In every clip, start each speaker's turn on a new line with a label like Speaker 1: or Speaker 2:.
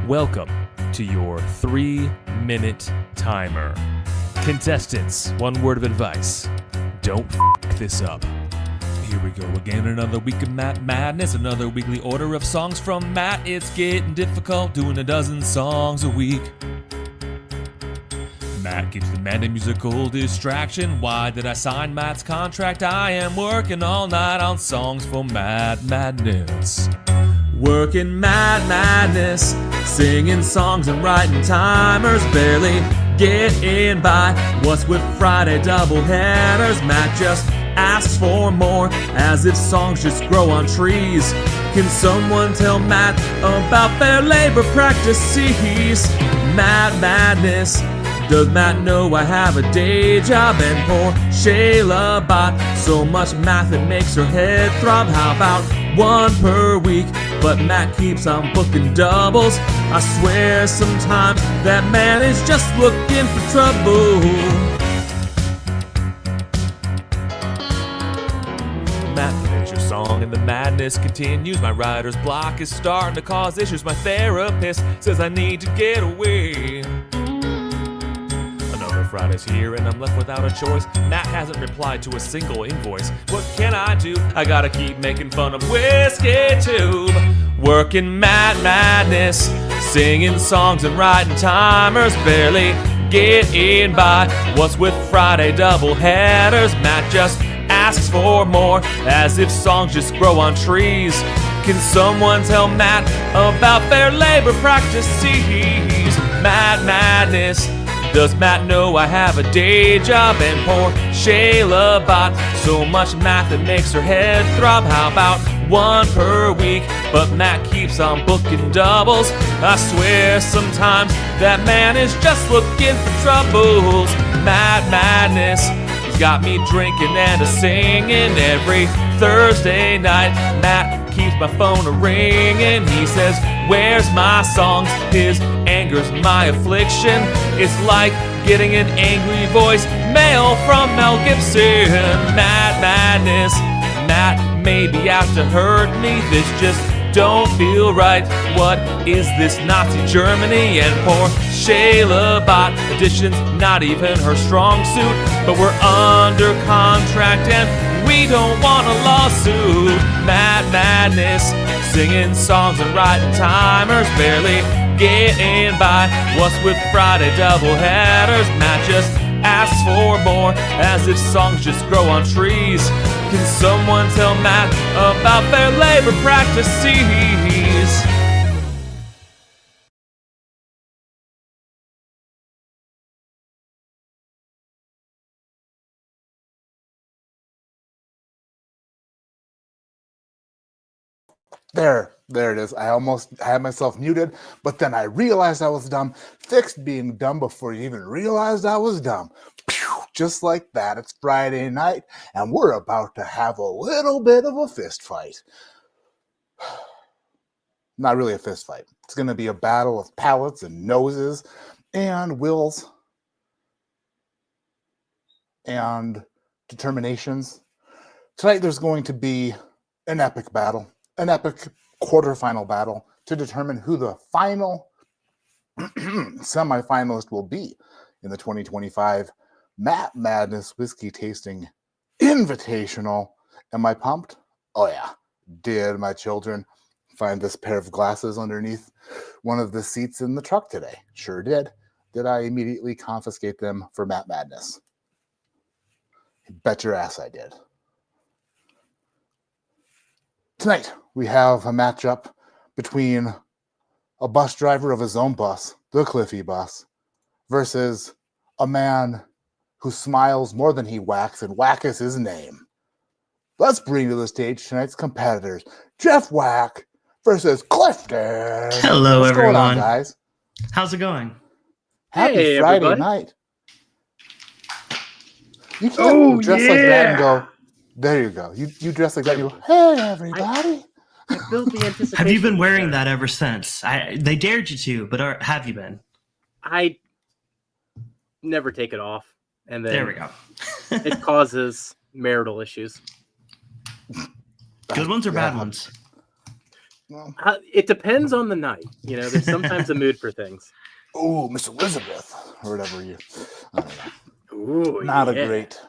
Speaker 1: Welcome to your 3-minute timer. Contestants, one word of advice. Don't f*** this up. Here we go again, another week of Matt Madness, another weekly order of songs from Matt. It's getting difficult doing a dozen songs a week. Matt keeps demanding musical distraction. Why did I sign Matt's contract? I am working all night on songs for Matt Madness. Working Matt Madness, singing songs and writing timers, barely getting by. What's with Friday double headers? Matt just asks for more, as if songs just grow on trees. Can someone tell Matt about fair labor practices? Matt Madness. Does Matt know I have a day job? And poor Shayla bought so much math it makes her head throb. How about one per week? But Matt keeps on booking doubles. I swear sometimes that man is just looking for trouble. Matt, finish your song and the madness continues. My writer's block is starting to cause issues. My therapist says I need to get away. Friday's here and I'm left without a choice. Matt hasn't replied to a single invoice. What can I do? I gotta keep making fun of Whiskey Tube. Working Matt Madness, singing songs and writing timers, barely getting by. What's with Friday double headers? Matt just asks for more, as if songs just grow on trees. Can someone tell Matt about fair labor practices? Matt Madness. Does Matt know I have a day job? And poor Shayla bought so much math it makes her head throb. How about one per week? But Matt keeps on booking doubles. I swear sometimes that man is just looking for troubles. Matt Madness, he's got me drinking and a singing every Thursday night. Matt keeps my phone a-ringing. He says, where's my songs? His anger's my affliction. It's like getting an angry voice mail from Mel Gibson. Matt Madness, Matt may be out to hurt me. This just don't feel right. What is this, Nazi Germany? And poor Shayla bought editions, not even her strong suit. But we're under contract and we don't want a lawsuit. Matt Madness, singing songs and writing timers, barely getting by. What's with Friday double headers? Matt just asks for more, as if songs just grow on trees. Can someone tell Matt about fair labor practices?
Speaker 2: There it is. I almost had myself muted, but then I realized I was dumb. Fixed being dumb before you even realized I was dumb. Pew, just like that. It's Friday night, and we're about to have a little bit of a fist fight. Not really a fist fight. It's going to be a battle of palates and noses and wills and determinations. Tonight there's going to be an epic battle. An epic quarterfinal battle to determine who the final semifinalist will be in the 2025 Matt Madness Whiskey Tasting Invitational. Am I pumped? Oh yeah. Did my children find this pair of glasses underneath one of the seats in the truck today? Sure did. Did I immediately confiscate them for Matt Madness? Bet your ass I did. Tonight, we have a matchup between a bus driver of his own bus, the Cliffy bus, versus a man who smiles more than he whacks, and Wack is his name. Let's bring to the stage tonight's competitors, Jeff Wack versus Clifton.
Speaker 3: Hello,
Speaker 2: What's
Speaker 3: everyone.
Speaker 2: going on, guys?
Speaker 3: How's it going?
Speaker 2: Happy Friday
Speaker 4: everybody.
Speaker 2: night. You can't dress like that and go, there you go. You dress like that and you go, hey, everybody.
Speaker 4: I built the anticipation.
Speaker 3: Have you been wearing that ever since? They dared you to, but have you been?
Speaker 4: I never take it off, and then
Speaker 3: There we go.
Speaker 4: it causes marital issues.
Speaker 3: Good ones or bad ones?
Speaker 2: Well,
Speaker 4: It depends on the night. You know, there's sometimes a mood for things.
Speaker 2: oh, Miss Elizabeth, or whatever you. I don't know.
Speaker 4: Ooh,
Speaker 2: Not
Speaker 4: yeah.
Speaker 2: a great.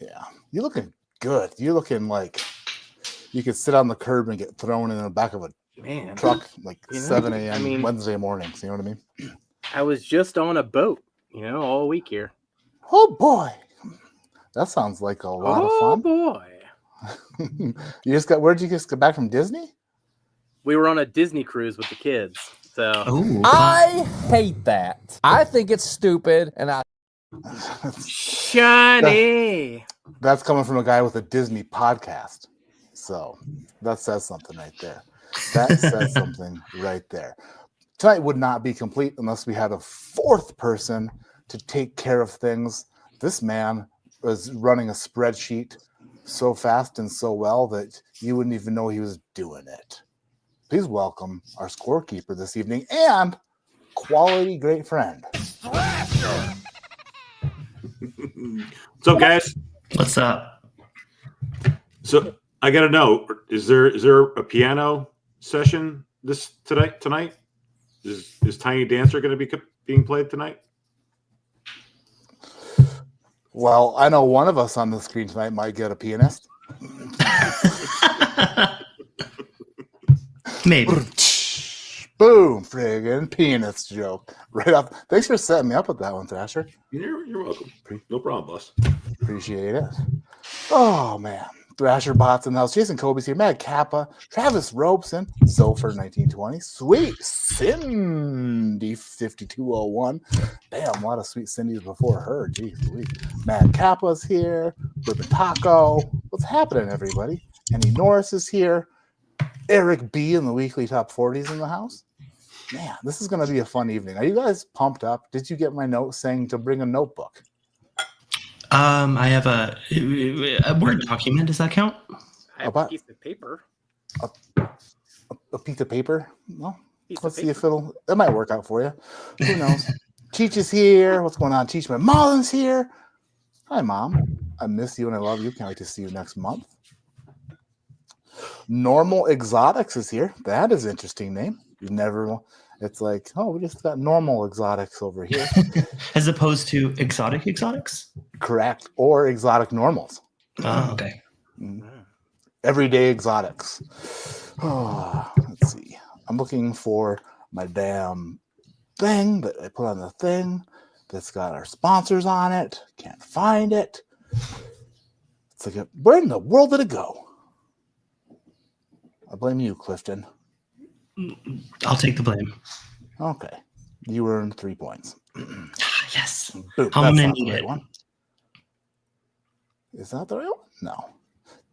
Speaker 2: Yeah, you're looking good. You're looking like you could sit on the curb and get thrown in the back of a
Speaker 4: Man.
Speaker 2: truck like
Speaker 4: You know,
Speaker 2: 7 a.m.
Speaker 4: I mean-
Speaker 2: Wednesday mornings. You know what I mean?
Speaker 4: I was just on a boat, you know, all week here.
Speaker 2: Oh boy, that sounds like a lot of fun.
Speaker 4: boy.
Speaker 2: Where'd you just get back from Disney?
Speaker 4: We were on a Disney cruise with the kids. So
Speaker 3: Oh,
Speaker 5: I hate that. I think it's stupid, and I
Speaker 4: shiny.
Speaker 2: That's coming from a guy with a Disney podcast. So that says something right there. That says something right there. Tonight would not be complete unless we had a fourth person to take care of things. This man was running a spreadsheet so fast and so well that you wouldn't even know he was doing it. Please welcome our scorekeeper this evening and quality great friend.
Speaker 6: What's up, guys?
Speaker 3: what's up?
Speaker 6: So I got to know: is there a piano session tonight? Is Tiny Dancer going to be being played tonight?
Speaker 2: Well, I know one of us on the screen tonight might get a pianist.
Speaker 3: Maybe.
Speaker 2: Boom, friggin' pianist joke. Right up. Thanks for setting me up with that one, Thrasher.
Speaker 6: You're welcome. No problem, boss.
Speaker 2: Appreciate it. Oh, man. Thrasher Bots in the house. Jason Kobe's here. Mad Kappa. Travis Robeson. Sofer 1920. Sweet Cindy 5201. Damn, a lot of Sweet Cindy's before her. Jeez Louise. Mad Kappa's here. Bourbon Taco. What's happening, everybody? Annie Norris is here. Eric B in the weekly top 40s in the house. Man, this is going to be a fun evening. Are you guys pumped up? Did you get my note saying to bring a notebook?
Speaker 3: I have a Word document. Does that count?
Speaker 4: I have a piece of paper.
Speaker 2: A piece of paper? No.
Speaker 4: Piece
Speaker 2: Let's
Speaker 4: of
Speaker 2: see if it might work out for you. Who knows? Cheech is here. What's going on, Cheech? My Mullen's here. Hi, Mom. I miss you and I love you. Can't wait to see you next month. Normal Exotics is here. That is an interesting name. You've never. It's like, oh, we just got normal exotics over here.
Speaker 3: As opposed to exotics?
Speaker 2: Correct. Or exotic normals.
Speaker 3: Oh, okay.
Speaker 2: Everyday exotics. Oh, let's see. I'm looking for my damn thing that I put on the thing that's got our sponsors on it. Can't find it. It's like, where in the world did it go? I blame you, Clifton.
Speaker 3: I'll take the blame.
Speaker 2: Okay. You earned 3 points.
Speaker 3: Yes.
Speaker 2: Boom.
Speaker 3: I'm
Speaker 2: That's
Speaker 3: gonna
Speaker 2: not the
Speaker 3: need
Speaker 2: right
Speaker 3: it.
Speaker 2: one. Is that the right one? No.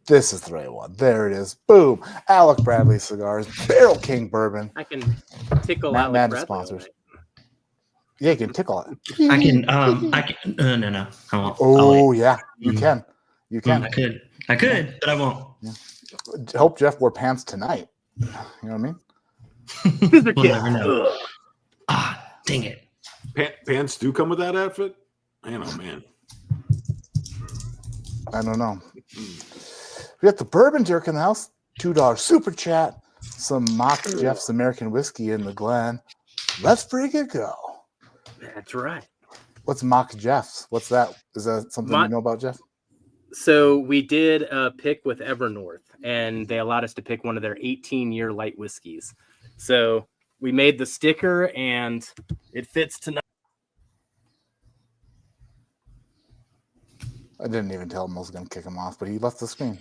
Speaker 2: This is the right one. There it is. Boom. Alec Bradley Cigars. Barrel King Bourbon.
Speaker 4: I can tickle
Speaker 2: Matt
Speaker 4: Alec
Speaker 2: Madness
Speaker 4: Bradley all
Speaker 2: sponsors.
Speaker 4: night.
Speaker 2: Yeah, you can tickle it.
Speaker 3: I can. No. I won't.
Speaker 2: Oh, yeah. You can. You can.
Speaker 3: I could, but I won't.
Speaker 2: Hope Jeff wore pants tonight. You know what I mean?
Speaker 3: We'll never know. Dang it.
Speaker 6: Pants do come with that outfit? I don't know, man.
Speaker 2: I don't know. We got the Bourbon Jerk in the house. $2 super chat. Some Mock Jeff's American whiskey in the Glen. Let's freaking go.
Speaker 4: That's right.
Speaker 2: What's Mock Jeff's? What's that? Is that something you know about, Jeff?
Speaker 4: So we did a pick with Evernorth, and they allowed us to pick one of their 18-year light whiskeys. So we made the sticker, and it fits tonight.
Speaker 2: I didn't even tell him I was going to kick him off, but he left the screen.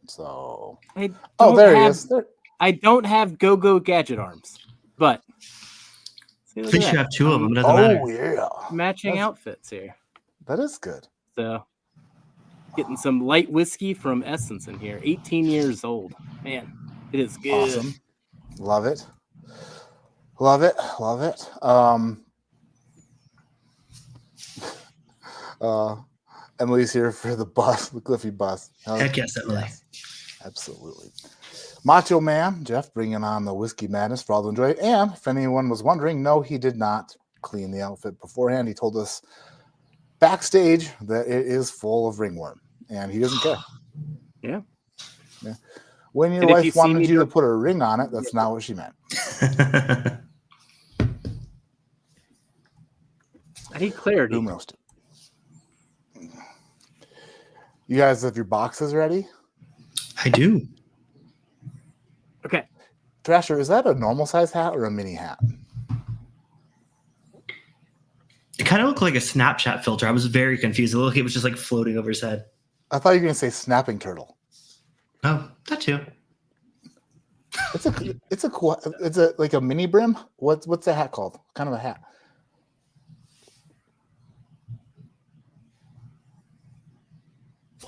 Speaker 2: So,
Speaker 4: I
Speaker 2: there he is. There.
Speaker 4: I don't have go-go gadget arms, but
Speaker 3: At least you have two of them. It doesn't matter.
Speaker 2: Yeah.
Speaker 4: Matching outfits here.
Speaker 2: That is good.
Speaker 4: So getting some light whiskey from Essence in here. 18 years old. Man, it is good.
Speaker 2: Awesome. Love it. Love it. Love it. Emily's here for the bus, the Cliffy bus.
Speaker 3: Heck yes, Emily.
Speaker 2: Absolutely. Macho Man, Jeff, bringing on the Whiskey Madness for all to enjoy. And if anyone was wondering, no, he did not clean the outfit beforehand. He told us backstage that it is full of ringworm, and he doesn't care.
Speaker 4: Yeah.
Speaker 2: When your
Speaker 4: And if you
Speaker 2: wife
Speaker 4: see
Speaker 2: wanted
Speaker 4: me
Speaker 2: you to
Speaker 4: drunk-
Speaker 2: put a ring on it, that's not what she meant.
Speaker 4: I need clarity.
Speaker 2: Boom roasted. You guys have your boxes ready?
Speaker 3: I do.
Speaker 4: Okay.
Speaker 2: Thrasher, is that a normal size hat or a mini hat?
Speaker 3: It kind of looked like a Snapchat filter. I was very confused. It looked like it was just like floating over his head.
Speaker 2: I thought you were going to say snapping turtle.
Speaker 3: Oh, that too.
Speaker 2: It's a like a mini brim. What's the hat called? Kind of a hat.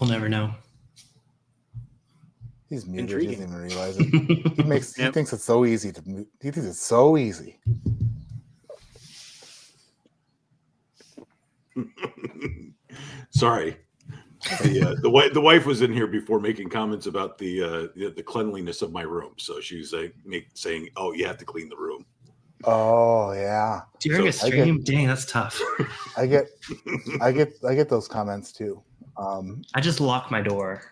Speaker 3: We'll never know.
Speaker 2: He's muted.
Speaker 4: Intriguing.
Speaker 2: He doesn't even realize it. He thinks it's so easy to mute. He thinks it's so easy.
Speaker 6: Sorry. The wife was in here before making comments about the cleanliness of my room. So she was saying, "Oh, you have to clean the room."
Speaker 2: Oh yeah.
Speaker 3: During a stream, dang, that's tough.
Speaker 2: I get those comments too.
Speaker 3: I just lock my door.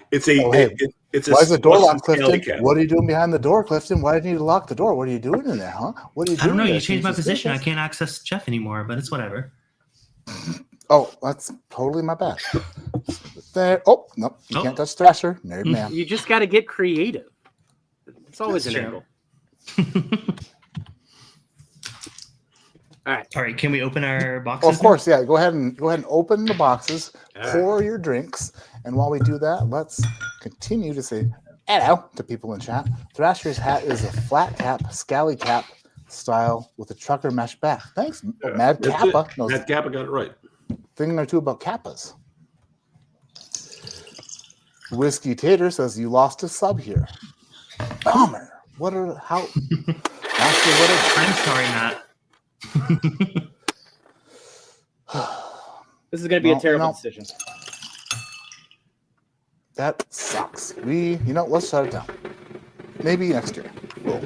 Speaker 6: It's a.
Speaker 2: Oh, hey.
Speaker 6: It's a.
Speaker 2: Why is the door locked,
Speaker 6: Scally
Speaker 2: Clifton?
Speaker 6: cat.
Speaker 2: What are you doing behind the door, Clifton? Why do you need to lock the door? What are you doing in there, huh? What are you doing?
Speaker 3: I don't know.
Speaker 2: there?
Speaker 3: You changed my
Speaker 2: She's
Speaker 3: position. I
Speaker 2: suspicious.
Speaker 3: can't access Jeff anymore, but it's whatever.
Speaker 2: Oh, that's totally my bad. There. Oh, nope. You
Speaker 3: Oh.
Speaker 2: can't touch Thrasher. Nerd man.
Speaker 4: You just got to get creative. It's always
Speaker 3: That's
Speaker 4: an
Speaker 3: true.
Speaker 4: angle. All right.
Speaker 3: All right, can we open our
Speaker 2: Oh,
Speaker 3: boxes?
Speaker 2: of course, yeah. Go ahead and open the boxes,
Speaker 4: All right.
Speaker 2: pour your drinks, and while we do that, let's continue to say hello to people in chat. Thrasher's hat is a flat cap, scally cap style with a trucker mesh back. Thanks, Mad
Speaker 6: That's
Speaker 2: Kappa.
Speaker 6: it.
Speaker 2: No,
Speaker 6: Matt Kappa got it right.
Speaker 2: thing or two about kappas. Whiskey Tater says you lost a sub here. Bummer. What are how? Master, what are
Speaker 3: I'm sorry, Matt.
Speaker 4: This is going to be
Speaker 2: Well,
Speaker 4: a terrible
Speaker 2: no.
Speaker 4: decision.
Speaker 2: that sucks. Let's shut it down. Maybe next year. Cool.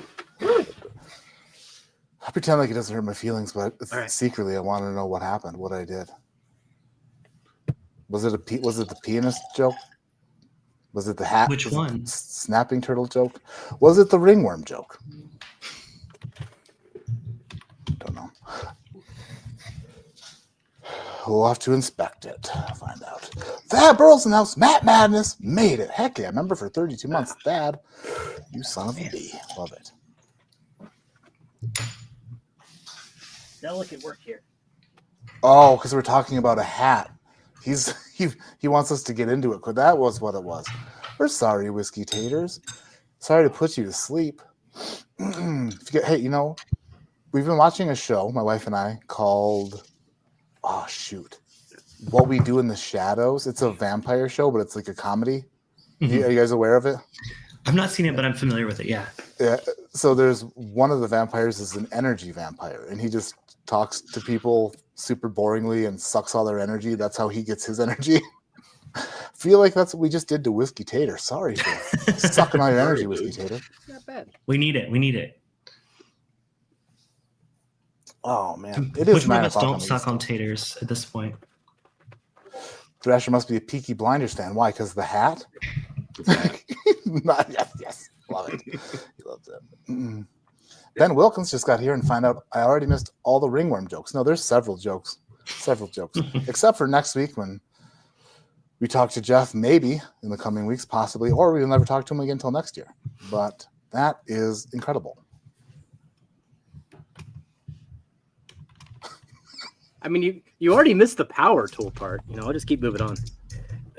Speaker 2: I pretend like it doesn't hurt my feelings, but
Speaker 4: All right.
Speaker 2: secretly I want to know what happened, what I did. Was it the pianist joke? Was it the hat?
Speaker 3: Which
Speaker 2: Was it
Speaker 3: one?
Speaker 2: the snapping turtle joke? Was it the ringworm joke? Don't know. We'll have to inspect it. Find out. Thad Burles announced Matt Madness made it. Heck yeah. I remember for 32 months. Thad, you son of a bee. Love it.
Speaker 4: Delicate work here.
Speaker 2: Oh, because we're talking about a hat. He wants us to get into it. That was what it was. We're sorry, Whiskey Taters. Sorry to put you to sleep. Hey, we've been watching a show, my wife and I, called What We Do in the Shadows. It's a vampire show, but it's like a comedy.
Speaker 3: Mhm.
Speaker 2: Are you guys aware of it?
Speaker 3: I've not seen it, but I'm familiar with it. Yeah.
Speaker 2: Yeah. So there's one of the vampires is an energy vampire, and he just talks to people super boringly and sucks all their energy. That's how he gets his energy. Feel like that's what we just did to Whiskey Tater. Sorry for sucking all your energy, Whiskey Tater.
Speaker 4: Not bad.
Speaker 3: We need it. We need it.
Speaker 2: Oh man, it is
Speaker 3: Which one
Speaker 2: 9
Speaker 3: of us
Speaker 2: o'clock.
Speaker 3: don't
Speaker 2: on the
Speaker 3: suck
Speaker 2: East
Speaker 3: on
Speaker 2: Coast.
Speaker 3: taters at this point?
Speaker 2: Thrasher must be a Peaky Blinders fan. Why? Because the hat. Yes, love it. He loves it. Ben Wilkins just got here and find out I already missed all the ringworm jokes. No, there's several jokes, except for next week when we talk to Jeff, maybe in the coming weeks, possibly, or we'll never talk to him again until next year. But that is incredible.
Speaker 4: I mean, you already missed the power tool part. I'll just keep moving on.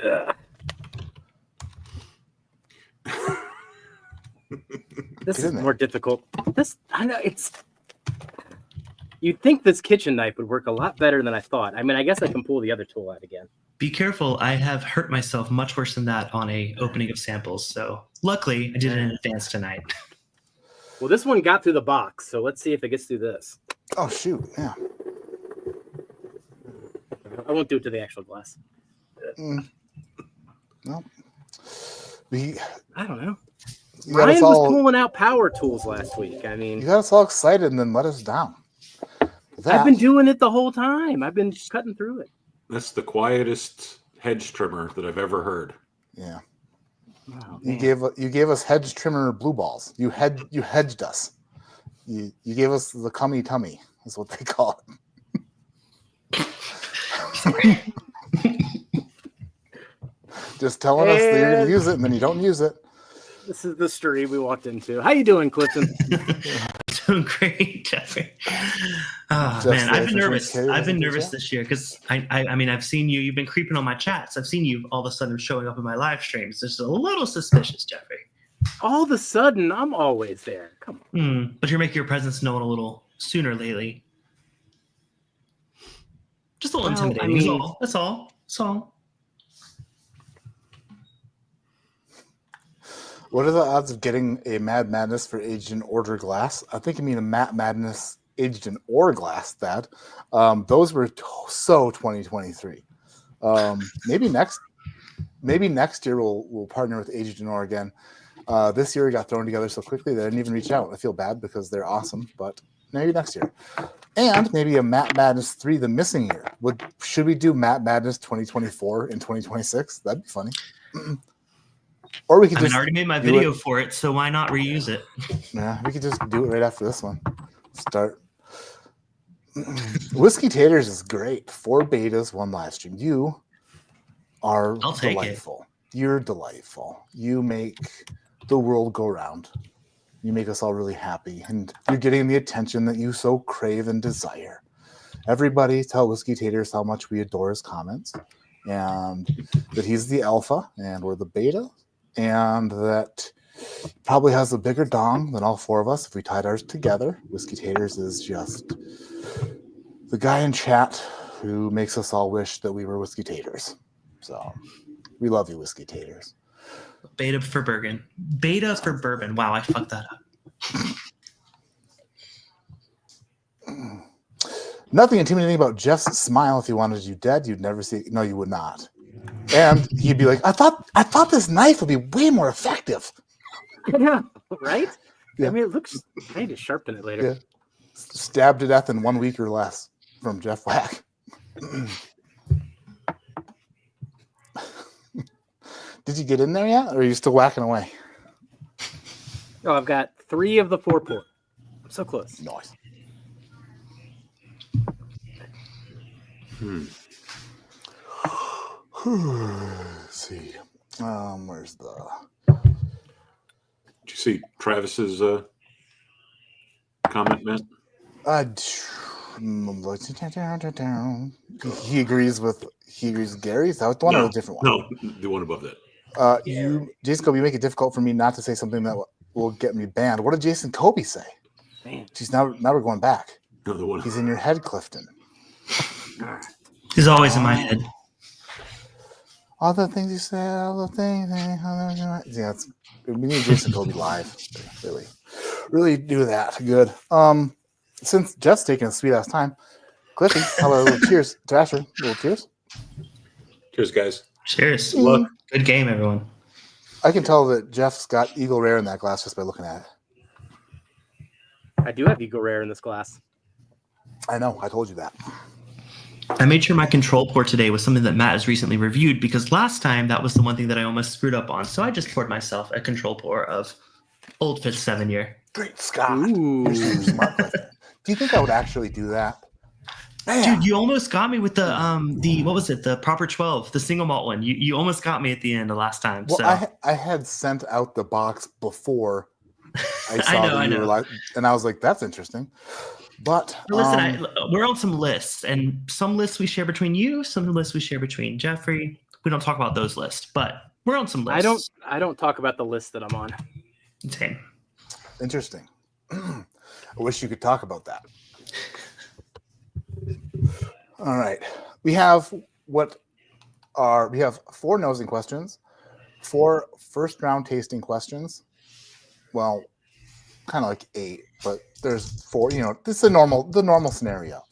Speaker 4: Ugh. This
Speaker 2: Get
Speaker 4: is
Speaker 2: in there.
Speaker 4: more difficult. I know it's. You'd think this kitchen knife would work a lot better than I thought. I mean, I guess I can pull the other tool out again.
Speaker 3: Be careful. I have hurt myself much worse than that on a opening of samples. So luckily, I did it in advance tonight.
Speaker 4: Well, this one got through the box, so let's see if it gets through this.
Speaker 2: Oh shoot! Yeah.
Speaker 4: I won't do it to the actual glass.
Speaker 2: No.
Speaker 4: I don't know.
Speaker 2: You got
Speaker 4: Ryan
Speaker 2: us
Speaker 4: was
Speaker 2: all.
Speaker 4: pulling out power tools last week. I mean,
Speaker 2: You got us all excited and then let us down.
Speaker 4: I've been doing it the whole time. I've been cutting through it.
Speaker 6: That's the quietest hedge trimmer that I've ever heard.
Speaker 2: Yeah.
Speaker 4: Oh,
Speaker 2: You
Speaker 4: man.
Speaker 2: gave us hedge trimmer blue balls. You hedged us. You gave us the cummy tummy. Is what they call it. Just telling us that you're going to
Speaker 4: And
Speaker 2: use it, and then you don't use it.
Speaker 4: this is the stream we walked into. How you doing, Clifton?
Speaker 3: Doing great, Jeffrey. Oh,
Speaker 2: Jeff's
Speaker 3: man, I've
Speaker 2: life
Speaker 3: been
Speaker 2: insurance
Speaker 3: nervous.
Speaker 2: carrier
Speaker 3: I've
Speaker 2: doesn't
Speaker 3: been
Speaker 2: do
Speaker 3: nervous
Speaker 2: jack.
Speaker 3: this year because I mean, I've seen you. You've been creeping on my chats. I've seen you all of a sudden showing up in my live streams. It's a little suspicious, Jeffrey.
Speaker 4: All of a sudden, I'm always there. Come on.
Speaker 3: But you're making your presence known a little sooner lately. Just a little
Speaker 4: Well, I
Speaker 3: intimidating.
Speaker 4: mean-
Speaker 3: That's all. That's all.
Speaker 2: What are the odds of getting a Mad Madness for aged in order glass? I think you mean a Matt Madness aged in ore glass, Dad. Those were so 2023. Maybe next year we'll partner with Aged in Ore again. This year it got thrown together so quickly they didn't even reach out. I feel bad because they're awesome, but maybe next year. And maybe a Matt Madness 3 the missing year. Should we do Matt Madness 2024 and 2026? That'd be funny. Or we could
Speaker 3: I
Speaker 2: just
Speaker 3: already made my
Speaker 2: do
Speaker 3: video for it, so why not reuse it?
Speaker 2: Yeah, we could just do it right after this one. Start. Whiskey Taters is great. 4 betas, 1 live stream. You are
Speaker 3: I'll take
Speaker 2: delightful. You're delightful. You make the world go round. You make us all really happy, and you're getting the attention that you so crave and desire. Everybody tell Whiskey Taters how much we adore his comments, and that he's the alpha and we're the beta, and that probably has a bigger dong than all 4 of us if we tied ours together. Whiskey Taters is just the guy in chat who makes us all wish that we were Whiskey Taters. So we love you, Whiskey Taters.
Speaker 3: Beta for bourbon. Beta for bourbon. Wow, I fucked that up.
Speaker 2: Nothing intimidating about Jeff's smile. If he wanted you dead, you'd never see it. No, you would not. And he'd be like, I thought this knife would be way more effective.
Speaker 4: Yeah, right?
Speaker 2: Yeah.
Speaker 4: I mean, it looks. I need to sharpen it later.
Speaker 2: Yeah. Stabbed to death in 1 week or less from Jeff Wack. Did you get in there yet, or are you still whacking away?
Speaker 4: Oh, I've got 3 of the 4 pour. I'm so close.
Speaker 2: Nice. Let's see. Where's the...
Speaker 6: Did you see Travis's comment, Matt?
Speaker 2: He agrees with Gary's. That was the one or a different one?
Speaker 6: No, the one above that.
Speaker 2: Jason, you make it difficult for me not to say something that will get me banned. What did Jason Kobe say?
Speaker 4: Man.
Speaker 2: Jeez, now we're going back.
Speaker 6: No, the one.
Speaker 2: He's in your head, Clifton.
Speaker 3: He's always in my head.
Speaker 2: All the things you say, all the things. Yeah, we need Jason Kobe live. Really do that. Good. Since Jeff's taking a sweet ass time, Cliffy, how about a little cheers to Asher? A little cheers.
Speaker 6: Cheers, guys.
Speaker 3: Cheers.
Speaker 6: Look.
Speaker 3: Good game, everyone.
Speaker 2: I can tell that Jeff's got Eagle Rare in that glass just by looking at it.
Speaker 4: I do have Eagle Rare in this glass.
Speaker 2: I know. I told you that.
Speaker 3: I made sure my control pour today was something that Matt has recently reviewed because last time that was the one thing that I almost screwed up on. So I just poured myself a control pour of Old Fifth 7 Year.
Speaker 2: Great Scott.
Speaker 4: Ooh.
Speaker 2: You're so smart, Clifton. Do you think I would actually do that? Man.
Speaker 3: Dude, you almost got me with the what was it? The proper 12, the single malt one. You almost got me at the end of last time.
Speaker 2: Well,
Speaker 3: So
Speaker 2: I had sent out the box before I saw that you
Speaker 3: know.
Speaker 2: were like, and I was like, that's interesting. But
Speaker 3: listen, we're on some lists, and some lists we share between you, some lists we share between Jeffrey. We don't talk about those lists, but we're on some lists.
Speaker 4: I don't talk about the list that I'm on.
Speaker 3: Same.
Speaker 2: Interesting. I wish you could talk about that. All right. We have 4 nosing questions, 4 first round tasting questions. Well, kind of like 8, but there's 4, this is the normal scenario.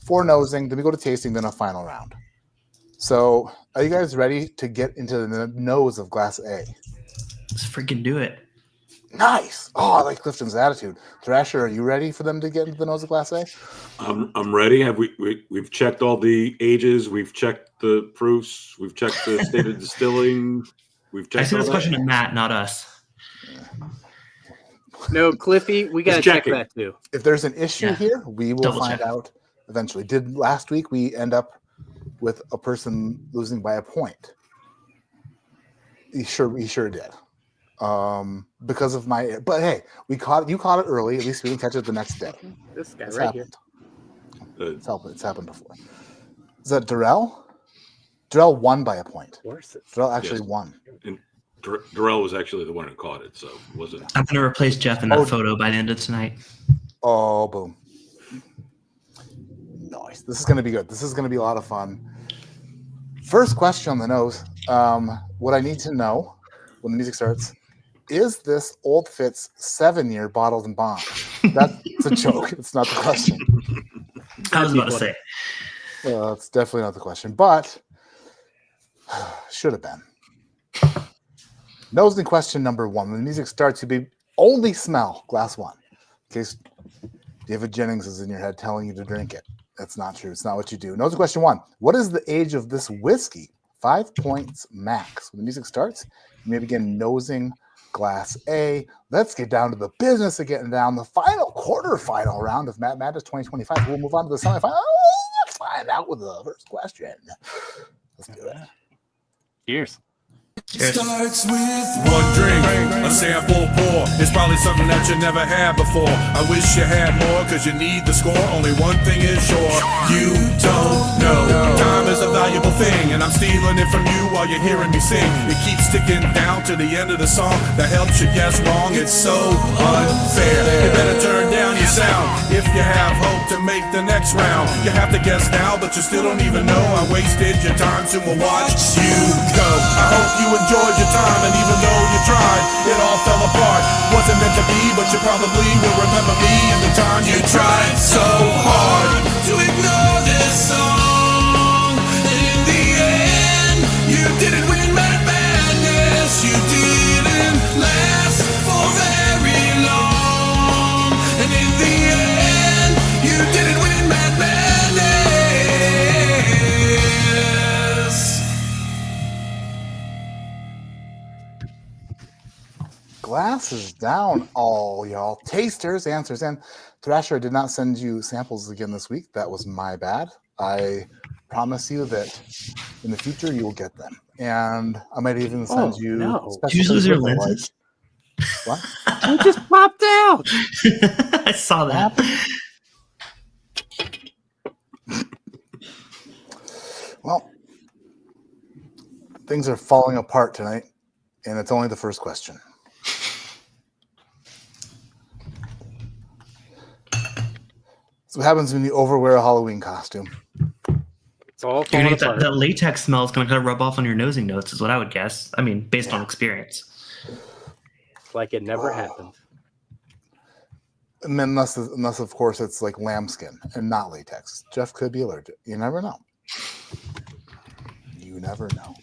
Speaker 2: 4 nosing, then we go to tasting, then a final round. So are you guys ready to get into the nose of glass A?
Speaker 3: Let's freaking do it.
Speaker 2: Nice. Oh, I like Clifton's attitude. Thrasher, are you ready for them to get into the nose of Class A?
Speaker 6: I'm ready. We've checked all the ages. We've checked the proofs. We've checked the state of distilling. We've
Speaker 3: I
Speaker 6: checked
Speaker 3: see
Speaker 6: all
Speaker 3: this
Speaker 6: that.
Speaker 3: question to Matt, not us.
Speaker 4: No, Cliffy, we got to
Speaker 6: Just
Speaker 4: check
Speaker 6: checking.
Speaker 4: that too.
Speaker 2: If there's an issue
Speaker 3: Yeah.
Speaker 2: here, we will
Speaker 3: Double
Speaker 2: find
Speaker 3: check.
Speaker 2: out eventually. Did last week we end up with a person losing by a point? He sure did. Because of my, but hey, you caught it early. At least we didn't catch it the next day.
Speaker 4: This guy
Speaker 2: It's
Speaker 4: right
Speaker 2: happened. It's happened before. Is that Darrell? Darrell won by a point.
Speaker 4: here. Horses.
Speaker 2: Darrell actually
Speaker 6: Yes.
Speaker 2: won.
Speaker 6: And Darrell was actually the one who caught it, so it wasn't.
Speaker 3: I'm going to replace Jeff in that
Speaker 2: Oh.
Speaker 3: photo by the end of tonight.
Speaker 2: Oh, boom. Nice. This is going to be good. This is going to be a lot of fun. First question on the nose. What I need to know when the music starts, is this Old Fitz 7-year bottled and bond? That's a joke. It's not the question.
Speaker 3: I was about to say.
Speaker 2: It's definitely not the question, but should have been. Nose in question number 1. When the music starts, you be only smell glass 1. In case David Jennings is in your head telling you to drink it. That's not true. It's not what you do. Nose in question 1. What is the age of this whiskey? 5 points max. When the music starts, you may begin nosing glass A. Let's get down to the business of getting down the final quarterfinal round of Matt Madness 2025. We'll move on to the semifinal. Let's find out with the first question. Let's do it.
Speaker 4: Cheers.
Speaker 3: Cheers.
Speaker 7: Starts with one drink, a sample pour. It's probably something that you never had before. I wish you had more, cause you need the score. Only one thing is sure, you don't know. Time is a valuable thing, and I'm stealing it from you while you're hearing me sing. It keeps sticking down to the end of the song. That helps you guess wrong, it's so unfair. You better turn down your sound if you have hope to make the next round. You have to guess now, but you still don't even know. I wasted your time, so we'll watch you go. I hope you enjoyed your time, and even though you tried, it all fell apart. Wasn't meant to be, but you probably will remember me and the time you tried so hard to ignore this song. And in the end, you didn't win Mad Madness. You didn't last for very long. And in the end, you didn't win Mad Madness.
Speaker 2: Glasses down, all y'all. Tasters, answers, and Thrasher did not send you samples again this week. That was my bad. I promise you that in the future you will get them, and I might even send
Speaker 4: Oh,
Speaker 2: you.
Speaker 4: no.
Speaker 2: special
Speaker 3: Did you lose your
Speaker 2: with the
Speaker 3: lenses?
Speaker 2: What?
Speaker 4: It just popped out.
Speaker 3: I saw that.
Speaker 2: Well, things are falling apart tonight, and it's only the first question. So what happens when you overwear a Halloween costume?
Speaker 4: It's all
Speaker 3: You're
Speaker 4: falling
Speaker 3: gonna get
Speaker 4: apart.
Speaker 3: that latex smell is going to kind of rub off on your nosing notes, is what I would guess. I mean, based on experience.
Speaker 4: Like it never happened.
Speaker 2: And then unless of course it's like lambskin and not latex. Jeff could be allergic. You never know. You never know.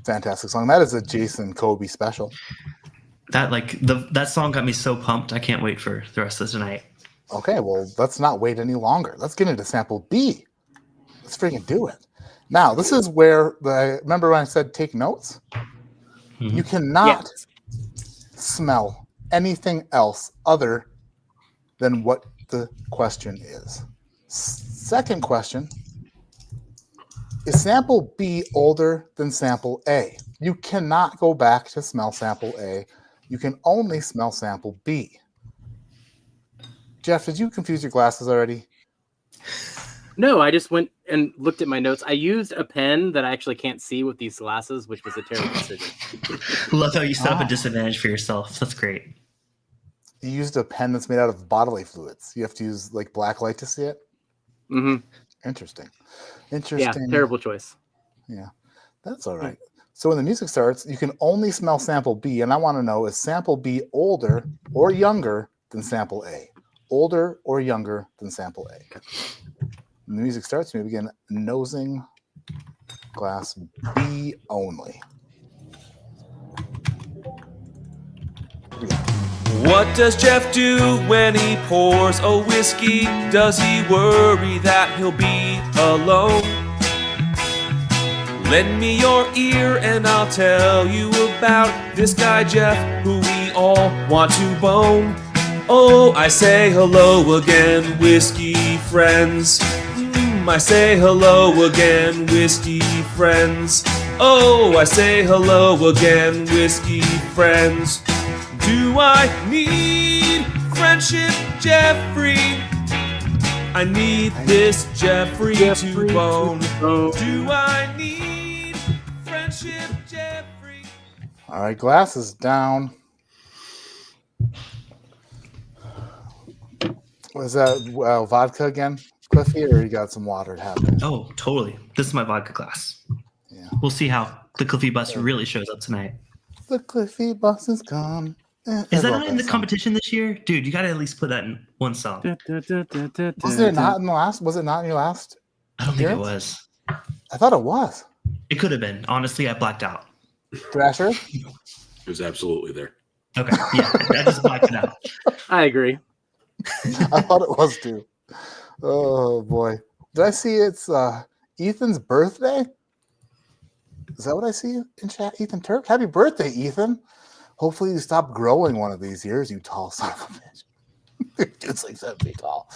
Speaker 2: Fantastic song. That is a Jason Kobe special.
Speaker 3: That song got me so pumped. I can't wait for the rest of tonight.
Speaker 2: Okay, well, let's not wait any longer. Let's get into sample B. Let's freaking do it. Now, this is where remember when I said take notes?
Speaker 3: Mhm.
Speaker 2: You cannot smell anything else other than what the question is. Second question, is sample B older than sample A? You cannot go back to smell sample A. You can only smell sample B. Jeff, did you confuse your glasses already?
Speaker 4: No, I just went and looked at my notes. I used a pen that I actually can't see with these glasses, which was a terrible decision.
Speaker 3: Love how you set up a disadvantage for yourself. That's great.
Speaker 2: You used a pen that's made out of bodily fluids. You have to use like black light to see it?
Speaker 4: Mm-hmm.
Speaker 2: Interesting.
Speaker 4: Yeah, terrible choice.
Speaker 2: Yeah, that's all right. So when the music starts, you can only smell sample B, and I want to know, is sample B older or younger than sample A? Older or younger than sample A? When the music starts, we begin nosing glass B only.
Speaker 1: What does Jeff do when he pours a whiskey? Does he worry that he'll be alone? Lend me your ear and I'll tell you about this guy Jeff, who we all want to bone. Oh, I say hello again, whiskey friends. I say hello again, whiskey friends. Oh, I say hello again, whiskey friends. Do I need friendship, Jeffrey? I need this Jeffrey to bone. Do I need friendship, Jeffrey?
Speaker 2: All right, glasses down. Was that vodka again, Cliffy, or you got some water happening?
Speaker 3: Oh, totally. This is my vodka glass.
Speaker 2: Yeah.
Speaker 3: We'll see how the Cliffy bus really shows up tonight.
Speaker 2: The Cliffy bus is gone.
Speaker 3: Is that not in the competition this year? Dude, you got to at least put that in one song.
Speaker 2: Was it not in the last? Was it not in your last?
Speaker 3: I don't think it was.
Speaker 2: I thought it was.
Speaker 3: It could have been. Honestly, I blacked out.
Speaker 2: Thrasher?
Speaker 6: It was absolutely there.
Speaker 3: Okay, yeah, I just blacked it out.
Speaker 4: I agree.
Speaker 2: I thought it was too. Oh boy. Did I see it's Ethan's birthday? Is that what I see in chat? Ethan Turk? Happy birthday, Ethan. Hopefully you stop growing one of these years, you tall son of a bitch. It's like 7 feet tall.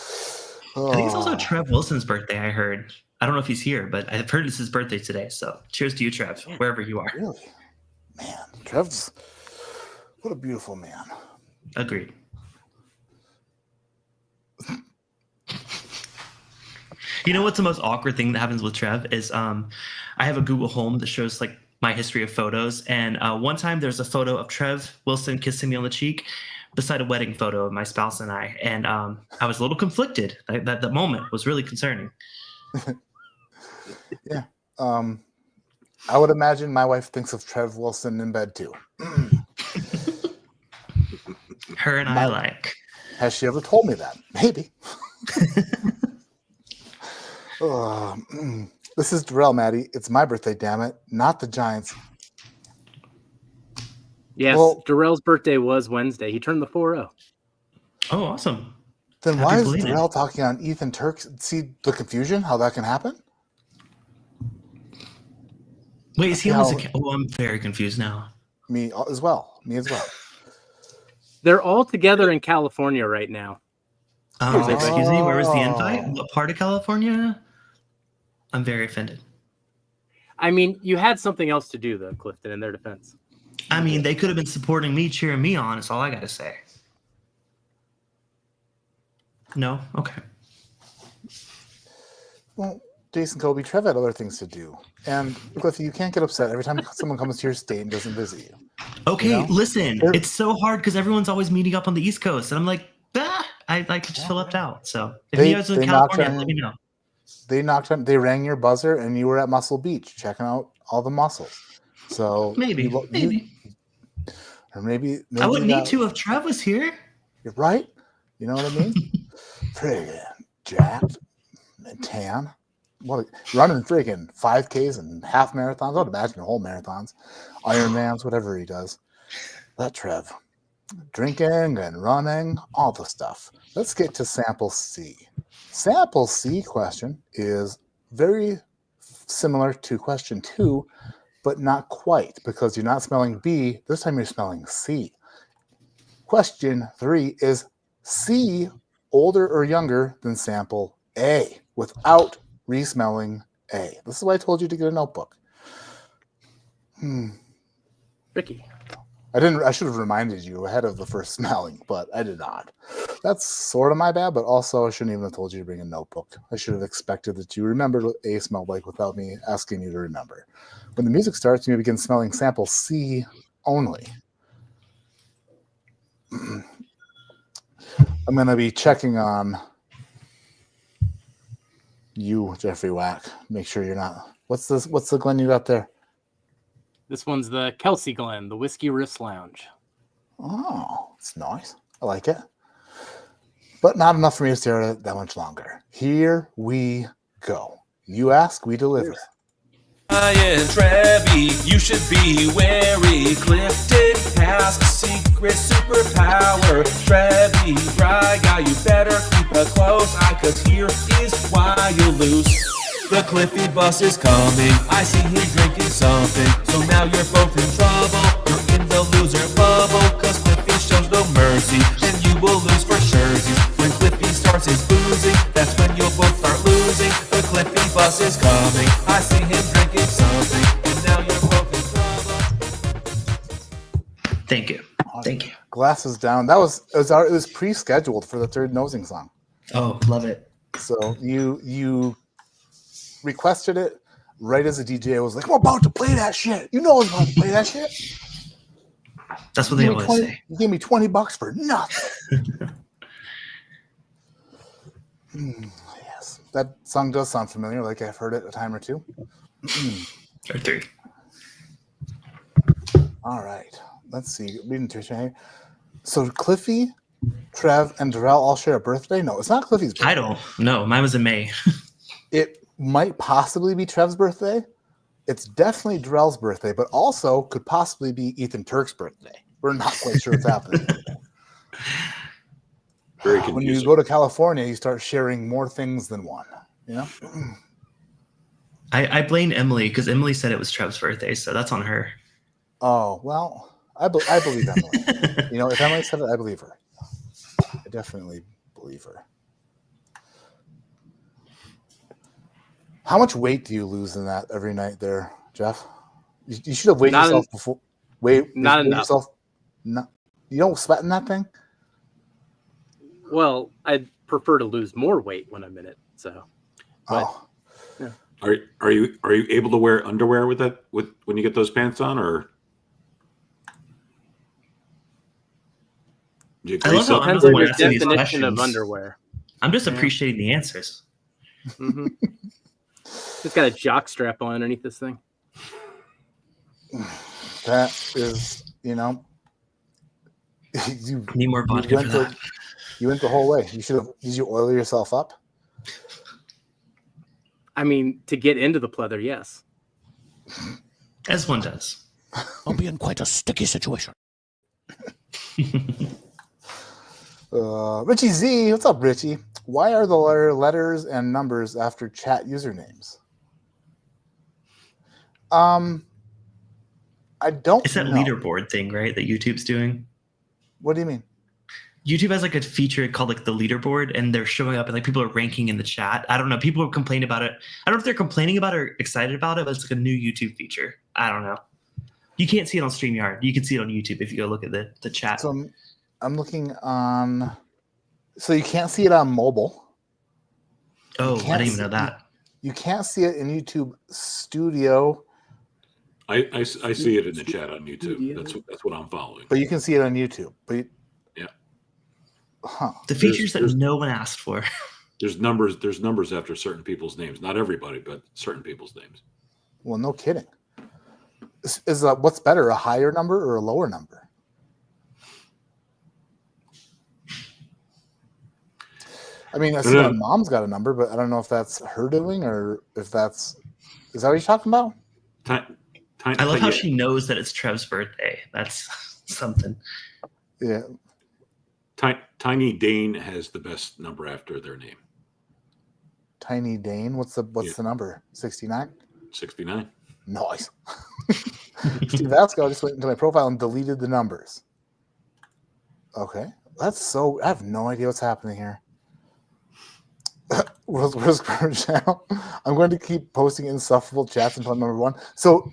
Speaker 2: Oh.
Speaker 3: I think it's also Trev Wilson's birthday, I heard. I don't know if he's here, but I've heard it's his birthday today. So cheers to you, Trev, wherever you are.
Speaker 2: Really? Man, Trev's what a beautiful man.
Speaker 3: Agreed. You know what's the most awkward thing that happens with Trev is I have a Google Home that shows like my history of photos. And one time there's a photo of Trev Wilson kissing me on the cheek beside a wedding photo of my spouse and I. And I was a little conflicted. That moment was really concerning.
Speaker 2: Yeah. I would imagine my wife thinks of Trev Wilson in bed too.
Speaker 3: Her and I like.
Speaker 2: Has she ever told me that? Maybe. This is Darrell, Maddie. It's my birthday, damn it. Not the Giants.
Speaker 4: Yes,
Speaker 2: Well,
Speaker 4: Darrell's birthday was Wednesday. He turned the 4-0.
Speaker 3: Oh, awesome.
Speaker 2: Then
Speaker 3: Happy
Speaker 2: why is
Speaker 3: belated.
Speaker 2: Darrell talking on Ethan Turk? See the confusion? How that can happen?
Speaker 3: Wait, is he
Speaker 2: Yeah,
Speaker 3: almost Oh, I'm very confused now.
Speaker 2: Me as well.
Speaker 4: They're all together in California right now.
Speaker 3: Oh, excuse me. Where was the invite? What part of California? I'm very offended.
Speaker 4: I mean, you had something else to do, though, Clifton, in their defense.
Speaker 3: I mean, they could have been supporting me, cheering me on. That's all I got to say. No? Okay.
Speaker 2: Well, Jason, Kobe, Trev had other things to do. And Cliffy, you can't get upset every time someone comes to your state and doesn't visit you.
Speaker 3: Okay,
Speaker 2: You know?
Speaker 3: listen. It's so hard because everyone's always meeting up on the East Coast. And I'm like, I just feel left out. So if you guys are in California, let me know.
Speaker 2: They rang your buzzer and you were at Muscle Beach checking out all the mussels. So
Speaker 3: Maybe.
Speaker 2: Or maybe
Speaker 3: I wouldn't need to if Trev was here.
Speaker 2: You're right. You know what I mean? Friggin' jacked and tan. What running friggin' 5Ks and half marathons. I would imagine whole marathons, Ironmans, whatever he does. That Trev. Drinking and running, all the stuff. Let's get to sample C. Sample C question is very similar to question 2, but not quite, because you're not smelling B. This time you're smelling C. Question 3 is C older or younger than sample A without resmelling A. This is why I told you to get a notebook.
Speaker 4: Ricky.
Speaker 2: I should have reminded you ahead of the first smelling, but I did not. That's sort of my bad, but also I shouldn't even have told you to bring a notebook. I should have expected that you remembered what A smelled like without me asking you to remember. When the music starts, you begin smelling sample C only. I'm going to be checking on you, Jeffrey Wack. Make sure you're not. What's this? What's the Glen you got there?
Speaker 4: This one's the Kelsey Glen, the Whiskey Wrist Lounge.
Speaker 2: Oh, it's nice. I like it. But not enough for me to stare at it that much longer. Here we go. You ask, we deliver.
Speaker 1: Ryan Trevi, you should be wary. Clifton has a secret superpower. Trevi, Bry guy, you better keep a close eye, cause here is why you lose. The Cliffy bus is coming. I see him drinking something. So now you're both in trouble. You're in the loser bubble. Cause Cliffy shows no mercy. And you will lose for sure. When Cliffy starts his boozing, that's when you'll both start losing. The Cliffy bus is coming. I see him drinking something. And now you're both in trouble.
Speaker 3: Thank you. Thank you.
Speaker 2: Glasses down. It was pre-scheduled for the third nosing song.
Speaker 3: Oh, love it.
Speaker 2: So you requested it right as the DJ was like, "I'm about to play that shit." You know I was about to play that shit.
Speaker 3: That's what they always say.
Speaker 2: You gave me $20 for nothing. Yes, that song does sound familiar. Like I've heard it a time or two.
Speaker 3: Or 3.
Speaker 2: All right. Let's see. Reading Trisha here. So Cliffy, Trev, and Darrell all share a birthday? No, it's not Cliffy's birthday.
Speaker 3: I don't know. Mine was in May.
Speaker 2: It might possibly be Trev's birthday. It's definitely Darrell's birthday, but also could possibly be Ethan Turk's birthday. We're not quite sure what's happening.
Speaker 6: Very
Speaker 2: When
Speaker 6: confusing.
Speaker 2: you go to California, you start sharing more things than one. You know?
Speaker 3: I blame Emily because Emily said it was Trev's birthday, so that's on her.
Speaker 2: Oh, well, I believe Emily. You know, if Emily said it, I believe her. I definitely believe her. How much weight do you lose in that every night there, Jeff? You should have weighed yourself before.
Speaker 4: Not enough.
Speaker 2: Yourself. No, you don't sweat in that thing?
Speaker 4: Well, I'd prefer to lose more weight when I'm in it. So, but,
Speaker 2: Oh.
Speaker 4: yeah.
Speaker 6: Are you able to wear underwear with when you get those pants on, or do you
Speaker 3: I love how I'm
Speaker 4: Depends
Speaker 3: the
Speaker 4: on
Speaker 3: one
Speaker 4: your
Speaker 3: asking these
Speaker 4: definition of
Speaker 3: questions.
Speaker 4: underwear.
Speaker 3: I'm just appreciating the answers.
Speaker 4: Mm-hmm. It's got a jock strap on underneath this thing.
Speaker 2: That is, you
Speaker 3: Need more vodka for that.
Speaker 2: You went the whole way. Did you oil yourself up?
Speaker 4: I mean, to get into the pleather, yes.
Speaker 3: As one does.
Speaker 5: I'll be in quite a sticky situation.
Speaker 2: Richie Z, what's up, Richie? Why are the letters and numbers after chat usernames? I don't
Speaker 3: It's that
Speaker 2: know.
Speaker 3: leaderboard thing, right? That YouTube's doing.
Speaker 2: What do you mean?
Speaker 3: YouTube has like a feature called like the leaderboard, and they're showing up and like people are ranking in the chat. I don't know. People are complaining about it. I don't know if they're complaining about it or excited about it, but it's like a new YouTube feature. I don't know. You can't see it on StreamYard. You can see it on YouTube if you go look at the chat.
Speaker 2: So I'm looking on. So you can't see it on mobile.
Speaker 3: Oh, I didn't even know that.
Speaker 2: You can't see it in YouTube Studio,
Speaker 6: I see it in the chat on YouTube. That's what I'm following.
Speaker 2: but you can see it on YouTube. But
Speaker 6: Yeah.
Speaker 2: huh?
Speaker 3: The features
Speaker 6: there's-
Speaker 3: that no one asked for.
Speaker 6: There's numbers after certain people's names. Not everybody, but certain people's names.
Speaker 2: Well, no kidding. Is what's better, a higher number or a lower number? I mean, I see my mom's got a number, but I don't know if that's her doing or if is that what you're talking about?
Speaker 3: I love how she knows that it's Trev's birthday. That's something.
Speaker 2: Yeah.
Speaker 6: Tiny Dane has the best number after their name.
Speaker 2: Tiny Dane. What's the number? 69?
Speaker 6: 69.
Speaker 2: Nice. Steve Vasco just went into my profile and deleted the numbers. Okay. I have no idea what's happening here. Where's channel? I'm going to keep posting insufferable chats until I'm number 1. So,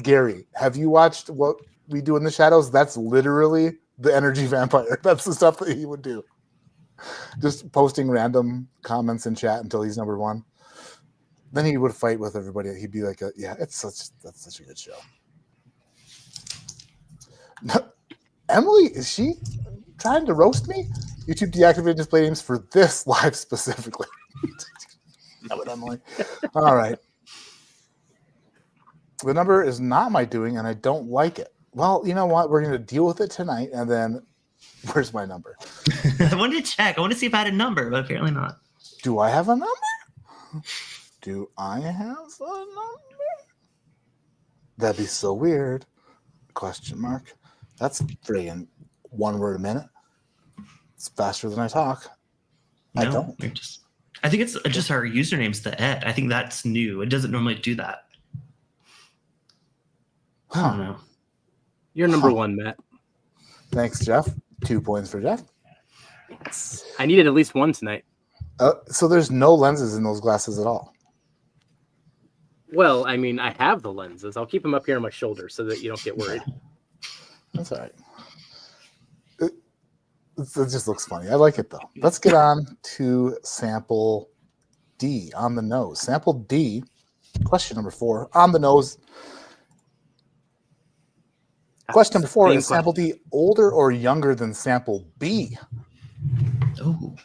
Speaker 2: Gary, have you watched what we do in the shadows? That's literally the energy vampire. That's the stuff that he would do. Just posting random comments in chat until he's number 1. Then he would fight with everybody. He'd be like, that's such a good show. Emily, is she trying to roast me? YouTube deactivated display names for this live specifically. That would Emily. All right. The number is not my doing, and I don't like it. Well, you know what? We're going to deal with it tonight, and then where's my number?
Speaker 3: I wanted to check. I want to see if I had a number, but apparently not.
Speaker 2: Do I have a number? Do I have a number? That'd be so weird. Question mark. That's friggin' 1 word a minute. It's faster than I talk. I don't.
Speaker 3: You're just I think it's just our username's the Ed. I think that's new. It doesn't normally do that. I don't know.
Speaker 4: You're number one, Matt.
Speaker 2: Thanks, Jeff. 2 points for Jeff.
Speaker 4: I needed at least one tonight.
Speaker 2: So there's no lenses in those glasses at all.
Speaker 4: Well, I mean, I have the lenses. I'll keep them up here on my shoulder so that you don't get worried.
Speaker 2: That's all right. It just looks funny. I like it, though. Let's get on to sample D, on the nose. Sample D, question number 4, on the nose. Question number 4 is sample D older or younger than sample B?
Speaker 3: Oh.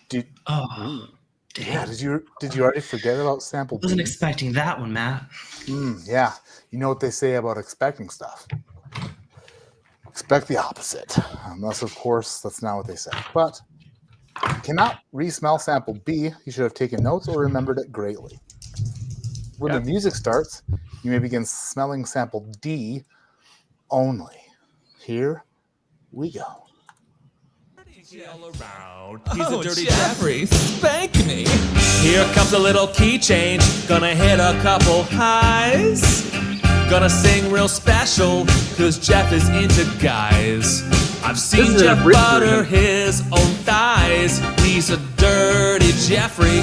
Speaker 2: Yeah, did you already forget about sample B?
Speaker 3: Wasn't expecting that one, Matt.
Speaker 2: Yeah, you know what they say about expecting stuff. Expect the opposite. Unless, of course, that's not what they say. But cannot re-smell sample B. You should have taken notes or remembered it greatly. When the music starts, you may begin smelling sample D only. Here we go.
Speaker 1: All around. He's a dirty Jeffrey. Spank me. Here comes a little key change. Gonna hit a couple highs. Gonna sing real special, cause Jeff is into guys. I've seen Jeff butter his own thighs. He's a dirty Jeffrey.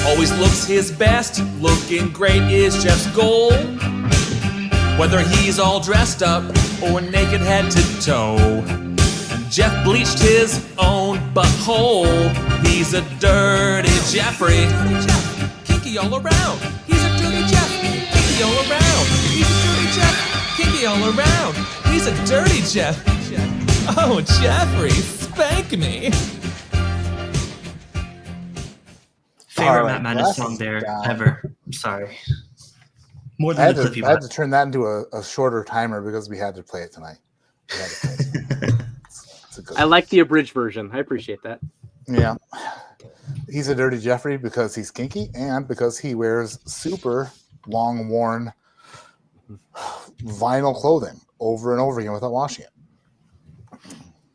Speaker 1: Always looks his best. Looking great is Jeff's goal. Whether he's all dressed up or naked head to toe. Jeff bleached his own butthole. He's a dirty Jeffrey. Dirty Jeff, kinky all around. He's a dirty Jeff, kinky all around. He's a dirty Jeff, kinky all around. He's a dirty Jeff. Oh, Jeffrey, spank me.
Speaker 3: Favorite Matt Madness song there ever. I'm sorry. More than the Cliffy.
Speaker 2: I had to turn that into a shorter timer because we had to play it tonight.
Speaker 4: I like the abridged version. I appreciate that.
Speaker 2: Yeah. He's a dirty Jeffrey because he's kinky and because he wears super long worn vinyl clothing over and over again without washing it.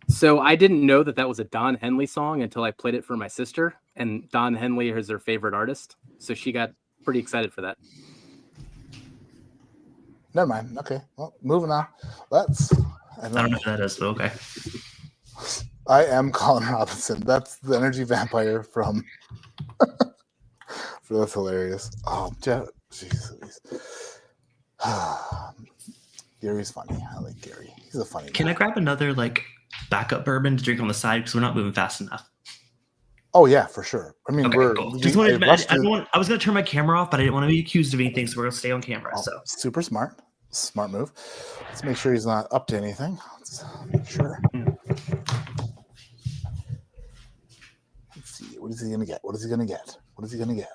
Speaker 4: So I didn't know that was a Don Henley song until I played it for my sister, and Don Henley is her favorite artist. So she got pretty excited for that.
Speaker 2: Never mind. Okay. Well, moving on.
Speaker 3: I don't know who that is, but okay.
Speaker 2: I am Colin Robinson. That's the energy vampire from. That's hilarious. Oh, Jeff. Jeez. Gary's funny. I like Gary. He's a funny guy.
Speaker 3: Can I grab another backup bourbon to drink on the side because we're not moving fast enough?
Speaker 2: Oh yeah, for sure. I mean,
Speaker 3: okay, cool. I was going to turn my camera off, but I didn't want to be accused of anything, so we're going to stay on camera. So
Speaker 2: super smart move. Let's make sure he's not up to anything. Let's make sure. Let's see. What is he going to get?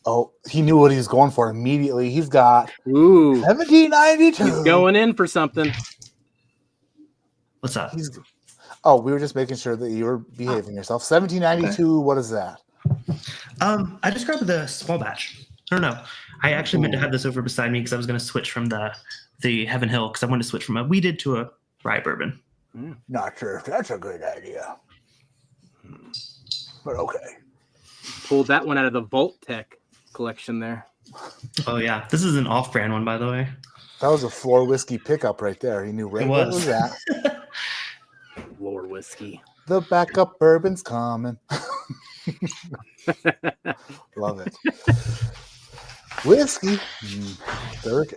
Speaker 2: Oh, he knew what he was going for immediately. He's got 1792.
Speaker 4: He's going in for something.
Speaker 3: What's that?
Speaker 2: We were just making sure that you were behaving yourself. 1792. Okay. What is that?
Speaker 3: I just grabbed the small batch. I don't know. I actually meant to have this over beside me because I was going to switch from the Heaven Hill because I wanted to switch from a weeded to a rye bourbon.
Speaker 2: Not sure if that's a good idea, but okay.
Speaker 4: Pulled that one out of the Vault Tech collection there.
Speaker 3: Oh yeah, this is an off-brand one, by the way.
Speaker 2: That was a floor whiskey pickup right there. He knew right what was that.
Speaker 4: Floor whiskey.
Speaker 2: The backup bourbon's coming. Love it. Whiskey. Derek,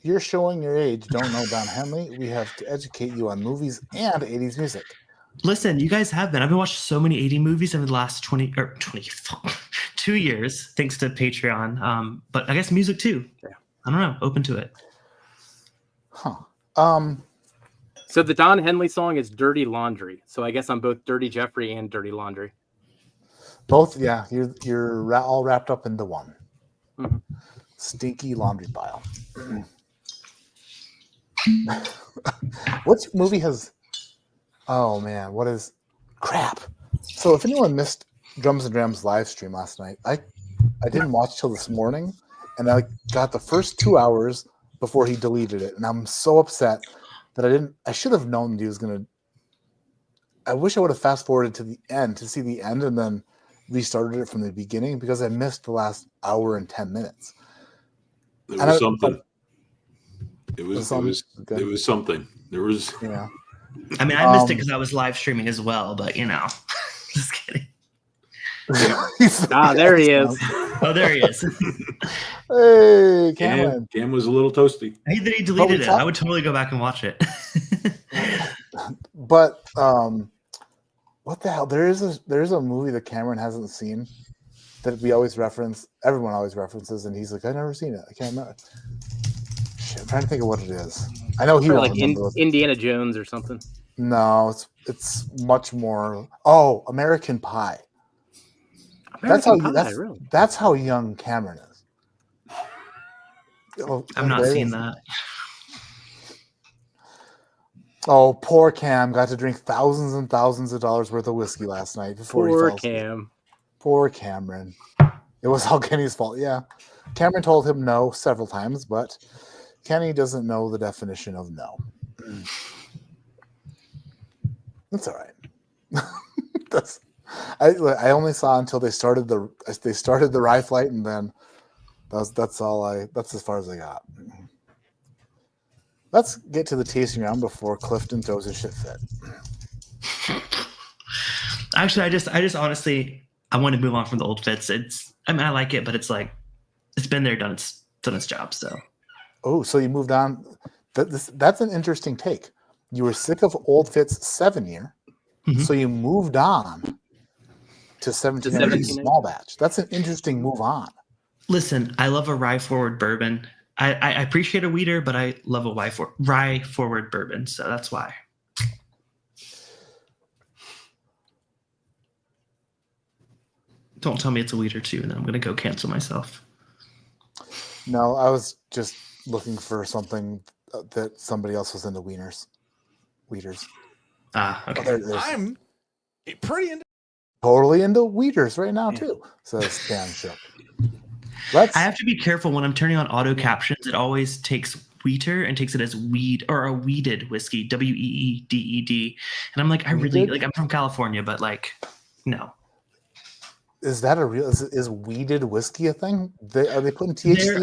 Speaker 2: you're showing your age. Don't know Don Henley. We have to educate you on movies and 80s music.
Speaker 3: Listen, you guys have been. I've been watching so many 80 movies over the last 2 years, thanks to Patreon. But I guess music too. Yeah. I don't know. Open to it.
Speaker 2: Huh.
Speaker 4: So the Don Henley song is Dirty Laundry. So I guess I'm both Dirty Jeffrey and Dirty Laundry.
Speaker 2: Both, yeah. You're all wrapped up into one.
Speaker 4: Mm-hmm.
Speaker 2: Stinky laundry pile. What movie has... Oh, man. What is... Crap. So if anyone missed Drums and Drams live stream last night, I didn't watch till this morning, and I got the first 2 hours before he deleted it, and I'm so upset that I should have known that he was going to I wish I would have fast forwarded to the end to see the end and then restarted it from the beginning because I missed the last hour and 10 minutes.
Speaker 6: It
Speaker 2: And
Speaker 6: was something. It was
Speaker 2: good.
Speaker 6: it was something. There was
Speaker 2: Yeah.
Speaker 3: I mean, I missed it because I was live streaming as well, but just kidding.
Speaker 4: There he is.
Speaker 3: Oh, there he is.
Speaker 2: Hey, Cameron.
Speaker 6: Cam was a little toasty.
Speaker 3: He deleted it. I would totally go back and watch it.
Speaker 2: But what the hell? There's a movie that Cameron hasn't seen that we always reference. Everyone always references, and he's like, "I've never seen it. I can't remember." Shit, I'm trying to think of what it is. I know he
Speaker 4: Or
Speaker 2: won't
Speaker 4: like
Speaker 2: remember.
Speaker 4: Indiana Jones or something.
Speaker 2: No, it's much more. Oh, American Pie.
Speaker 4: Really?
Speaker 2: That's how young Cameron is. Oh,
Speaker 3: I've not seen that.
Speaker 2: Oh, poor Cam got to drink thousands and thousands of dollars worth of whiskey last night before he
Speaker 4: Poor
Speaker 2: fell asleep.
Speaker 4: Cam.
Speaker 2: Poor Cameron. It was all Kenny's fault. Yeah. Cameron told him no several times, but Kenny doesn't know the definition of no. That's all right. I only saw until they started the rye flight, and then that's as far as I got. Let's get to the tasting round before Clifton throws his shit fit.
Speaker 3: Actually, I just honestly, I want to move on from the old fits. I like it, but it's like, it's been there, done its job. So.
Speaker 2: Oh, so you moved on. That's an interesting take. You were sick of old fits 7 year, so you moved on to 17 small batch. That's an interesting move on.
Speaker 3: Listen, I love a rye forward bourbon. I appreciate a wheater, but I love a rye forward bourbon, so that's why. Don't tell me it's a wheater too, and then I'm gonna go cancel myself.
Speaker 2: No, I was just looking for something that somebody else was into wieners. Wheaters.
Speaker 3: Okay.
Speaker 1: I'm pretty
Speaker 2: totally into wheaters right now too. Says Cam Shook. I
Speaker 3: have to be careful when I'm turning on auto captions. It always takes wheater and takes it as weed or a weeded whiskey, WEEDED. And I'm like, I'm from California, but like, no.
Speaker 2: Is that a real? Is weeded whiskey a thing? Are they putting THC?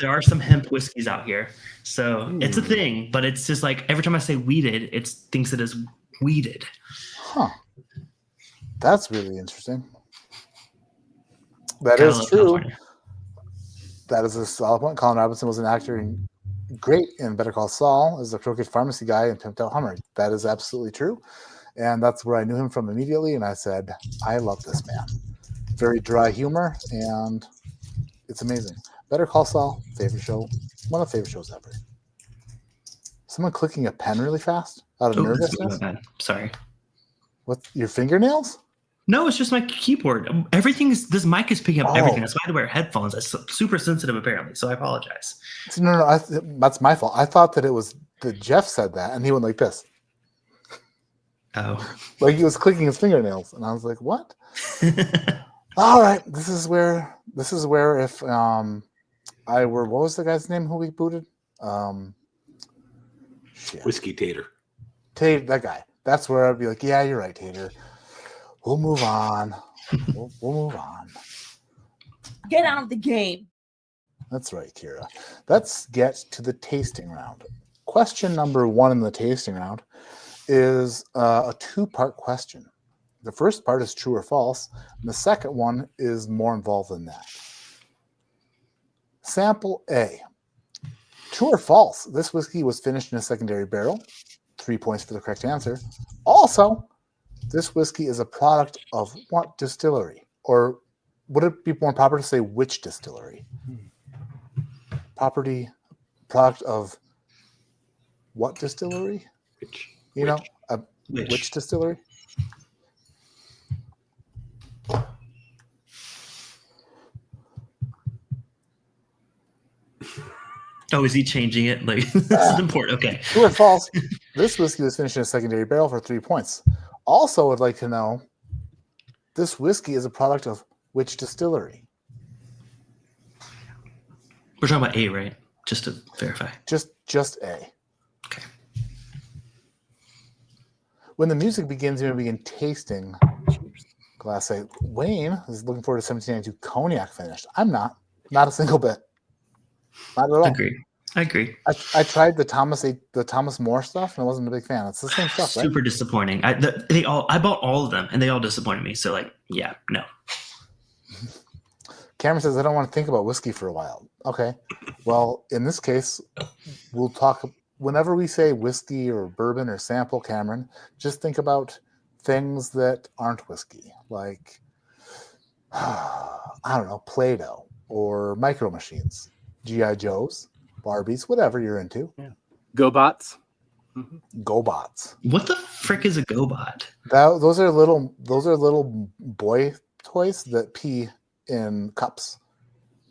Speaker 3: There are some hemp whiskeys out here, so it's a thing. But it's just like every time I say weeded, it thinks it is weeded.
Speaker 2: Huh. That's really interesting. That is true. California. That is a solid point. Colin Robinson was an actor great in Better Call Saul as a crooked pharmacy guy in Pimped Out Hummer. That is absolutely true. And that's where I knew him from immediately. And I said, I love this man. Very dry humor, and it's amazing. Better Call Saul, favorite show. One of the favorite shows ever. Someone clicking a pen really fast out of nervousness?
Speaker 3: Sorry.
Speaker 2: What, your fingernails?
Speaker 3: No, it's just my keyboard. This mic is picking up everything. That's why I had to wear headphones. It's super sensitive, apparently. So I apologize.
Speaker 2: No, that's my fault. I thought that it was that Jeff said that, and he went like this.
Speaker 3: Oh.
Speaker 2: Like he was clicking his fingernails, and I was like, "What?" All right, this is where if I were, what was the guy's name who we booted?
Speaker 6: Whiskey Tater.
Speaker 2: Tater, that guy. That's where I'd be like, "Yeah, you're right, Tater. We'll move on. We'll move on.
Speaker 8: Get out of the game."
Speaker 2: That's right, Kira. Let's get to the tasting round. Question number 1 in the tasting round is a 2-part question. The first part is true or false, and the second one is more involved than that. Sample A. True or false? This whiskey was finished in a secondary barrel. 3 points for the correct answer. Also, this whiskey is a product of what distillery? Or would it be more proper to say which distillery? Product of what distillery? Which distillery?
Speaker 3: Oh, is he changing it? Like, this is important. Okay.
Speaker 2: True or false? This whiskey was finished in a secondary barrel for 3 points. Also, I'd like to know, this whiskey is a product of which distillery?
Speaker 3: We're talking about A, right? Just to verify.
Speaker 2: Just A.
Speaker 3: Okay.
Speaker 2: When the music begins, you begin tasting. Glass say, Wayne is looking forward to 1792 cognac finish. I'm not a single bit. Not at all.
Speaker 3: I agree.
Speaker 2: I tried the Thomas More stuff and I wasn't a big fan. It's the same stuff, right?
Speaker 3: Super disappointing. I bought all of them and they all disappointed me. So like, yeah, no.
Speaker 2: Cameron says, I don't want to think about whiskey for a while. Okay. Well, in this case, we'll talk whenever we say whiskey or bourbon or sample, Cameron, just think about things that aren't whiskey, like, I don't know, Play-Doh or Micro Machines, G.I. Joes, Barbies, whatever you're into.
Speaker 4: Yeah. GoBots.
Speaker 2: GoBots.
Speaker 3: What the frick is a GoBot?
Speaker 2: Those are little boy toys that pee in cups.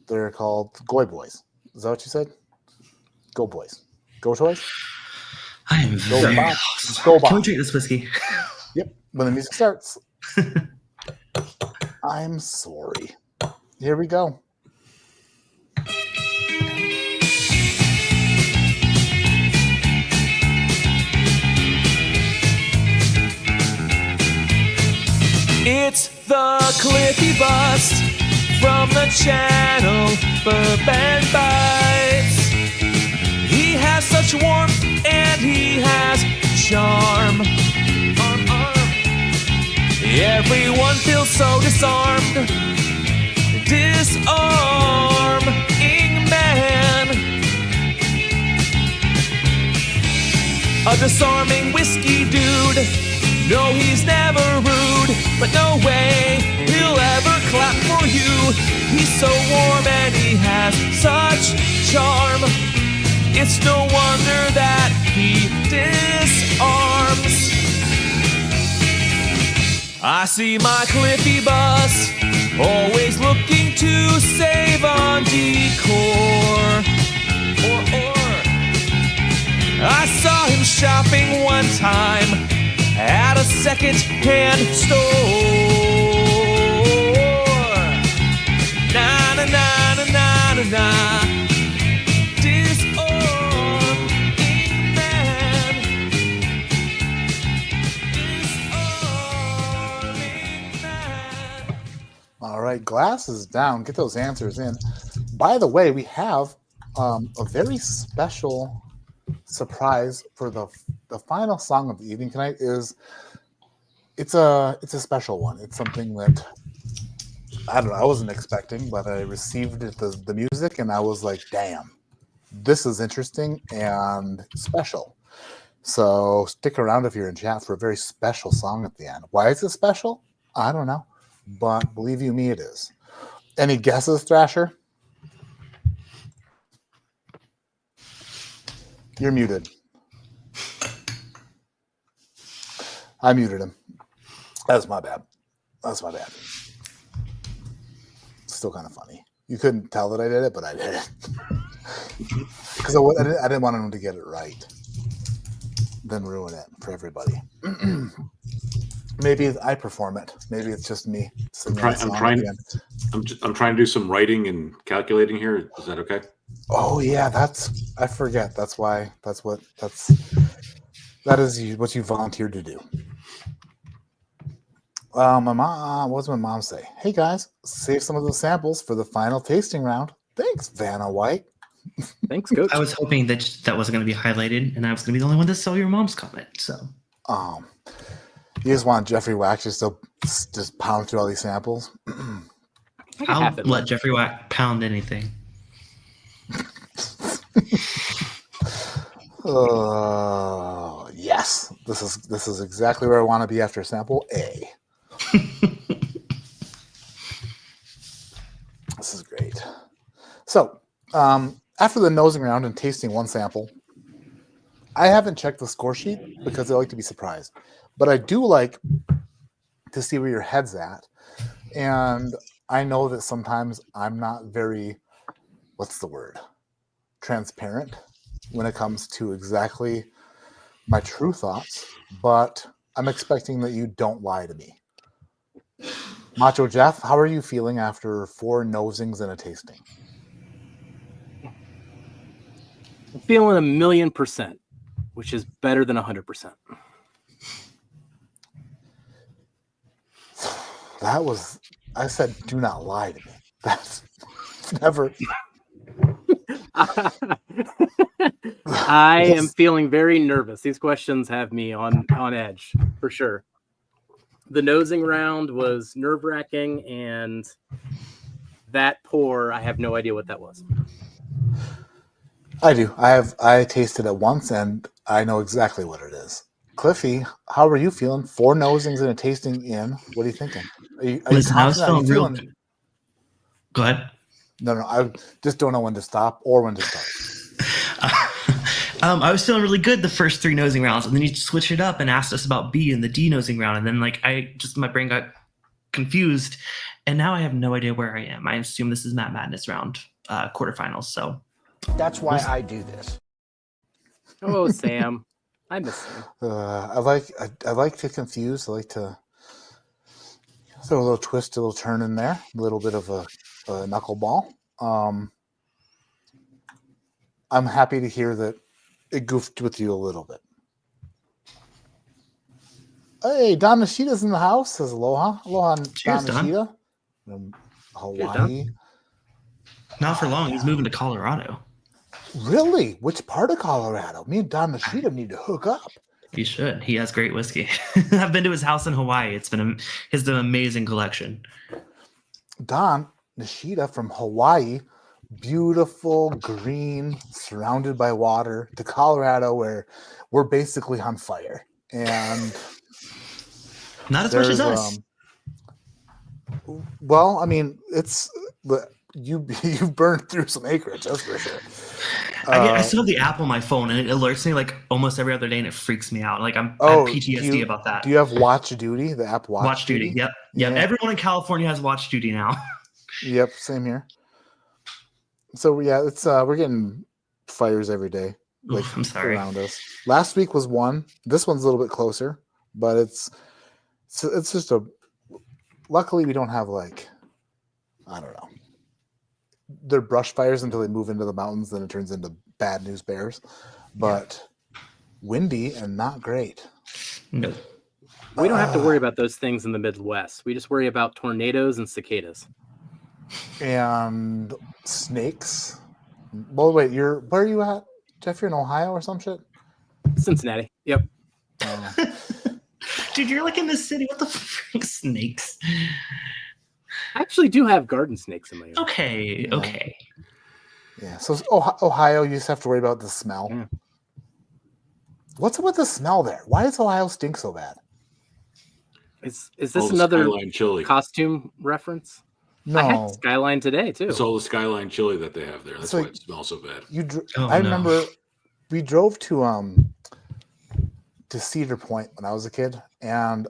Speaker 2: They're called Goy Boys. Is that what you said? Go Boys. Go Toys?
Speaker 3: I am very
Speaker 2: lost. Go
Speaker 3: Can we drink this whiskey?
Speaker 2: Yep. When the music starts. I'm sorry. Here we go.
Speaker 1: It's the Cliffy bust from the channel Bourbon Bites. He has such warmth and he has charm. Everyone feels so disarmed. Disarming man. A disarming whiskey dude. No, he's never rude, but no way he'll ever clap for you. He's so warm and he has such charm. It's no wonder that he disarms. I see my Cliffy bus, always looking to save on decor. I saw him shopping one time at a second-hand store. Na na na na na na na. Disarming man. Disarming man.
Speaker 2: All right, glasses down. Get those answers in. By the way, we have a very special surprise for the final song of the evening tonight. It's a special one. It's something that I don't know, I wasn't expecting, but I received the music and I was like, damn, this is interesting and special. So stick around if you're in chat for a very special song at the end. Why is it special? I don't know, but believe you me, it is. Any guesses, Thrasher? You're muted. I muted him. That's my bad. Still kind of funny. You couldn't tell that I did it, but I did it. Because I didn't want him to get it right. Then ruin it for everybody. Maybe I perform it. Maybe it's just me.
Speaker 6: I'm trying to do some writing and calculating here. Is that okay?
Speaker 2: Oh yeah, I forget. That is what you volunteered to do. My mom, what does my mom say? Hey guys, save some of those samples for the final tasting round. Thanks, Vanna White.
Speaker 4: Thanks, Coach.
Speaker 3: I was hoping that wasn't going to be highlighted, and I was going to be the only one to saw your mom's comment. So,
Speaker 2: you just want Jeffrey Wack just pound through all these samples.
Speaker 3: I'll let Jeffrey Wack pound anything.
Speaker 2: Yes, this is exactly where I want to be after sample A. This is great. So, after the nosing around and tasting one sample, I haven't checked the score sheet because I like to be surprised. But I do like to see where your head's at. And I know that sometimes I'm not very, what's the word? Transparent when it comes to exactly my true thoughts. But I'm expecting that you don't lie to me. Macho Jeff, how are you feeling after 4 nosings and a tasting?
Speaker 4: I'm feeling 1,000,000%, which is better than 100%.
Speaker 2: I said, do not lie to me. That's never.
Speaker 4: I am feeling very nervous. These questions have me on edge for sure. The nosing round was nerve-wracking, and that pour, I have no idea what that was.
Speaker 2: I do. I tasted it once, and I know exactly what it is. Cliffy, how are you feeling? 4 nosings and a tasting in. What are you thinking? Are you
Speaker 3: Listen, I was
Speaker 2: confident?
Speaker 3: feeling
Speaker 2: Are you
Speaker 3: real. Go ahead.
Speaker 2: No, I just don't know when to stop or when to start.
Speaker 3: I was feeling really good the first 3 nosing rounds, and then you switched it up and asked us about B and the D nosing round, and then my brain got confused, and now I have no idea where I am. I assume this is Matt Madness round quarterfinals. So
Speaker 5: That's why I do this.
Speaker 4: Oh, Sam, I miss him.
Speaker 2: I like to confuse. I like to throw a little twist, a little turn in there, a little bit of a knuckleball. I'm happy to hear that it goofed with you a little bit. Hey, Don Nishida's in the house. Says aloha. Aloha,
Speaker 3: Cheers,
Speaker 2: Don
Speaker 3: Don.
Speaker 2: Nishida from Hawaii.
Speaker 4: Cheers,
Speaker 3: not for long. He's moving to Colorado.
Speaker 2: Really? Which part of Colorado? Me and Don Nishida need to hook up.
Speaker 3: He should. He has great whiskey. I've been to his house in Hawaii. It's been his amazing collection.
Speaker 2: Don Nishida from Hawaii, beautiful, green, surrounded by water, to Colorado, where we're basically on fire. And
Speaker 3: not as much as us.
Speaker 2: Well, I mean, it's you burned through some acreage, that's for sure.
Speaker 3: I still have the app on my phone, and it alerts me like almost every other day, and it freaks me out. Like I have PTSD about that.
Speaker 2: Do you have Watch Duty? The app
Speaker 3: Watch Duty. Yep.
Speaker 2: Yeah.
Speaker 3: Everyone in California has Watch Duty now.
Speaker 2: Yep, same here. So yeah, it's we're getting fires every day, like
Speaker 3: I'm sorry.
Speaker 2: around us. Last week was one. This one's a little bit closer, but it's just a. Luckily, we don't have like, I don't know. They're brush fires until they move into the mountains, then it turns into bad news bears. But windy and not great.
Speaker 3: No.
Speaker 4: We don't have to worry about those things in the Midwest. We just worry about tornadoes and cicadas.
Speaker 2: And snakes. Well, wait, where are you at, Jeff? You're in Ohio or some shit?
Speaker 4: Cincinnati. Yep.
Speaker 3: Dude, you're like in the city. What the frick, snakes?
Speaker 4: I actually do have garden snakes in my yard.
Speaker 3: Okay.
Speaker 2: Yeah.
Speaker 3: Okay.
Speaker 2: Yeah. So Ohio, you just have to worry about the smell.
Speaker 4: Yeah.
Speaker 2: What's up with the smell there? Why does Ohio stink so bad?
Speaker 4: Is this
Speaker 6: All the
Speaker 4: another
Speaker 6: Skyline chili.
Speaker 4: costume reference?
Speaker 2: No.
Speaker 4: I had Skyline today too.
Speaker 6: It's all the Skyline chili that they have there. That's
Speaker 2: So
Speaker 6: why it smells so bad.
Speaker 2: I remember we drove to Cedar Point when I was a kid, and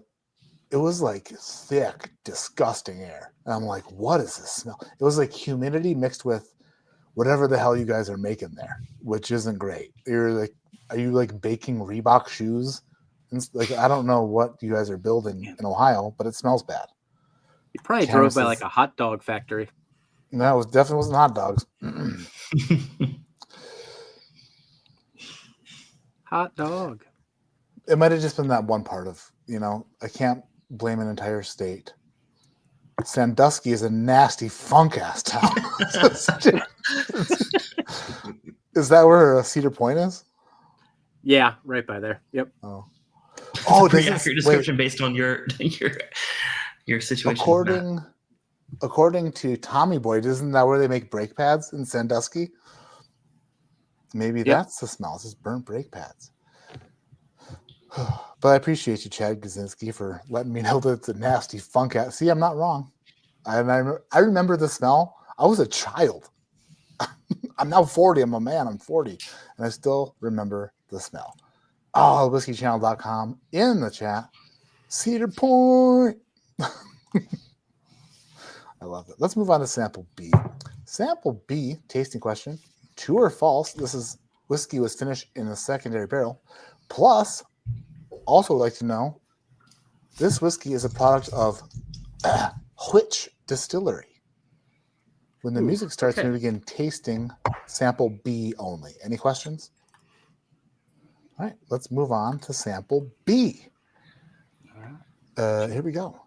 Speaker 2: it was like thick, disgusting air. And I'm like, what is this smell? It was like humidity mixed with whatever the hell you guys are making there, which isn't great. Are you like baking Reebok shoes? And like, I don't know what you guys are building in Ohio, but it smells bad.
Speaker 4: You probably drove by like a hot dog factory.
Speaker 2: No, it definitely wasn't hot dogs.
Speaker 4: Hot dog.
Speaker 2: It might have just been that one part of, I can't blame an entire state. Sandusky is a nasty funk ass town. Is that where Cedar Point is?
Speaker 4: Yeah, right by there. Yep.
Speaker 2: Oh,
Speaker 3: pretty accurate description based on your situation.
Speaker 2: According to Tommy Boy, isn't that where they make brake pads in Sandusky? Maybe that's the smell. It's just burnt brake pads. But I appreciate you, Chad Kaczynski, for letting me know that it's a nasty funk ass. See, I'm not wrong. I remember the smell. I was a child. I'm now 40. I'm a man. I'm 40. And I still remember the smell. Oh, whiskeychannel.com in the chat. Cedar Point. I love it. Let's move on to sample B. Sample B, tasting question. True or false? This is whiskey was finished in a secondary barrel. Plus, also would like to know, this whiskey is a product of which distillery? When the music starts, we begin tasting sample B only. Any questions? All right, let's move on to sample B. Here we go.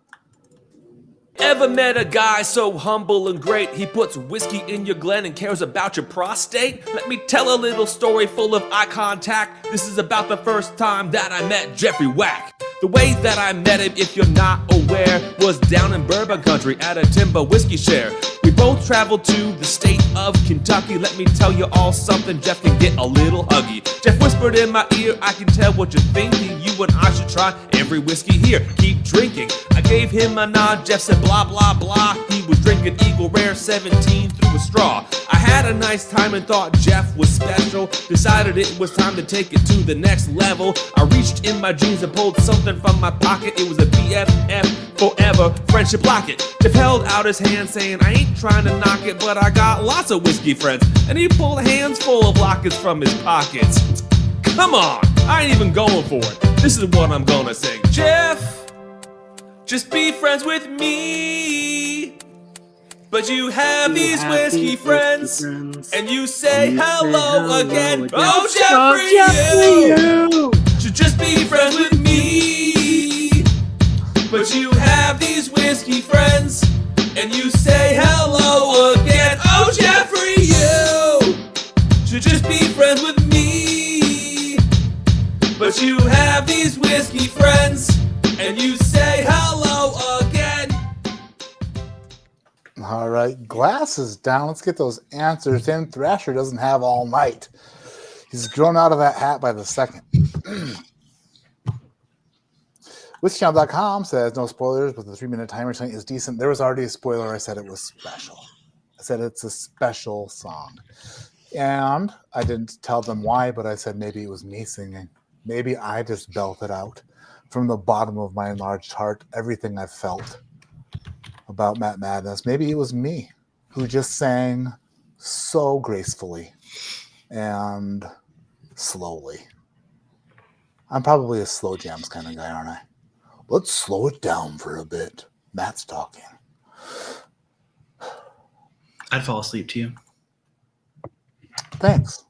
Speaker 1: Ever met a guy so humble and great? He puts whiskey in your glen and cares about your prostate? Let me tell a little story full of eye contact. This is about the first time that I met Jeffrey Wack. The way that I met him, if you're not aware, was down in Bourbon Country at a Timber Whiskey Share. We both traveled to the state of Kentucky. Let me tell you all something, Jeff can get a little huggy. Jeff whispered in my ear, I can tell what you're thinking. You and I should try every whiskey here. Keep drinking. I gave him a nod, Jeff said blah blah blah. He was drinking Eagle Rare 17 through a straw. I had a nice time and thought Jeff was special. Decided it was time to take it to the next level. I reached in my jeans and pulled something from my pocket. It was a BFF forever friendship locket. Jeff held out his hand saying, I ain't trying to knock it, but I got lots of whiskey friends. And he pulled hands full of lockets from his pockets. Come on, I ain't even going for it. This is what I'm gonna sing. Jeff, just be friends with me. But you have these whiskey friends, and you say hello again. Oh, Jeffrey, you should just be friends with me. But you have these whiskey friends, and you say hello again. Oh, Jeffrey, you should just be friends with me. But you have these whiskey friends, and you say hello again.
Speaker 2: All right, glasses down. Let's get those answers in. Thrasher doesn't have all night. He's grown out of that hat by the second. WhiskeyChannel.com says no spoilers, but the 3-minute timer tonight is decent. There was already a spoiler. I said it was special. I said it's a special song. And I didn't tell them why, but I said maybe it was me singing. Maybe I just belted out from the bottom of my enlarged heart everything I felt about Matt Madness. Maybe it was me who just sang so gracefully and slowly. I'm probably a slow jams kind of guy, aren't I? Let's slow it down for a bit. Matt's talking.
Speaker 3: I'd fall asleep to you.
Speaker 2: Thanks.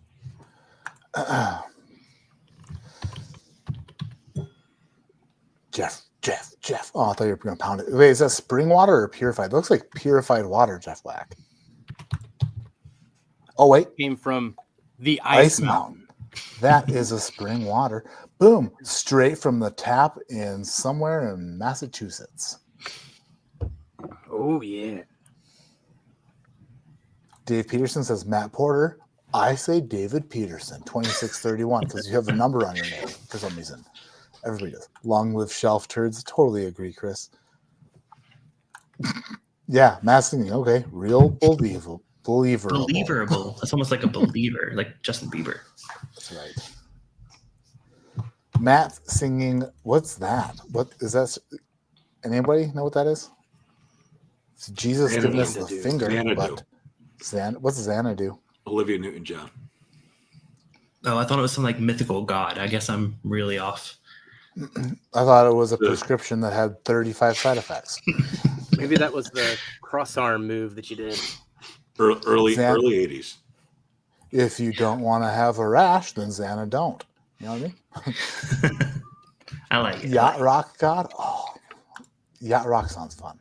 Speaker 2: Jeff. Oh, I thought you were going to pound it. Wait, is that spring water or purified? It looks like purified water, Jeff Wack. Oh, wait.
Speaker 4: Came from the Ice Mountain.
Speaker 2: That is a spring water. Boom. Straight from the tap in somewhere in Massachusetts.
Speaker 4: Oh, yeah.
Speaker 2: Dave Peterson says Matt Porter. I say David Peterson, 2631, because you have a number on your name for some reason. Everybody does. Long live shelf turds. Totally agree, Chris. Yeah, Matt singing. Okay, real believerable.
Speaker 3: Believerable. That's almost like a believer, like Justin Bieber.
Speaker 2: That's right. Matt singing. What's that? What is that? Anybody know what that is? It's Jesus giving us the finger. But what's Xanadu?
Speaker 6: Olivia Newton-John.
Speaker 3: Oh, I thought it was some like mythical god. I guess I'm really off.
Speaker 2: I thought it was a prescription that had 35 side effects.
Speaker 4: Maybe that was the cross arm move that you did.
Speaker 6: Early 80s.
Speaker 2: If you don't want to have a rash, then Xana don't. You know what I mean?
Speaker 3: I like it.
Speaker 2: Yacht Rock God? Oh, Yacht Rock sounds fun.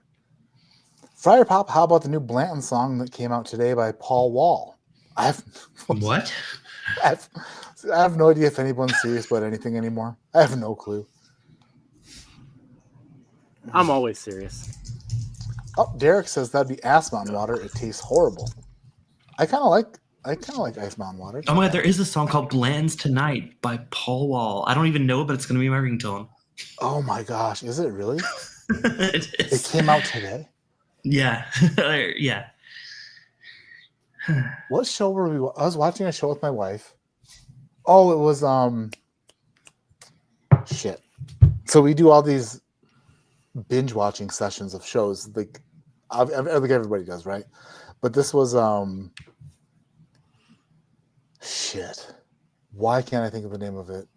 Speaker 2: Friar Pop, how about the new Blanton song that came out today by Paul Wall?
Speaker 3: What?
Speaker 2: I have no idea if anyone's serious about anything anymore. I have no clue.
Speaker 4: I'm always serious.
Speaker 2: Oh, Derek says that'd be Ice Mountain water. It tastes horrible. I kind of like Ice Mountain water.
Speaker 3: Oh my god, there is a song called Bland's Tonight by Paul Wall. I don't even know it, but it's gonna be my ringtone.
Speaker 2: Oh my gosh, is it really?
Speaker 3: It is.
Speaker 2: It came out today.
Speaker 3: Yeah. Yeah.
Speaker 2: What show were we? I was watching a show with my wife. Oh, it was shit. So we do all these binge watching sessions of shows, like I think everybody does, right? But this was shit. Why can't I think of the name of it?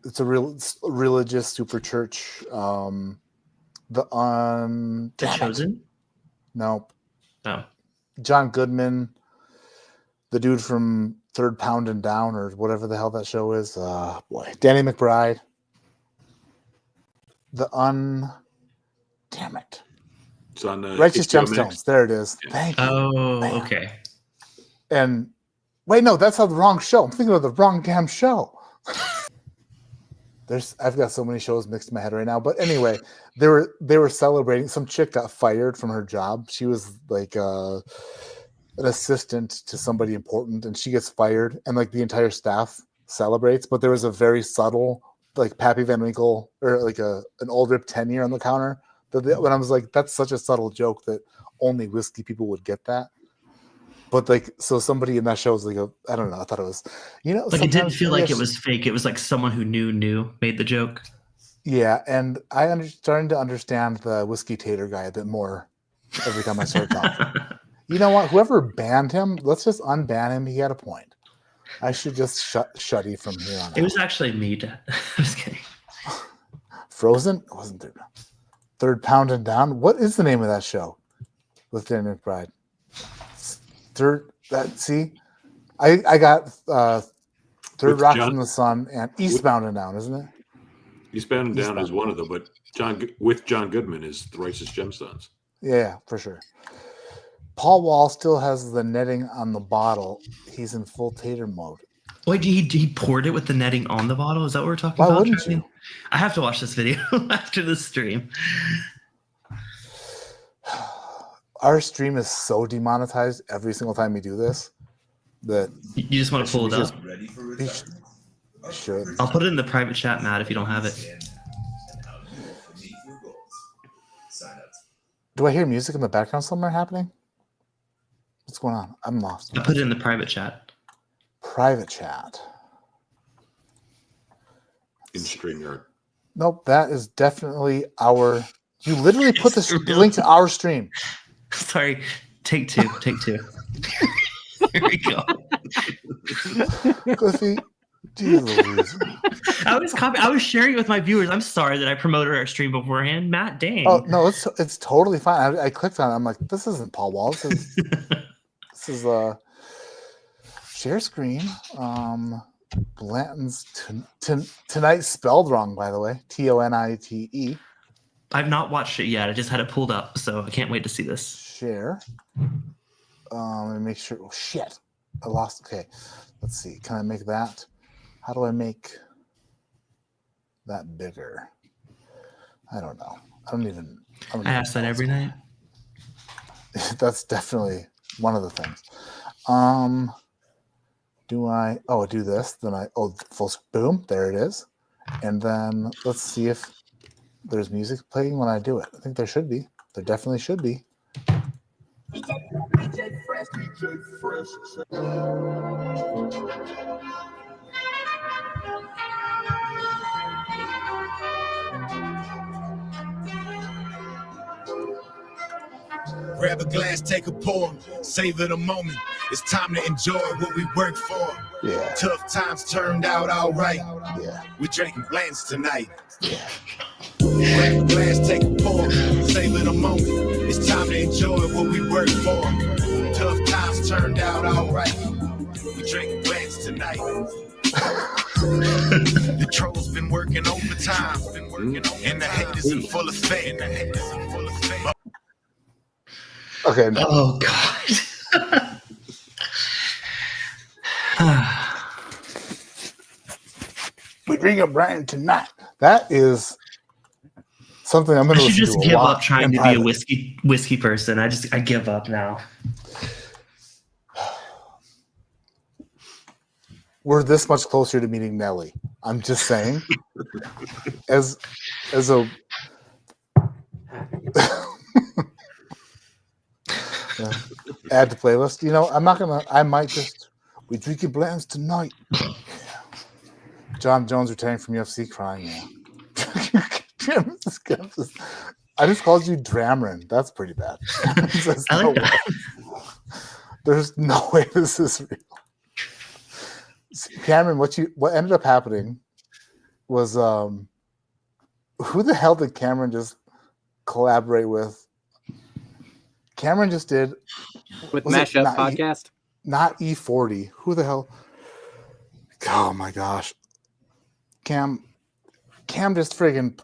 Speaker 2: It's a religious super church. The
Speaker 3: Chosen?
Speaker 2: No.
Speaker 3: Oh.
Speaker 2: John Goodman, the dude from Third Pound and Down, or whatever the hell that show is. Danny McBride. Damn it.
Speaker 6: It's on the
Speaker 2: Righteous
Speaker 6: HBO Max.
Speaker 2: Gemstones. There it is.
Speaker 6: Yeah.
Speaker 2: Thank you.
Speaker 3: Oh,
Speaker 2: Man.
Speaker 3: okay.
Speaker 2: And wait, no, that's not the wrong show. I'm thinking of the wrong damn show. I've got so many shows mixed in my head right now. But anyway, they were celebrating. Some chick got fired from her job. She was like an assistant to somebody important, and she gets fired, and like the entire staff celebrates. But there was a very subtle, like Pappy Van Winkle or like an old rip 10-year on the counter. When I was like, that's such a subtle joke that only whiskey people would get that. But like, so somebody in that show was like, I don't know. I thought it was,
Speaker 3: Like it didn't feel like it was fake. It was like someone who knew made the joke.
Speaker 2: Yeah, and starting to understand the whiskey tater guy a bit more every time I start talking. You know what? Whoever banned him, let's just unban him. He had a point. I should just shutty from here on out.
Speaker 3: It was actually me. I was kidding.
Speaker 2: Frozen? It wasn't Third Pound and Down. What is the name of that show with Danny McBride? I got Third
Speaker 6: With
Speaker 2: Rock
Speaker 6: John-
Speaker 2: from the Sun and Eastbound and Down, isn't it?
Speaker 6: Eastbound and Down is one of them, but John Goodman is the Righteous Gemstones.
Speaker 2: Yeah, for sure. Paul Wall still has the netting on the bottle. He's in full tater mode.
Speaker 3: Wait, he poured it with the netting on the bottle? Is that what we're talking
Speaker 2: Why
Speaker 3: about?
Speaker 2: wouldn't you?
Speaker 3: I have to watch this video after the stream.
Speaker 2: Our stream is so demonetized every single time we do this that
Speaker 3: You just want to pull it up?
Speaker 2: Sure.
Speaker 3: I'll put it in the private chat, Matt, if you don't have it.
Speaker 2: Do I hear music in the background somewhere happening? What's going on? I'm lost.
Speaker 3: I put it in the private chat.
Speaker 2: Private chat.
Speaker 6: In StreamYard.
Speaker 2: Nope, that is definitely our. You literally put the link to our stream.
Speaker 3: Sorry, take two. Here we go.
Speaker 2: Cliffy, geez,
Speaker 3: I was sharing it with my viewers. I'm sorry that I promoted our stream beforehand. Matt, dang.
Speaker 2: Oh no, it's totally fine. I clicked on it. I'm like, this isn't Paul Wall. This is share screen. Blanton's tonight spelled wrong, by the way. TONITE.
Speaker 3: I've not watched it yet. I just had it pulled up, so I can't wait to see this.
Speaker 2: Share. Let me make sure. Oh shit, I lost. Okay, let's see. Can I make that? How do I make that bigger? I don't know.
Speaker 3: I ask that every night.
Speaker 2: That's definitely one of the things. Do this? Then full boom. There it is. And then let's see if there's music playing when I do it. I think there should be. There definitely should be.
Speaker 7: Grab a glass, take a pour, savor the moment. It's time to enjoy what we worked for.
Speaker 2: Yeah.
Speaker 7: Tough times turned out all right.
Speaker 2: Yeah.
Speaker 7: We're drinking blends tonight.
Speaker 2: Yeah.
Speaker 7: Grab a glass, take a pour, savor the moment. It's time to enjoy what we worked for. Tough times turned out all right. We're drinking blends tonight. The trolls been working overtime, and the haters in full effect.
Speaker 2: Okay. No.
Speaker 3: Oh God.
Speaker 2: We drink a brand tonight. That is something I'm going
Speaker 3: I
Speaker 2: to
Speaker 3: should
Speaker 2: listen
Speaker 3: just
Speaker 2: to a
Speaker 3: give
Speaker 2: lot
Speaker 3: up trying
Speaker 2: in
Speaker 3: to be
Speaker 2: private.
Speaker 3: a whiskey person. I give up now.
Speaker 2: We're this much closer to meeting Nelly. I'm just saying. as a yeah. Add to playlist. We drinking blends tonight. Yeah. John Jones retiring from UFC crying. Yeah. I just called you Dramrin. That's pretty bad.
Speaker 3: I like that.
Speaker 2: There's no way this is real. Cameron, what ended up happening was who the hell did Cameron just collaborate with? Cameron just did
Speaker 4: with Mashup Podcast.
Speaker 2: Not E40. Who the hell? Oh my gosh. Cam just friggin'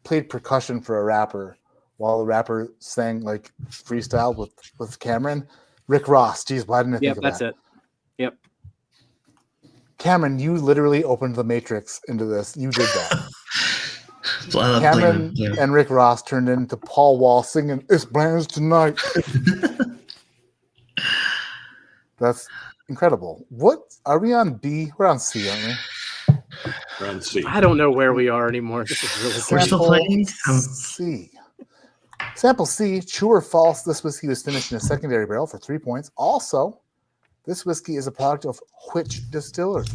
Speaker 2: played percussion for a rapper while the rapper sang like freestyle with Cameron. Rick Ross. Geez, why didn't I think
Speaker 4: Yep,
Speaker 2: of
Speaker 4: that's
Speaker 2: that?
Speaker 4: it. Yep.
Speaker 2: Cameron, you literally opened the Matrix into this. You did that.
Speaker 3: So I love
Speaker 2: Cameron
Speaker 3: Cleveland. Yeah.
Speaker 2: and Rick Ross turned into Paul Wall singing "It's Plans Tonight." That's incredible. What are we on B? We're on C, aren't we?
Speaker 6: Round C.
Speaker 4: I don't know where we are anymore. This is really
Speaker 3: We're still
Speaker 2: Sample
Speaker 3: playing?
Speaker 2: C. Sample C. True or false? This whiskey was finished in a secondary barrel for 3 points. Also, this whiskey is a product of which distillery?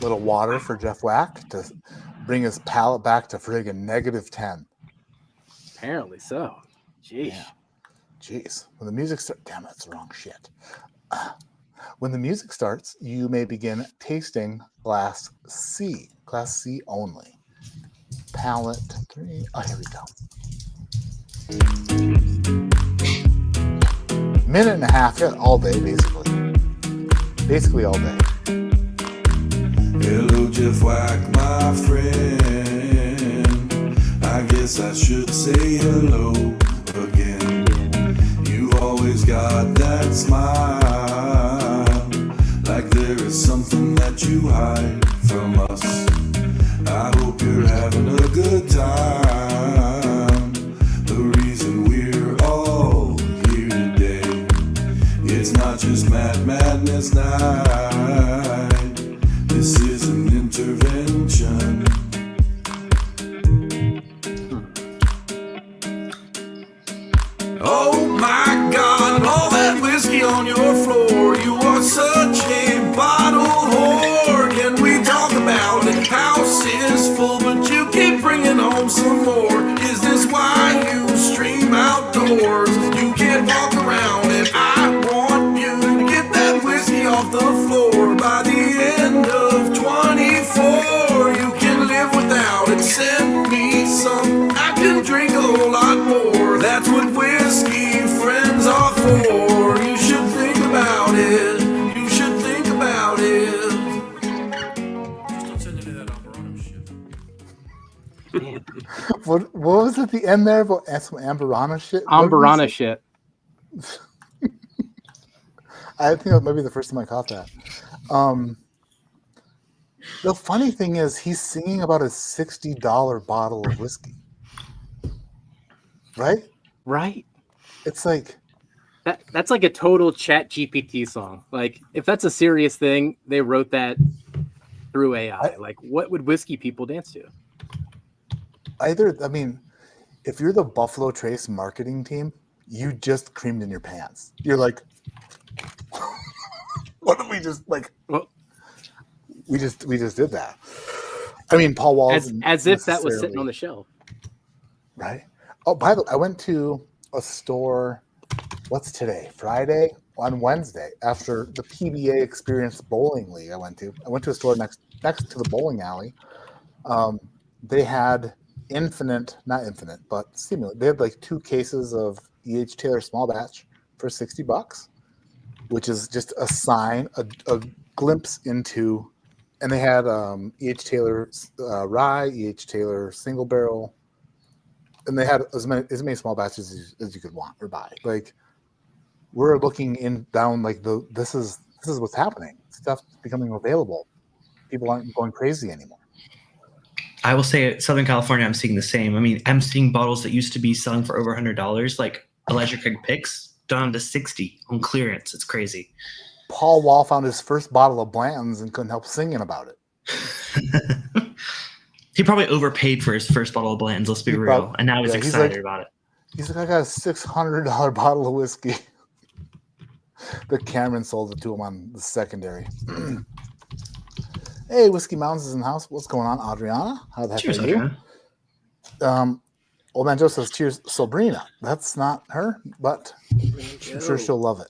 Speaker 2: Little water for Jeff Wack to bring his palate back to friggin' -10.
Speaker 4: apparently so. Jeez.
Speaker 2: Yeah. Jeez. When the music starts, damn, that's the wrong shit. When the music starts, you may begin tasting Class C. Class C only. Palate 3. Oh, here we go. Minute and a half, yeah, all day, basically. Basically all day.
Speaker 7: Hello, Jeff Wack, my friend. I guess I should say hello again. You've always got that smile, like there is something that you hide from us. I hope you're having a good time. The reason we're all here today, it's not just Madness Night. This is an intervention. Oh my God, all that whiskey on your floor. You are such a bottle whore. Can we talk about it? House is full, but you keep bringing home some more. Is this why you stream outdoors? You can't walk around and I want you to get that whiskey off the floor. By the end of 24, you can live without it. Send me some, I can drink a whole lot more. That's what whiskey friends are for. You should think about it. You should think about it. Just don't send any of that Alvarado shit.
Speaker 2: What was at the end there about some Amberana shit? What did you
Speaker 4: Amberana
Speaker 2: say?
Speaker 4: shit.
Speaker 2: I think that might be the first time I caught that. The funny thing is, he's singing about a $60 bottle of whiskey, right?
Speaker 4: Right?
Speaker 2: It's like,
Speaker 4: That's like a total Chat GPT song. Like, if that's a serious thing, they wrote that through AI. Like, what would whiskey people dance to?
Speaker 2: I mean, if you're the Buffalo Trace marketing team, you just creamed in your pants. You're like, what did we just like?
Speaker 4: Well,
Speaker 2: We just did that. I mean, Paul Wall,
Speaker 4: as if that was sitting on the shelf.
Speaker 2: right? Oh, by the way, I went to a store. What's today? Friday? On Wednesday, after the PBA Experience Bowling League, I went to a store next to the bowling alley. They had not infinite, but similar. They had like 2 cases of E.H. Taylor small batch for $60, which is just a sign, a glimpse into. And they had E.H. Taylor rye, E.H. Taylor single barrel, and they had as many small batches as you could want or buy. Like, we're looking down like this is what's happening. Stuff's becoming available. People aren't going crazy anymore.
Speaker 3: I will say, Southern California, I'm seeing the same. I mean, I'm seeing bottles that used to be selling for over $100, like Elijah Craig picks, down to $60 on clearance. It's crazy.
Speaker 2: Paul Wall found his first bottle of Blanton's and couldn't help singing about it.
Speaker 3: He probably overpaid for his first bottle of Blanton's, let's be real. And now he's excited about it.
Speaker 2: He's like, I got a $600 bottle of whiskey. But Cameron sold it to him on the secondary. Hey, Whiskey Mountains is in the house. What's going on, Adriana? How the heck
Speaker 3: Cheers,
Speaker 2: are you?
Speaker 3: Adriana.
Speaker 2: Old Man Joe says, cheers, Sabrina. That's not her, but I'm sure she'll love it.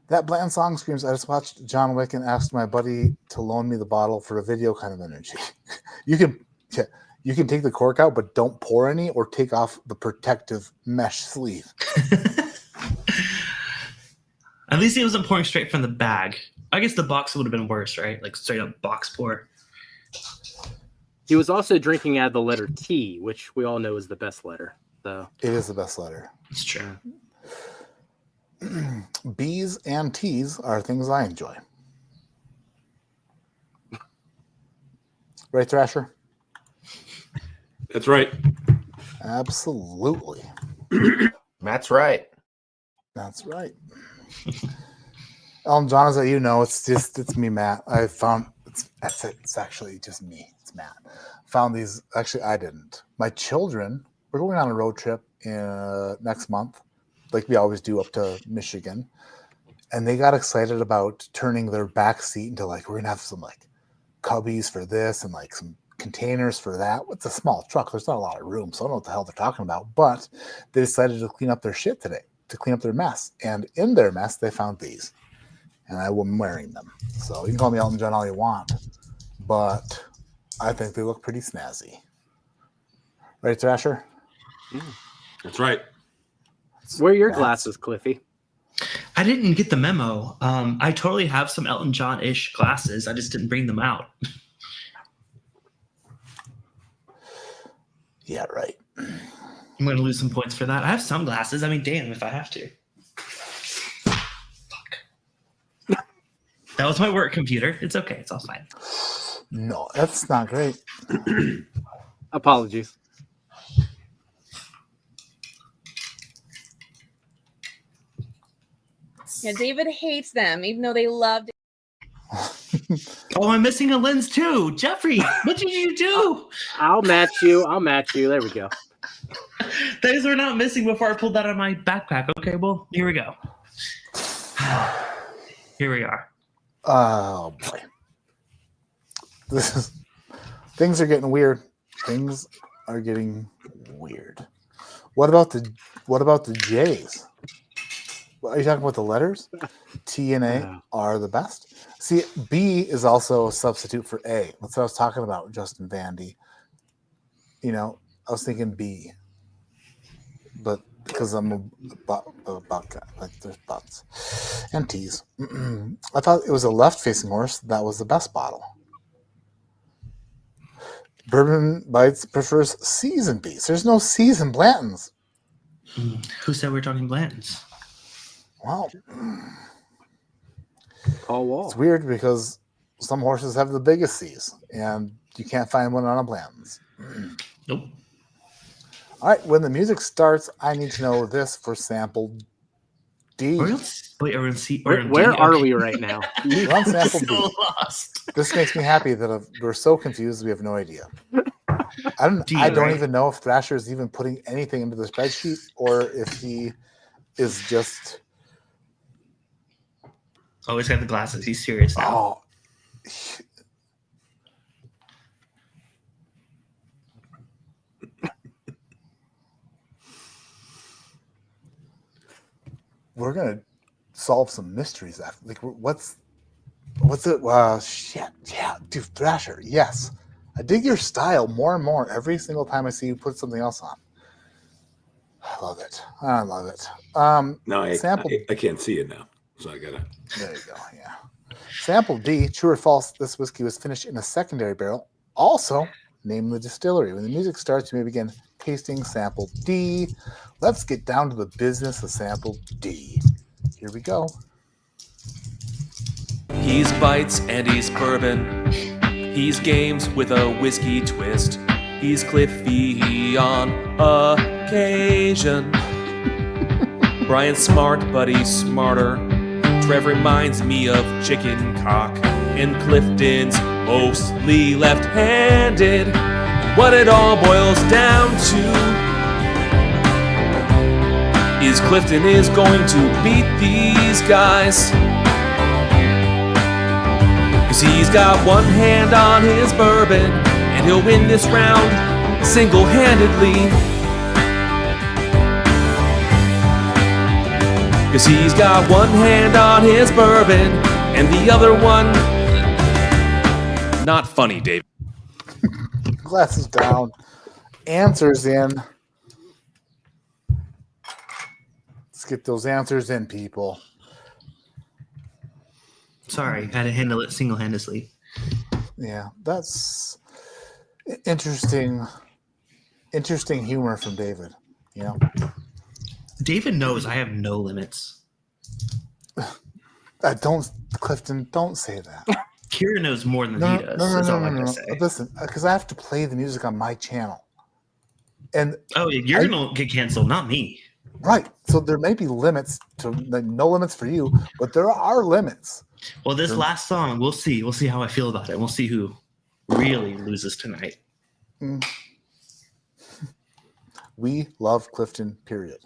Speaker 2: That Blanton song screams, I just watched John Wick and asked my buddy to loan me the bottle for a video kind of energy. You can take the cork out, but don't pour any or take off the protective mesh sleeve.
Speaker 3: At least he wasn't pouring straight from the bag. I guess the box would have been worse, right? Like straight up box pour.
Speaker 4: He was also drinking out of the letter T, which we all know is the best letter. So
Speaker 2: It is the best letter.
Speaker 3: It's true.
Speaker 2: B's and T's are things I enjoy. Right, Thrasher?
Speaker 6: That's right.
Speaker 2: Absolutely.
Speaker 9: Matt's right.
Speaker 2: That's right. John, as you know, it's me, Matt. I found that's it. It's actually just me. It's Matt. Found these. Actually, I didn't. My children. We're going on a road trip next month, like we always do, up to Michigan, and they got excited about turning their back seat into like we're gonna have some like cubbies for this and like some containers for that. It's a small truck. There's not a lot of room, so I don't know what the hell they're talking about. But they decided to clean up their shit today, to clean up their mess, and in their mess, they found these. And I'm wearing them. So you can call me Elton John all you want, but I think they look pretty snazzy. Right, Thrasher?
Speaker 6: That's right.
Speaker 4: wear your glasses, Cliffy.
Speaker 3: I didn't get the memo. I totally have some Elton John-ish glasses. I just didn't bring them out.
Speaker 2: Yeah, right.
Speaker 3: I'm going to lose some points for that. I have some glasses. I mean, damn, if I have to. Fuck. That was my work computer. It's okay. It's all fine.
Speaker 2: No, that's not great.
Speaker 4: Apologies.
Speaker 8: Yeah, David hates them, even though they loved it.
Speaker 3: Oh, I'm missing a lens too. Jeffrey, what did you do?
Speaker 4: I'll match you. There we go.
Speaker 3: Those were not missing before I pulled that out of my backpack. Okay, well, here we go. Here we are.
Speaker 2: Oh boy, things are getting weird. Things are getting weird. What about the J's? Are you talking about the letters? T and A are the best. See, B is also a substitute for A. That's what I was talking about, Justin Vandy. You know, I was thinking B, but because I'm a butt guy, like there's butts and T's. I thought it was a left-facing horse. That was the best bottle. Bourbon Bites prefers C's and B's. There's no C's in Blanton's.
Speaker 3: Who said we're talking Blantons?
Speaker 2: Wow.
Speaker 4: Paul Wall.
Speaker 2: It's weird because some horses have the biggest C's, and you can't find one on a Blanton's.
Speaker 3: Nope.
Speaker 2: All right, when the music starts, I need to know this for sample D.
Speaker 3: Wait, are we in C?
Speaker 4: Where are we right now?
Speaker 2: We're on sample
Speaker 3: So
Speaker 2: D.
Speaker 3: lost.
Speaker 2: This makes me happy that we're so confused we have no idea. I don't
Speaker 3: right?
Speaker 2: even know if Thrasher is even putting anything into the spreadsheet or if he is just.
Speaker 3: Oh, he's got the glasses. He's serious now.
Speaker 2: Oh. We're gonna solve some mysteries after. Like, what's it? Shit, yeah, dude, Thrasher. Yes, I dig your style more and more every single time I see you put something else on. I love it. I love it.
Speaker 6: No,
Speaker 2: sample.
Speaker 6: I can't see it now, so I gotta.
Speaker 2: There you go. Yeah. Sample D. True or false? This whiskey was finished in a secondary barrel. Also, name the distillery. When the music starts, you may begin tasting sample D. Let's get down to the business of sample D. Here we go.
Speaker 1: He's bites and he's bourbon. He's games with a whiskey twist. He's Cliffy on occasion. Brian's smart, but he's smarter. Trev reminds me of chicken cock. And Clifton's mostly left-handed. What it all boils down to is Clifton is going to beat these guys. Cause he's got one hand on his bourbon, and he'll win this round single-handedly. Cause he's got one hand on his bourbon, and the other one... Not funny, Dave.
Speaker 2: Glasses down. Answers in. Let's get those answers in, people.
Speaker 3: Sorry, I had to handle it single-handedly.
Speaker 2: Yeah, that's... Interesting humor from David. You know,
Speaker 3: David knows I have no limits.
Speaker 2: don't Clifton, don't say that.
Speaker 3: Kira knows more than he does.
Speaker 2: No,
Speaker 3: That's all I can say.
Speaker 2: Listen, because I have to play the music on my channel, and
Speaker 3: you're gonna get canceled, not me.
Speaker 2: Right. So there may be limits to like, no limits for you, but there are limits.
Speaker 3: Well, this last song, we'll see. We'll see how I feel about it. We'll see who really loses tonight.
Speaker 2: We love Clifton, period.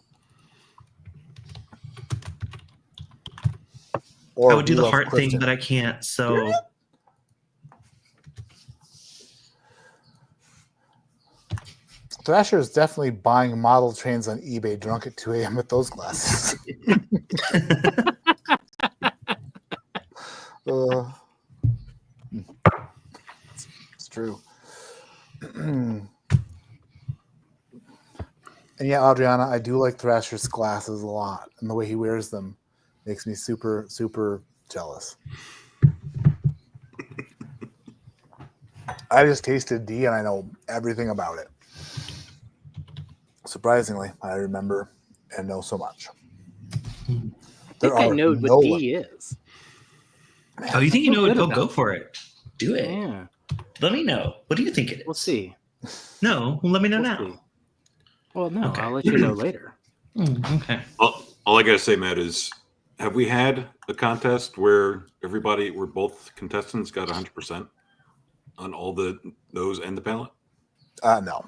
Speaker 2: Or
Speaker 3: I would do
Speaker 2: we
Speaker 3: the
Speaker 2: love
Speaker 3: heart
Speaker 2: Clifton.
Speaker 3: thing, but I can't. So
Speaker 2: Period? Thrasher is definitely buying model trains on eBay drunk at 2 a.m. with those glasses. It's true. And yeah, Adriana, I do like Thrasher's glasses a lot, and the way he wears them makes me super, super jealous. I just tasted D, and I know everything about it. Surprisingly, I remember and know so much.
Speaker 4: I think I know what D is.
Speaker 3: Oh, you think you know it?
Speaker 4: good
Speaker 3: Oh,
Speaker 4: about
Speaker 3: go
Speaker 4: it.
Speaker 3: for it. Do it.
Speaker 4: Yeah,
Speaker 3: Let me know. What do you think it is?
Speaker 4: we'll see.
Speaker 3: No, let me know
Speaker 4: We'll
Speaker 3: now.
Speaker 4: see. Well, no,
Speaker 3: Okay.
Speaker 4: I'll let you know later.
Speaker 3: Okay.
Speaker 6: All I gotta say, Matt, is have we had a contest where both contestants got 100% on all those and the palette?
Speaker 2: No.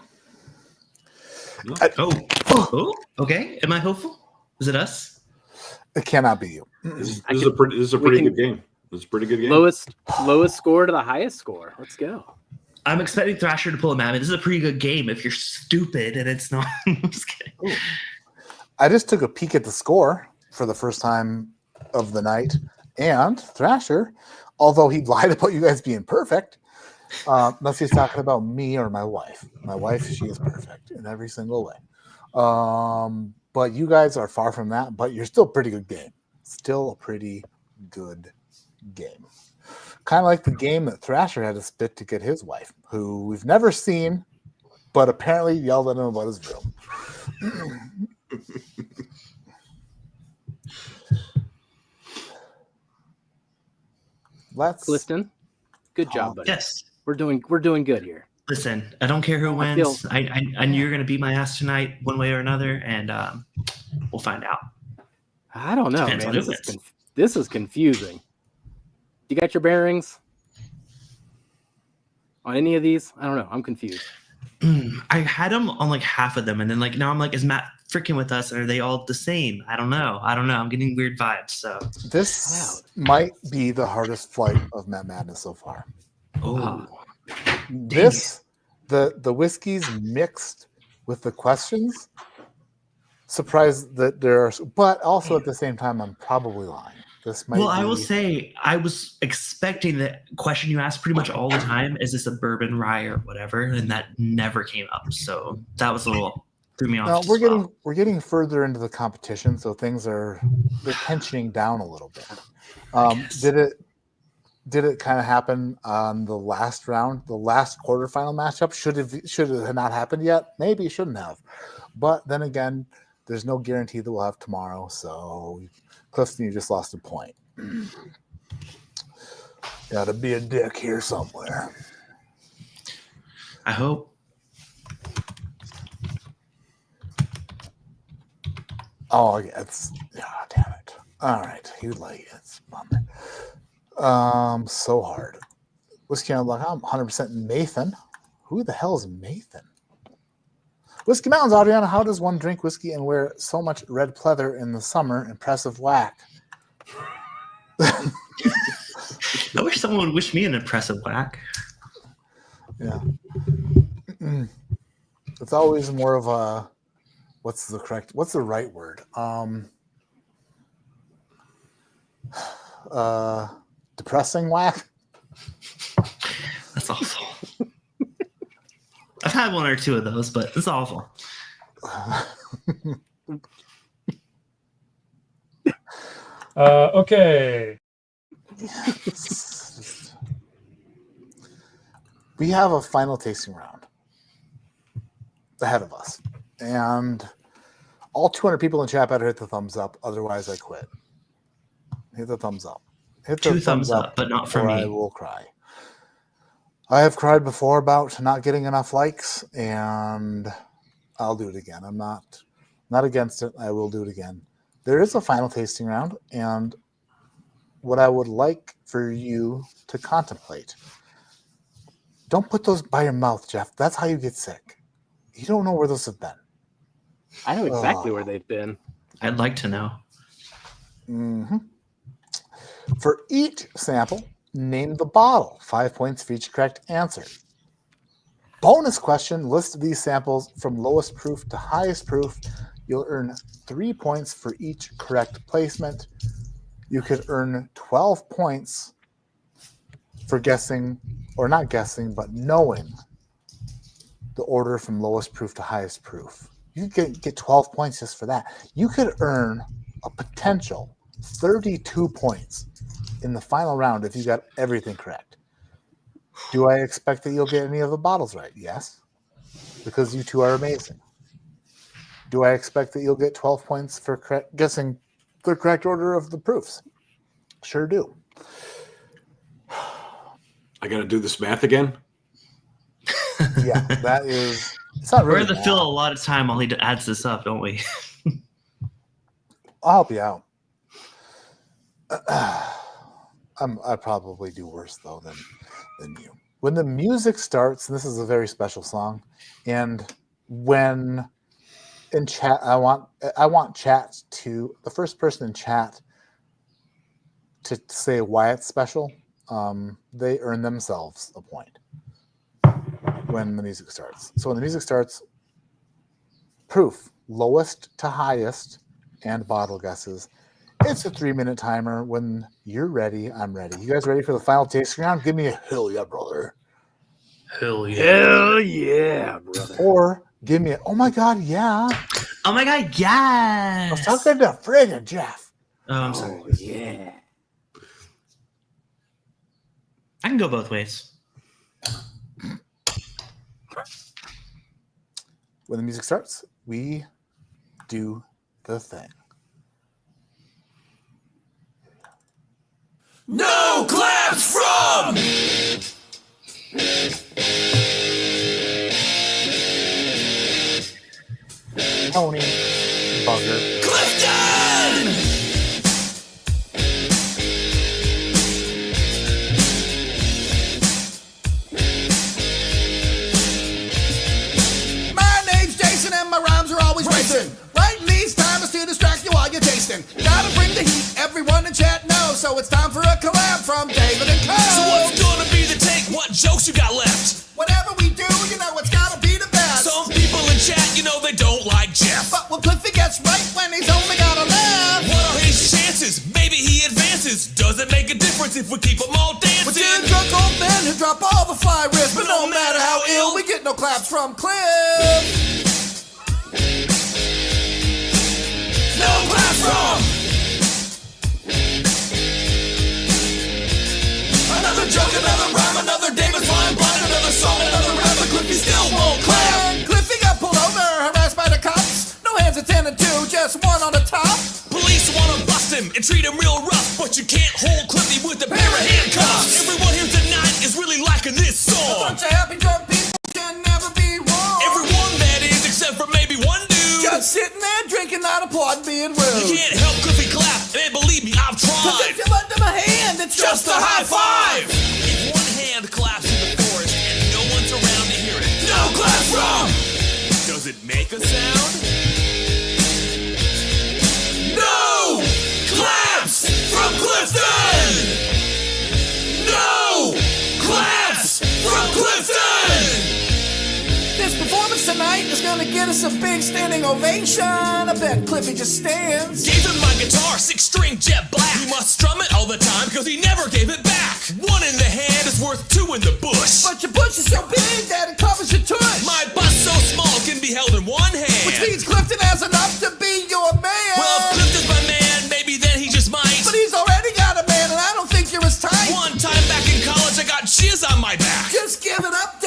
Speaker 6: No?
Speaker 3: Oh, okay. Am I hopeful? Is it us?
Speaker 2: It cannot be you.
Speaker 6: This is a pretty good game. This is a pretty good game.
Speaker 4: Lowest score to the highest score. Let's go.
Speaker 3: I'm expecting Thrasher to pull a Mammy. This is a pretty good game if you're stupid and it's not. I'm just kidding.
Speaker 2: Ooh. I just took a peek at the score for the first time of the night, and Thrasher, although he lied about you guys being perfect, unless he's talking about me or my wife. My wife, she is perfect in every single way. But you guys are far from that, but you're still a pretty good game. Still a pretty good game. Kind of like the game that Thrasher had to spit to get his wife, who we've never seen, but apparently yelled at him about his room.
Speaker 4: Clifton, good job, buddy.
Speaker 3: Yes.
Speaker 4: We're doing good here.
Speaker 3: Listen, I don't care who wins. I knew you're going to beat my ass tonight, one way or another, and we'll find out.
Speaker 4: I don't know,
Speaker 3: Depends
Speaker 4: man.
Speaker 3: on who
Speaker 4: This is confusing. You got your bearings on any of these? I don't know. I'm confused.
Speaker 3: I had them on like half of them, and then like now I'm like, is Matt freaking with us? Or are they all the same? I don't know. I'm getting weird vibes. So
Speaker 2: this might be the hardest flight of Matt Madness so far.
Speaker 3: Oh,
Speaker 2: This, the whiskeys mixed with the questions. Surprised that there are, but also at the same time, I'm probably lying. This might.
Speaker 3: Well, I will say I was expecting the question you ask pretty much all the time: is this a bourbon, rye, or whatever? And that never came up. So that was a little threw me off.
Speaker 2: No, we're getting further into the competition, so they're tensioning down a little bit. Did it kind of happen on the last round, the last quarterfinal matchup? Should it have not happened yet? Maybe it shouldn't have. But then again, there's no guarantee that we'll have tomorrow. So, Clifton, you just lost a point. Got to be a dick here somewhere.
Speaker 3: I hope.
Speaker 2: Oh, yeah, damn it. All right, you like it. It's a bummer. So hard. Whiskey on Block. I'm 100% Nathan. Who the hell is Nathan? Whiskey Mountains, Adriana. How does one drink whiskey and wear so much red pleather in the summer? Impressive whack.
Speaker 3: I wish someone would wish me an impressive whack.
Speaker 2: Yeah. It's always more of a what's the right word? Depressing whack.
Speaker 3: That's awful. I've had one or two of those, but it's awful.
Speaker 10: Okay.
Speaker 2: we have a final tasting round ahead of us. And all 200 people in chat better hit the thumbs up. Otherwise, I quit. Hit the thumbs up. Hit the
Speaker 3: Two thumbs up, but not for
Speaker 2: or
Speaker 3: me.
Speaker 2: I will cry. I have cried before about not getting enough likes, and I'll do it again. I'm not against it. I will do it again. There is a final tasting round, and what I would like for you to contemplate. Don't put those by your mouth, Jeff. That's how you get sick. You don't know where those have been.
Speaker 4: I know exactly where they've been.
Speaker 3: I'd like to know.
Speaker 2: Mm-hmm. For each sample, name the bottle. 5 points for each correct answer. Bonus question, list these samples from lowest proof to highest proof. You'll earn 3 points for each correct placement. You could earn 12 points for guessing, or not guessing, but knowing the order from lowest proof to highest proof. You could get 12 points just for that. You could earn a potential 32 points in the final round if you got everything correct. Do I expect that you'll get any of the bottles right? Yes, because you two are amazing. Do I expect that you'll get 12 points for guessing the correct order of the proofs? Sure do.
Speaker 6: I got to do this math again.
Speaker 2: Yeah, that is. It's not
Speaker 3: We're
Speaker 2: really.
Speaker 3: going to fill a lot of time while he adds this up, don't we?
Speaker 2: I'll help you out. I probably do worse though than you. When the music starts, and this is a very special song, and when in chat, I want chat to the first person in chat to say why it's special. They earn themselves a point when the music starts. So when the music starts, proof lowest to highest and bottle guesses. It's a 3-minute timer. When you're ready, I'm ready. You guys ready for the final tasting round? Give me a hell yeah, brother.
Speaker 3: Hell yeah.
Speaker 4: Hell yeah, brother.
Speaker 2: Or give me a, oh my God, yeah.
Speaker 3: Oh my God, yes.
Speaker 2: I was talking to friggin' Jeff.
Speaker 3: Oh, I'm sorry.
Speaker 4: Yeah.
Speaker 3: I can go both ways.
Speaker 2: When the music starts, we do the thing.
Speaker 7: No claps from
Speaker 2: Tony Bugger.
Speaker 7: Clifton. My name's Jason and my rhymes are always racing. Writing these times to distract you while you're tasting. Gotta bring the heat, everyone in chat knows. So it's time for a collab from David and Co.
Speaker 10: So what's gonna be the take? What jokes you got left?
Speaker 7: Whatever we do, you know it's gotta be the best.
Speaker 10: Some people in chat, you know they don't like Jeff.
Speaker 7: But will Cliffy gets right when he's only got a laugh?
Speaker 10: What are his chances? Maybe he advances. Does it make a difference if we keep them all dancing?
Speaker 7: We're two drunk old men who drop all the fly risk. But no matter how ill, we get no claps from Cliff. No claps from another joke, another rhyme, another David flying blind, another song, another rap, but Cliffy still won't clap. Cliffy got pulled over, harassed by the cops. No hands at 10 and 2, just one on the top.
Speaker 10: Police wanna bust him and treat him real rough, but you can't hold Cliffy with a pair of handcuffs. Everyone here tonight is really liking this
Speaker 7: A
Speaker 10: song.
Speaker 7: bunch of happy drunk people can never be wrong.
Speaker 10: Everyone that is, except for maybe one dude.
Speaker 7: Just sitting there drinking, not applauding, being rude.
Speaker 10: You can't help Cliffy clap, and believe me, I've
Speaker 7: Cause
Speaker 10: tried.
Speaker 7: if you lend them a hand, it's just a high five.
Speaker 10: If one hand claps in the forest and no one's around to hear it,
Speaker 7: No claps from,
Speaker 10: does it make a sound?
Speaker 7: no claps from Clifton. No claps from Clifton. This performance tonight is gonna get us a big standing ovation. I bet Cliffy just stands.
Speaker 10: Gave him my guitar, 6-string jet black. He must strum it all the time because he never gave it back. One in the hand is worth 2 in the bush.
Speaker 7: But your bush is so big that it covers your tush.
Speaker 10: My bust so small it can be held in one hand.
Speaker 7: Which means Clifton has enough to be your man.
Speaker 10: Well, if Clifton's my man, maybe then he just might.
Speaker 7: But he's already got a man, and I don't think you're as tight.
Speaker 10: One time back in college, I got jizz on my back.
Speaker 7: Just give it up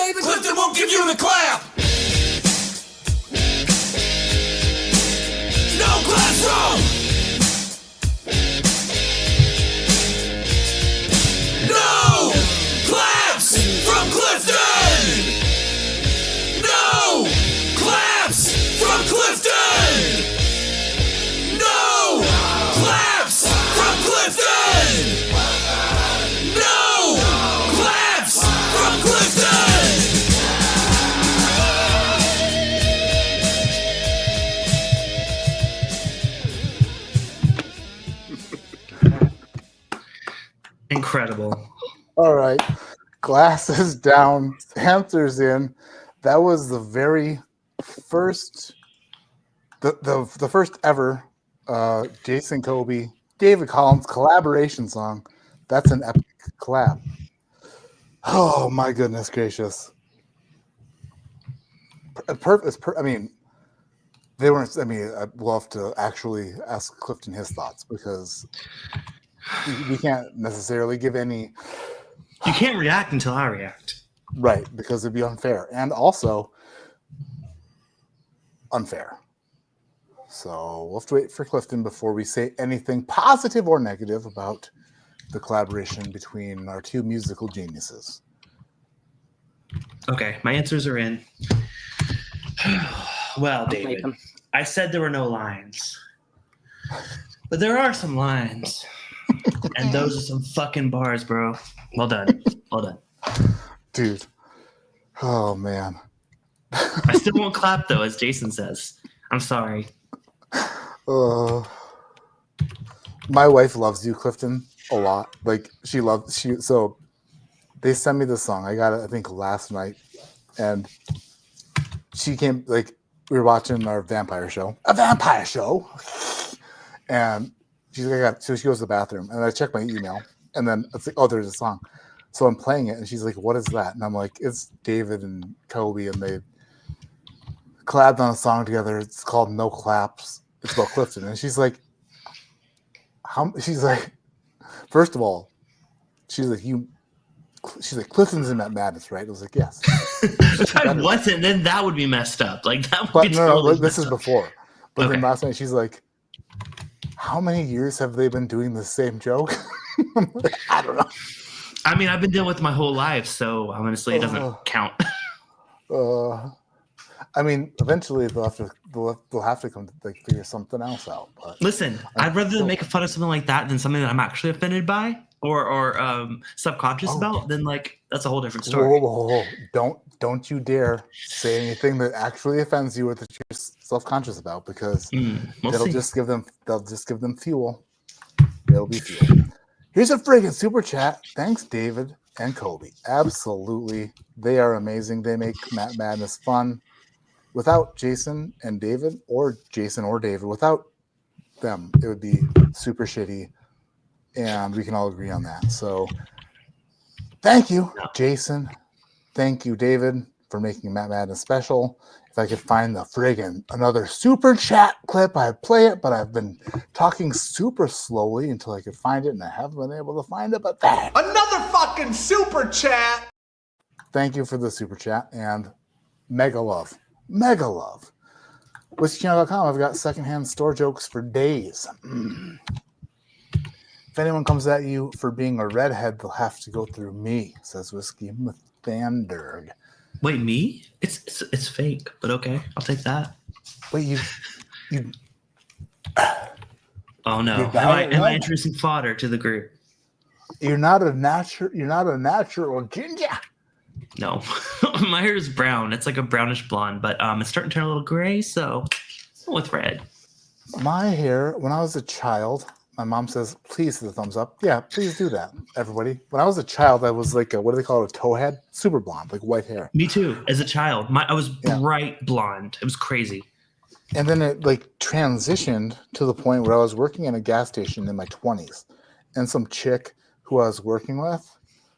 Speaker 3: Incredible.
Speaker 2: All right. Glasses down, answers in. That was the very first, the first ever Jason Kobe, David Collins collaboration song. That's an epic collab. Oh my goodness gracious! I mean, they weren't. I mean, I'd love to actually ask Clifton his thoughts because we can't necessarily give any.
Speaker 3: You can't react until I react.
Speaker 2: Right, because it'd be unfair, and also unfair. So we'll have to wait for Clifton before we say anything positive or negative about the collaboration between our two musical geniuses.
Speaker 3: Okay, my answers are in. Well, David, I said there were no lines, but there are some lines, and those are some fucking bars, bro. Well done. Well done.
Speaker 2: Dude. Oh, man.
Speaker 3: I still won't clap, though, as Jason says. I'm sorry.
Speaker 2: My wife loves you, Clifton, a lot. Like, so they sent me this song. I got it, I think, last night. And she came, like, we were watching our vampire show. A vampire show! And she's like, so she goes to the bathroom. And I check my email. And then it's like, oh, there's a song. So I'm playing it. And she's like, what is that? And I'm like, it's David and Kobe. And they collabed on a song together. It's called No Claps. It's about Clifton. And she's like, she's like, first of all, she's like, Clifton's in that Madness, right? I was like, yes.
Speaker 3: If I wasn't, then that would be messed up. Like that would be totally
Speaker 2: this is
Speaker 3: messed up.
Speaker 2: before. But
Speaker 3: Okay.
Speaker 2: then last night she's like, how many years have they been doing the same joke? I'm like, I don't know.
Speaker 3: I mean, I've been dealing with it my whole life, so honestly, it doesn't count.
Speaker 2: I mean, eventually they'll have to come to like figure something else out. But
Speaker 3: Listen, I'd rather make fun of something like that than something that I'm actually offended by or subconscious about. Then like that's a whole different story.
Speaker 2: Whoa. Don't you dare say anything that actually offends you or that you're self-conscious about, because they'll just give them fuel. It'll be fuel. Here's a friggin' super chat. Thanks, David and Kobe. Absolutely. They are amazing. They make Matt Madness fun. Without Jason and David, or Jason or David, without them, it would be super shitty. And we can all agree on that. So thank you, Jason. Thank you, David, for making Matt Madness special. If I could find the friggin' another super chat clip, I'd play it, but I've been talking super slowly until I could find it, and I haven't been able to find it, but that.
Speaker 10: Another fucking super chat!
Speaker 2: Thank you for the super chat, and mega love. Mega love. WhiskeyChannel.com, I've got secondhand store jokes for days. If anyone comes at you for being a redhead, they'll have to go through me, says Whiskey Mathanderg.
Speaker 3: Wait, me? It's fake, but okay, I'll take that.
Speaker 2: Wait, you
Speaker 3: Oh no! Am I introducing fodder to the group?
Speaker 2: You're not a natural ginger.
Speaker 3: No, my hair is brown. It's like a brownish blonde, but it's starting to turn a little gray, so with red.
Speaker 2: My hair, when I was a child, my mom says, please hit the thumbs up. Yeah, please do that, everybody. When I was a child, I was like, what do they call it? A towhead? Super blonde, like white hair.
Speaker 3: Me too. As a child, I was bright blonde. It was crazy.
Speaker 2: And then it like transitioned to the point where I was working in a gas station in my 20s. And some chick who I was working with,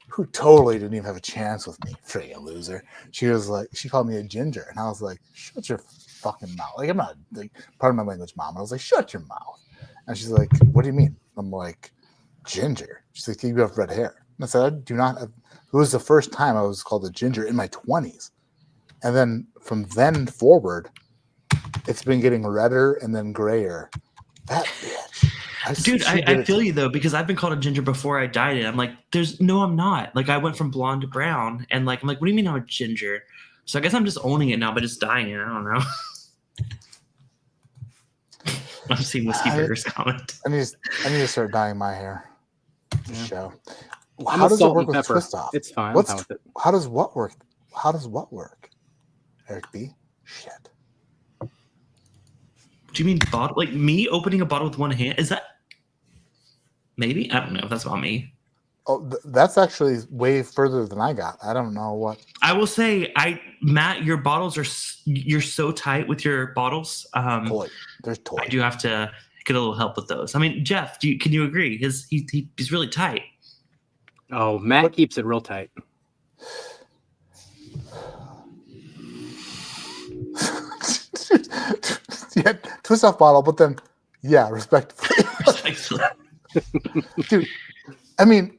Speaker 2: who totally didn't even have a chance with me, friggin' loser. She was like, she called me a ginger. And I was like, shut your fucking mouth. Like, I'm not, like, pardon my language, mom. I was like, shut your mouth. And she's like, what do you mean? I'm like, ginger. She's like, you have red hair. And I said, I do not have. It was the first time I was called a ginger in my 20s. And then from then forward, it's been getting redder and then grayer. That bitch.
Speaker 3: Dude, I feel you though, because I've been called a ginger before I dyed it. I'm like, I'm not. Like I went from blonde to brown, and like I'm like, what do you mean I'm a ginger? So I guess I'm just owning it now by just dyeing it. I don't know. I'm seeing Whiskey Burger's comment.
Speaker 2: I need to start dyeing my hair. Show.
Speaker 4: How does it work with twist off? It's fine.
Speaker 2: How does what work? How does what work? Eric B. Shit.
Speaker 3: Do you mean bottle? Like me opening a bottle with one hand? Is that maybe? I don't know if that's about me.
Speaker 2: Oh, that's actually way further than I got. I don't know what.
Speaker 3: I will say, Matt, your bottles you're so tight with your bottles.
Speaker 2: Toy. There's toy.
Speaker 3: I do have to get a little help with those. I mean, Jeff, can you agree? He's really tight.
Speaker 4: Oh, Matt keeps it real tight.
Speaker 2: Yeah, twist off bottle, but then respectfully. Dude, I mean,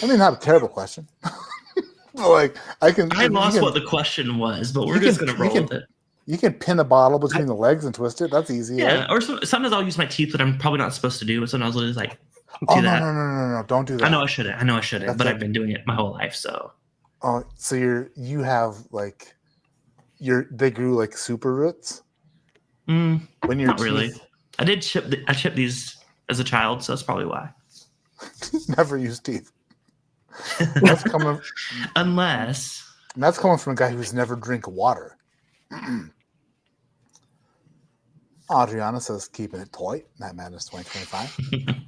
Speaker 2: not a terrible question. Like
Speaker 3: I lost what the question was, but we're just gonna roll with it.
Speaker 2: You can pin a bottle between the legs and twist it. That's easy.
Speaker 3: Yeah,
Speaker 2: right?
Speaker 3: or sometimes I'll use my teeth, but I'm probably not supposed to do. But sometimes I'll just like
Speaker 2: do that. No, don't do that.
Speaker 3: I know I shouldn't, but I've been doing it my whole life. So.
Speaker 2: Oh, so you have like they grew like super roots.
Speaker 3: When
Speaker 2: you're
Speaker 3: not really. I chipped these as a child, so that's probably why.
Speaker 2: Never used teeth. That's coming
Speaker 3: unless
Speaker 2: that's coming from a guy who's never drink water. Adriana says keeping it toy. Matt Madness 2025.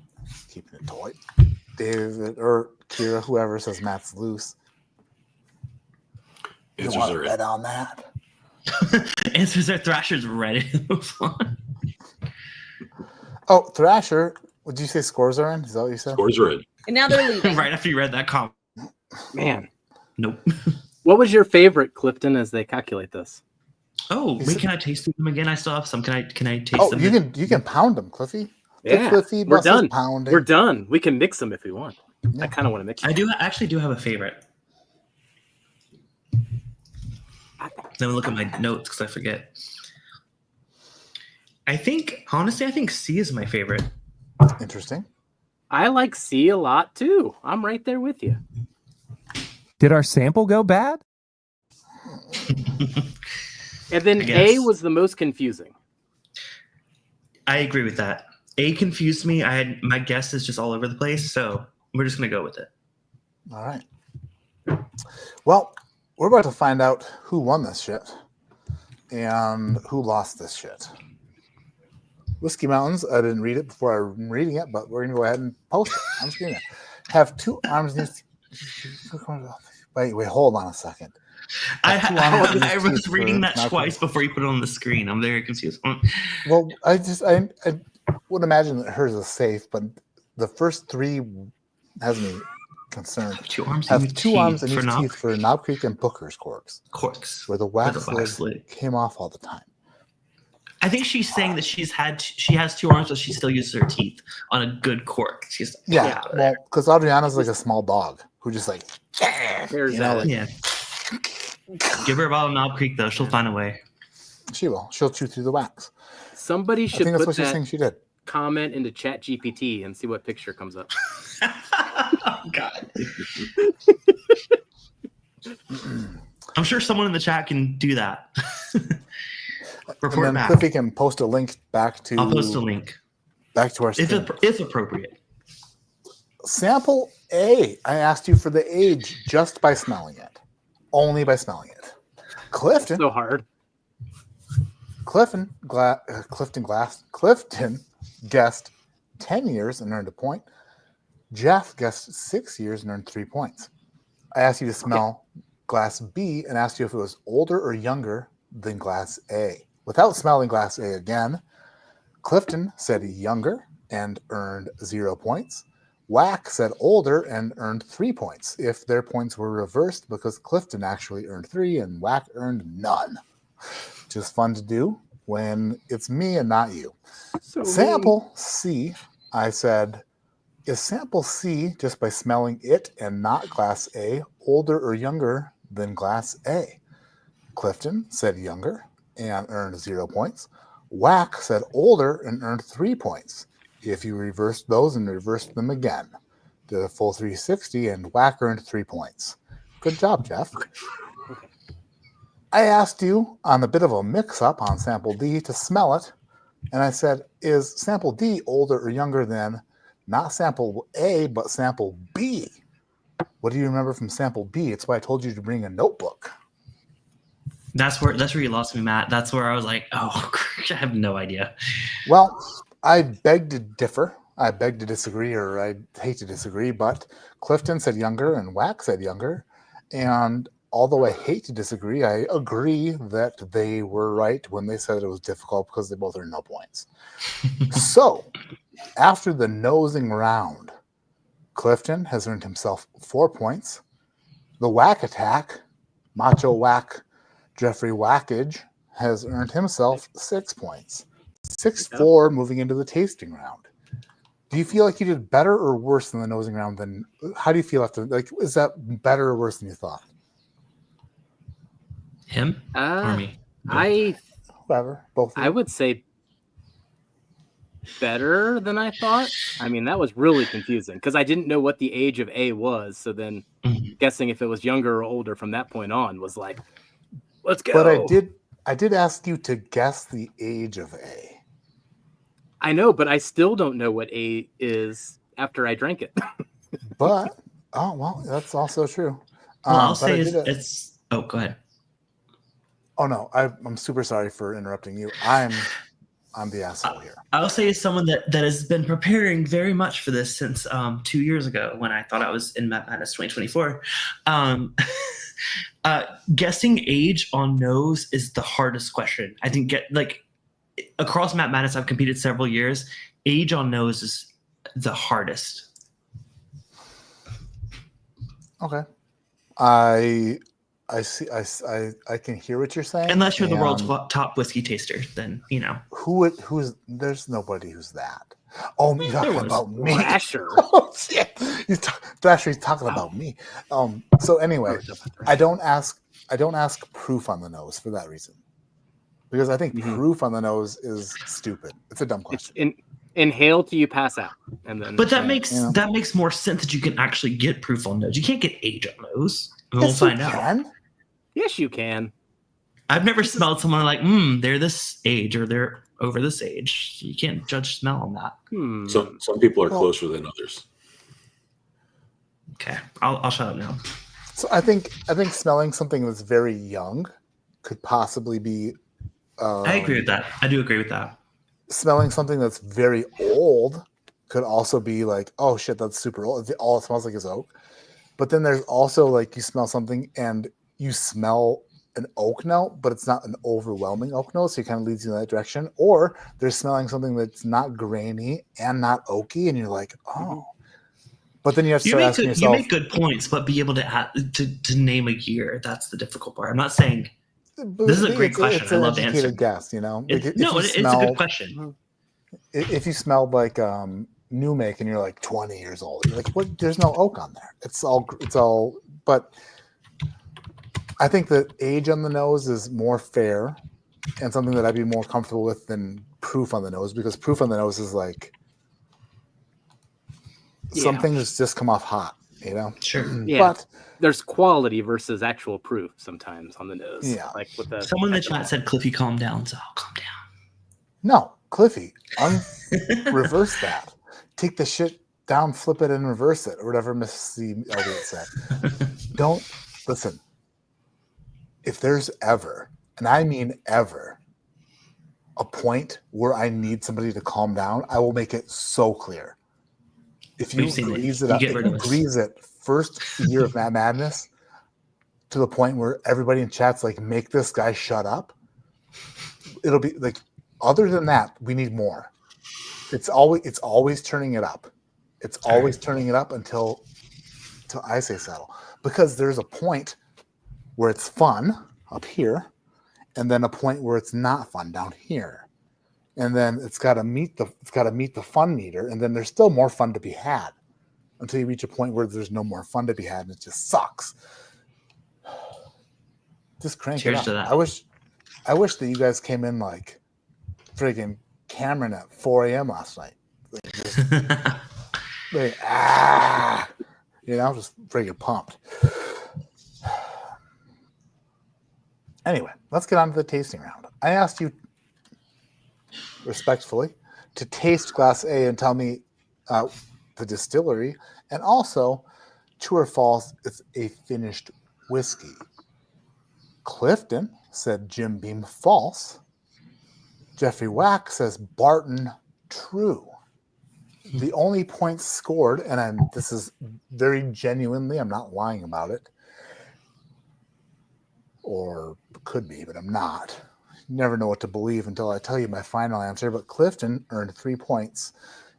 Speaker 2: Keeping it toy. David or Kira, whoever says Matt's loose. You want to bet on that?
Speaker 3: Answers are Thrasher's ready to move on.
Speaker 2: Oh, Thrasher. What did you say? Scores are in? Is that what you said?
Speaker 6: Scores are in.
Speaker 8: And now they're leaving.
Speaker 3: Right after you read that comment.
Speaker 4: Man.
Speaker 3: Nope.
Speaker 4: What was your favorite, Clifton, as they calculate this?
Speaker 3: Oh, can I taste them again? I still have some. Can I taste them?
Speaker 2: Oh, you can pound them, Cliffy.
Speaker 4: Yeah,
Speaker 2: Cliffy,
Speaker 4: we're done.
Speaker 2: Pounding.
Speaker 4: We're done. We can mix them if we want. Yeah. I kind of want to mix them.
Speaker 3: I actually do have a favorite. Let me look at my notes because I forget. Honestly, I think C is my favorite.
Speaker 2: Interesting.
Speaker 4: I like C a lot too. I'm right there with you.
Speaker 5: Did our sample go bad?
Speaker 4: And then A was the most confusing.
Speaker 3: I agree with that. A confused me. My guess is just all over the place, so we're just gonna go with it.
Speaker 2: All right. Well, we're about to find out who won this shit and who lost this shit. Whiskey Mountains, I didn't read it before I'm reading it, but we're going to go ahead and post it on screen. Have 2 arms. Wait, hold on a second.
Speaker 3: I was reading that twice before you put it on the screen. I'm very confused.
Speaker 2: Well, I would imagine that hers is safe, but the first 3 has me concerned.
Speaker 3: Have 2 arms
Speaker 2: and
Speaker 3: each
Speaker 2: teeth for Knob Creek and Booker's corks.
Speaker 3: Corks.
Speaker 2: Where the wax lid came off all the time.
Speaker 3: I think she's saying that she has 2 arms, but she still uses her teeth on a good cork. She's
Speaker 2: well, because Adriana's like a small dog who just like
Speaker 3: yeah. Give her a bottle of Knob Creek though; she'll find a way.
Speaker 2: She will. She'll chew through the wax.
Speaker 4: Somebody should
Speaker 2: put
Speaker 4: what
Speaker 2: that
Speaker 4: she did. Comment into Chat GPT and see what picture comes up.
Speaker 3: Oh, God. I'm sure someone in the chat can do that. Report
Speaker 2: and then
Speaker 3: back.
Speaker 2: Cliffy can post a link back to.
Speaker 3: I'll post a link
Speaker 2: back to our stream.
Speaker 3: if appropriate.
Speaker 2: Sample A. I asked you for the age just by smelling it, only by smelling it. Clifton.
Speaker 4: So hard.
Speaker 2: Clifton guessed 10 years and earned a point. Jeff guessed 6 years and earned 3 points. I asked you to smell glass B and asked you if it was older or younger than glass A. Without smelling glass A again, Clifton said younger and earned 0 points. Wack said older and earned 3 points. If their points were reversed, because Clifton actually earned 3 and Wack earned none. Just fun to do when it's me and not you.
Speaker 4: So
Speaker 2: sample C, I said, is sample C, just by smelling it and not glass A, older or younger than glass A? Clifton said younger and earned 0 points. Wack said older and earned 3 points. If you reversed those and reversed them again, did a full 360 and Wack earned 3 points. Good job, Jeff. I asked you on a bit of a mix-up on sample D to smell it, and I said, is sample D older or younger than not sample A, but sample B? What do you remember from sample B? It's why I told you to bring a notebook.
Speaker 3: That's where you lost me, Matt. That's where I was like, oh, I have no idea.
Speaker 2: Well, I beg to differ. I beg to disagree, or I hate to disagree, but Clifton said younger and Wack said younger. And although I hate to disagree, I agree that they were right when they said it was difficult because they both earned no points. So, after the nosing round, Clifton has earned himself 4 points. The Wack attack, Macho Wack, Jeffrey Wackage, has earned himself 6 points. 6-4 moving into the tasting round. Do you feel like you did better or worse than the nosing round? How do you feel after? Like, is that better or worse than you thought?
Speaker 3: Him or me?
Speaker 2: Whatever. Both.
Speaker 4: I would say better than I thought. I mean, that was really confusing because I didn't know what the age of A was. So then guessing if it was younger or older from that point on was like, let's go.
Speaker 2: But I did ask you to guess the age of A.
Speaker 4: I know, but I still don't know what A is after I drank it.
Speaker 2: But well, that's also true.
Speaker 3: Well, I'll say it's. Oh, go ahead.
Speaker 2: Oh no, I'm super sorry for interrupting you. I'm the asshole here.
Speaker 3: I'll say as someone that has been preparing very much for this since 2 years ago when I thought I was in Map Madness 2024. Guessing age on nose is the hardest question. I think across Map Madness, I've competed several years. Age on nose is the hardest.
Speaker 2: Okay. I see. I can hear what you're saying.
Speaker 3: Unless you're the world's top whiskey taster, then you know
Speaker 2: who's. There's nobody who's that. Oh, you're talking about me.
Speaker 4: Thrasher.
Speaker 2: Oh shit! Thrasher, he's talking about me. So anyway, I don't ask proof on the nose for that reason, because I think proof on the nose is stupid. It's a dumb question.
Speaker 4: Inhale till you pass out, and then.
Speaker 3: But that makes more sense that you can actually get proof on nose. You can't get age on nose.
Speaker 2: Yes,
Speaker 3: we'll find out.
Speaker 4: Yes, you can.
Speaker 3: I've never smelled someone like, they're this age or they're over this age. You can't judge smell on that.
Speaker 6: Some people are closer than others.
Speaker 3: Okay, I'll shut up now.
Speaker 2: So I think smelling something that's very young could possibly be.
Speaker 3: I agree with that. I do agree with that.
Speaker 2: Smelling something that's very old could also be like, oh shit, that's super old. All it smells like is oak. But then there's also like you smell something and you smell an oak note, but it's not an overwhelming oak note, so it kind of leads you in that direction. Or they're smelling something that's not grainy and not oaky, and you're like, oh. But then you have to start asking yourself.
Speaker 3: You make good points, but be able to name a year. That's the difficult part. I'm not saying this is a great question. I love to answer.
Speaker 2: It's an educated guess, you know.
Speaker 3: It's a good question.
Speaker 2: If you smelled like new make and you're like 20 years old, you're like, what? There's no oak on there. It's all. But I think that age on the nose is more fair and something that I'd be more comfortable with than proof on the nose, because proof on the nose is like something that's just come off hot, you know.
Speaker 3: Sure.
Speaker 4: Yeah. But there's quality versus actual proof sometimes on the nose.
Speaker 2: Yeah.
Speaker 4: Like with the
Speaker 3: someone in the chat said Cliffy calm down, so I'll calm down.
Speaker 2: No, Cliffy, reverse that. Take the shit down, flip it, and reverse it, or whatever Miss C. Elliott said. Don't listen. If there's ever, and I mean ever, a point where I need somebody to calm down, I will make it so clear. If you grease it up, if you grease it first year of Mad Madness to the point where everybody in chat's like, make this guy shut up, it'll be like, other than that, we need more. It's always turning it up. It's always turning it up until I say settle. Because there's a point where it's fun up here, and then a point where it's not fun down here. And then it's got to meet the fun meter, and then there's still more fun to be had until you reach a point where there's no more fun to be had and it just sucks. Just crank it up.
Speaker 3: To that.
Speaker 2: I wish that you guys came in like friggin' Cameron at 4 a.m. last night. Like, just, just friggin' pumped. Anyway, let's get on to the tasting round. I asked you respectfully to taste Glass A and tell me the distillery, and also, true or false, it's a finished whiskey. Clifton said Jim Beam false. Jeffrey Wack says Barton true. The only points scored, and this is very genuinely, I'm not lying about it, or could be, but I'm not. You never know what to believe until I tell you my final answer, but Clifton earned 3 points,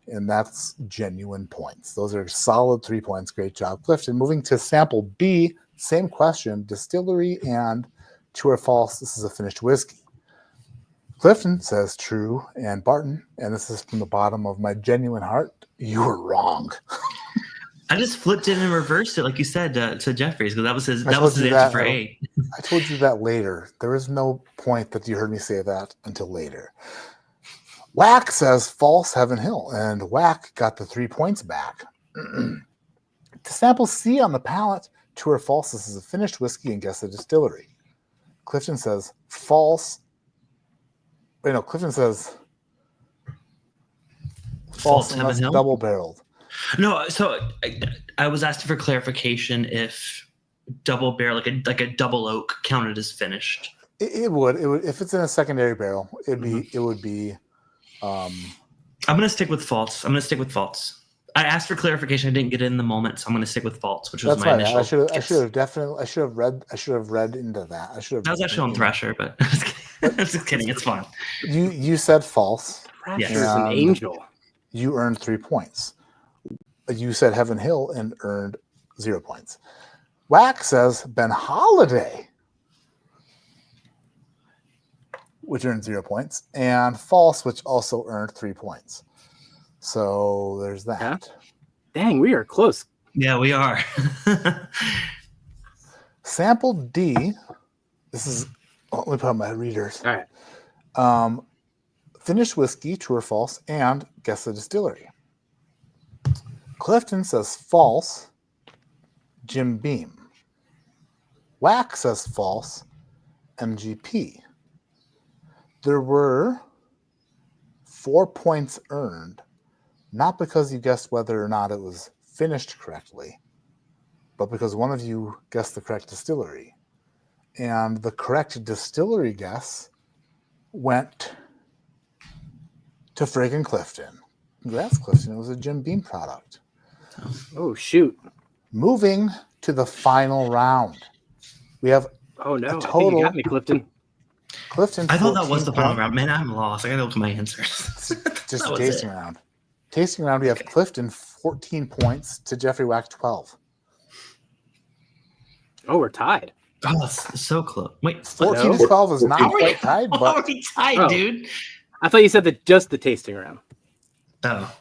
Speaker 2: and that's genuine points. Those are solid 3 points. Great job, Clifton. Moving to sample B, same question, distillery and true or false, this is a finished whiskey. Clifton says true, and Barton, and this is from the bottom of my genuine heart, you were wrong.
Speaker 3: I just flipped it and reversed it, like you said, to Jeffrey's, because that was his
Speaker 2: you
Speaker 3: answer for A.
Speaker 2: I told you that later. There is no point that you heard me say that until later. Wack says false, Heaven Hill, and Wack got the 3 points back. To sample C on the palate, true or false, this is a finished whiskey and guess the distillery. Clifton says false. Wait, no, Clifton says false unless double barreled.
Speaker 3: No, so I was asking for clarification if double barrel, like a double oak, counted as finished.
Speaker 2: It would if it's in a secondary barrel. It would be.
Speaker 3: I'm gonna stick with false. I asked for clarification. I didn't get it in the moment, so I'm gonna stick with false, which was my initial.
Speaker 2: I should have read into that.
Speaker 3: That was actually on Thrasher, but I'm just kidding. It's fine.
Speaker 2: You said false.
Speaker 4: Thrasher's an angel.
Speaker 2: You earned 3 points. You said Heaven Hill and earned 0 points. Wack says Ben Holiday, which earned 0 points, and false, which also earned 3 points. So there's that.
Speaker 4: Yeah. Dang, we are close.
Speaker 3: Yeah, we are.
Speaker 2: Sample D. This is. Let me put on my readers.
Speaker 4: All right.
Speaker 2: Finished whiskey, true or false, and guess the distillery. Clifton says false. Jim Beam. Wack says false. MGP. There were 4 points earned, not because you guessed whether or not it was finished correctly, but because one of you guessed the correct distillery. And the correct distillery guess went to friggin' Clifton. Congrats, Clifton. It was a Jim Beam product.
Speaker 4: Oh, shoot.
Speaker 2: Moving to the final round. We have
Speaker 4: Oh, no.
Speaker 2: a
Speaker 4: I think
Speaker 2: total.
Speaker 4: you got me, Clifton.
Speaker 2: Clifton.
Speaker 3: I thought that was the
Speaker 2: 14
Speaker 3: final round. Man, I'm lost. I gotta look at my answers.
Speaker 2: Just a tasting round. Tasting round, we have Clifton 14 points to Jeffrey Wack 12.
Speaker 4: Oh, we're tied.
Speaker 3: Oh, that's so close. Wait,
Speaker 2: 14 to 12 is not quite tied,
Speaker 3: How
Speaker 2: but
Speaker 3: are we tied, dude?
Speaker 4: I thought you said just the tasting round.
Speaker 3: Oh.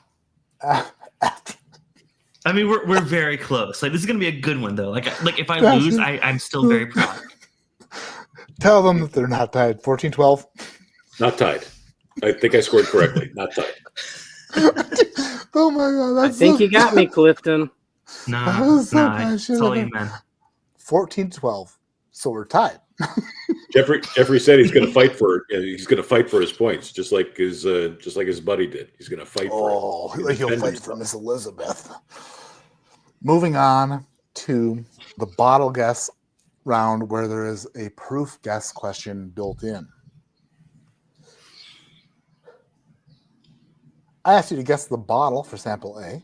Speaker 3: I mean, we're very close. Like, this is gonna be a good one, though. Like if I lose, I'm still very proud.
Speaker 2: Tell them that they're not tied. 14-12.
Speaker 6: Not tied. I think I scored correctly. Not tied.
Speaker 2: Oh my god!
Speaker 4: I think you got me, Clifton.
Speaker 3: No, it's all you meant.
Speaker 2: 14-12. So we're tied.
Speaker 6: Jeffrey said he's going to fight for his points, just like his buddy did. He's going to fight for it.
Speaker 2: He'll fight for Miss Elizabeth. Moving on to the bottle guess round, where there is a proof guess question built in. I asked you to guess the bottle for sample A.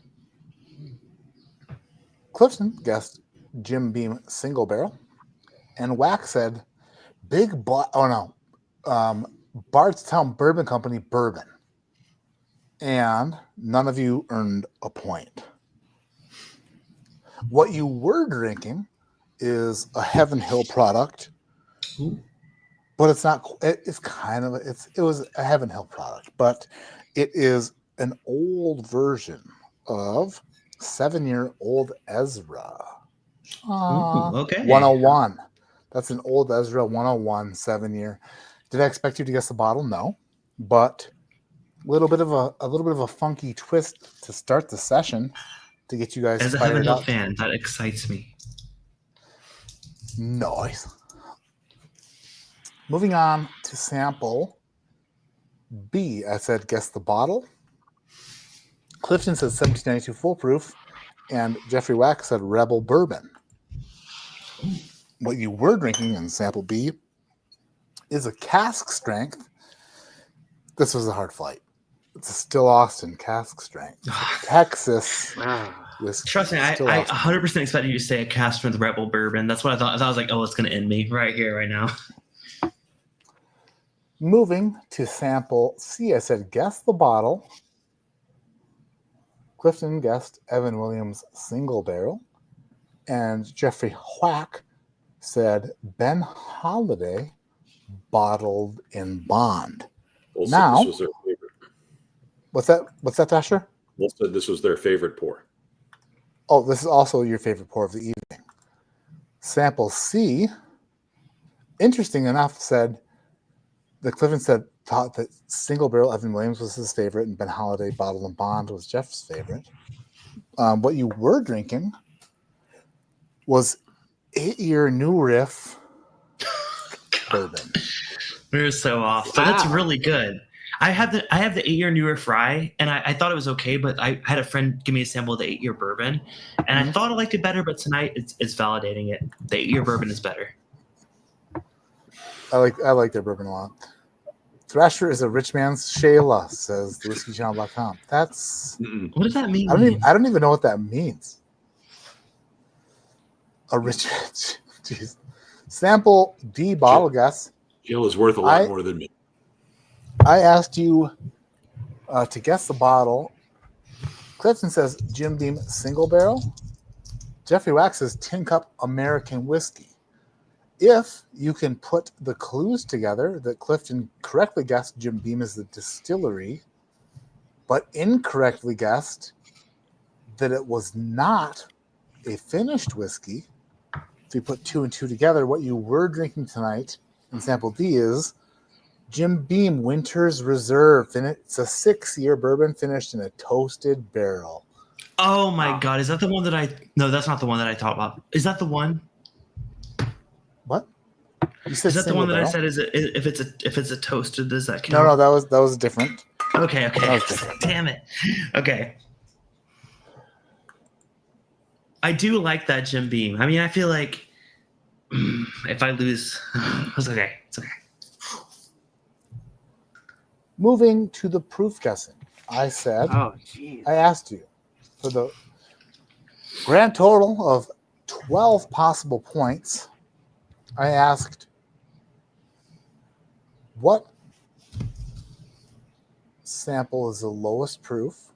Speaker 2: Clifton guessed Jim Beam single barrel, and Wack said Bardstown Bourbon Company bourbon. And none of you earned a point. What you were drinking is a Heaven Hill product, but it's not. It was a Heaven Hill product, but it is an old version of 7-year-old Ezra.
Speaker 3: Okay.
Speaker 2: 101. That's an old Ezra 101 7-year. Did I expect you to guess the bottle? No, but a little bit of a funky twist to start the session to get you guys
Speaker 3: as a
Speaker 2: fired
Speaker 3: Heaven Hill
Speaker 2: up.
Speaker 3: fan. That excites me.
Speaker 2: Nice. Moving on to sample B. I said guess the bottle. Clifton says 1792 full proof, and Jeffrey Wack said Rebel Bourbon. What you were drinking in sample B is a cask strength. This was a hard fight. It's still Austin cask strength. Texas whiskey.
Speaker 3: Trust me, I
Speaker 2: Still Austin.
Speaker 3: 100% expected you to say a cast strength Red Bull bourbon. That's what I thought. I was like, oh, it's going to end me right here, right now.
Speaker 2: Moving to sample C, I said, guess the bottle. Clifton guessed Evan Williams single barrel. And Jeffrey Wack said Ben Holiday bottled in bond.
Speaker 6: Wolf
Speaker 2: Now,
Speaker 6: said this was their favorite.
Speaker 2: What's that, Dasher?
Speaker 6: Wolf said this was their favorite pour.
Speaker 2: Oh, this is also your favorite pour of the evening. Sample C, interesting enough, said that Clifton thought that single barrel Evan Williams was his favorite and Ben Holiday bottled and bond was Jeff's favorite. What you were drinking was 8-year New Riff bourbon.
Speaker 3: We're so off, but that's really good. I have the 8-year New Riff Rye, and I thought it was okay, but I had a friend give me a sample of the 8-year bourbon, and I thought I liked it better, but tonight it's validating it. The 8-year bourbon is better.
Speaker 2: I like their bourbon a lot. Thrasher is a rich man's Shayla, says thewhiskeychannel.com. That's
Speaker 3: what does that mean?
Speaker 2: I don't even know what that means. A rich man. Jeez. Sample D bottle guess.
Speaker 6: Jill is worth a lot more than me.
Speaker 2: I asked you to guess the bottle. Clifton says Jim Beam single barrel. Jeffrey Wax says Tin Cup American whiskey. If you can put the clues together that Clifton correctly guessed Jim Beam is the distillery, but incorrectly guessed that it was not a finished whiskey, if you put 2 and 2 together, what you were drinking tonight in sample D is Jim Beam Winter's Reserve. It's a 6-year bourbon finished in a toasted barrel.
Speaker 3: Oh my God. Is that the one that no, that's not the one that I thought about. Is that the one?
Speaker 2: What? You said
Speaker 3: is that the one that
Speaker 2: barrel?
Speaker 3: I said if it's a toasted, does that count?
Speaker 2: No, that was different.
Speaker 3: Okay.
Speaker 2: That was different.
Speaker 3: Damn it. Okay. I do like that Jim Beam. I mean, I feel like if I lose, it's okay. It's okay.
Speaker 2: Moving to the proof guessing, I said, I asked you for the grand total of 12 possible points. I asked, what sample is the lowest proof?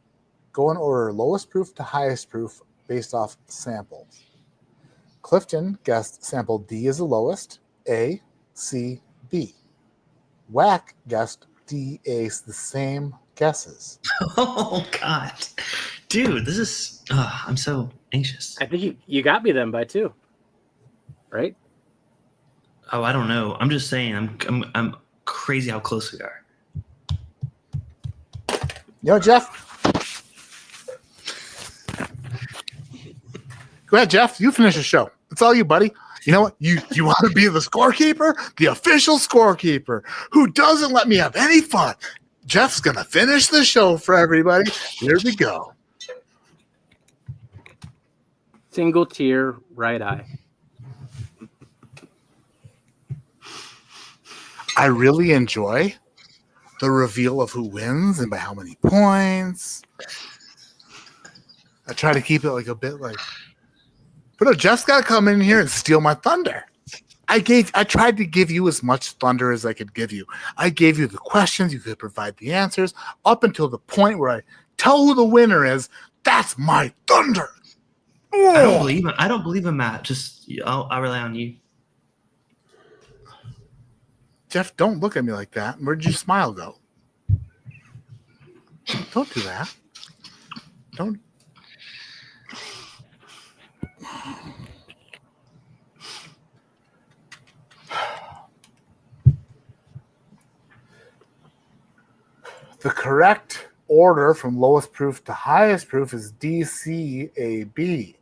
Speaker 2: Go in order, lowest proof to highest proof based off samples. Clifton guessed sample D is the lowest, A, C, B. Wack guessed D, A, the same guesses.
Speaker 3: Oh, God. Dude, this is... I'm so anxious.
Speaker 4: I think you got me then by 2. Right?
Speaker 3: Oh, I don't know. I'm just saying. I'm crazy how close we are.
Speaker 2: You know, Jeff? Go ahead, Jeff. You finish the show. It's all you, buddy. You know what? You want to be the scorekeeper? The official scorekeeper who doesn't let me have any fun. Jeff's going to finish the show for everybody. Here we go.
Speaker 4: Single tier, right eye.
Speaker 2: I really enjoy the reveal of who wins and by how many points. I try to keep it like a bit like, but no, Jeff's got to come in here and steal my thunder. I tried to give you as much thunder as I could give you. I gave you the questions, you could provide the answers up until the point where I tell who the winner is. That's my thunder.
Speaker 3: I don't believe him. I don't believe him, Matt. Just I'll rely on you.
Speaker 2: Jeff, don't look at me like that. Where'd your smile go? Don't do that. Don't. The correct order from lowest proof to highest proof is DCAB.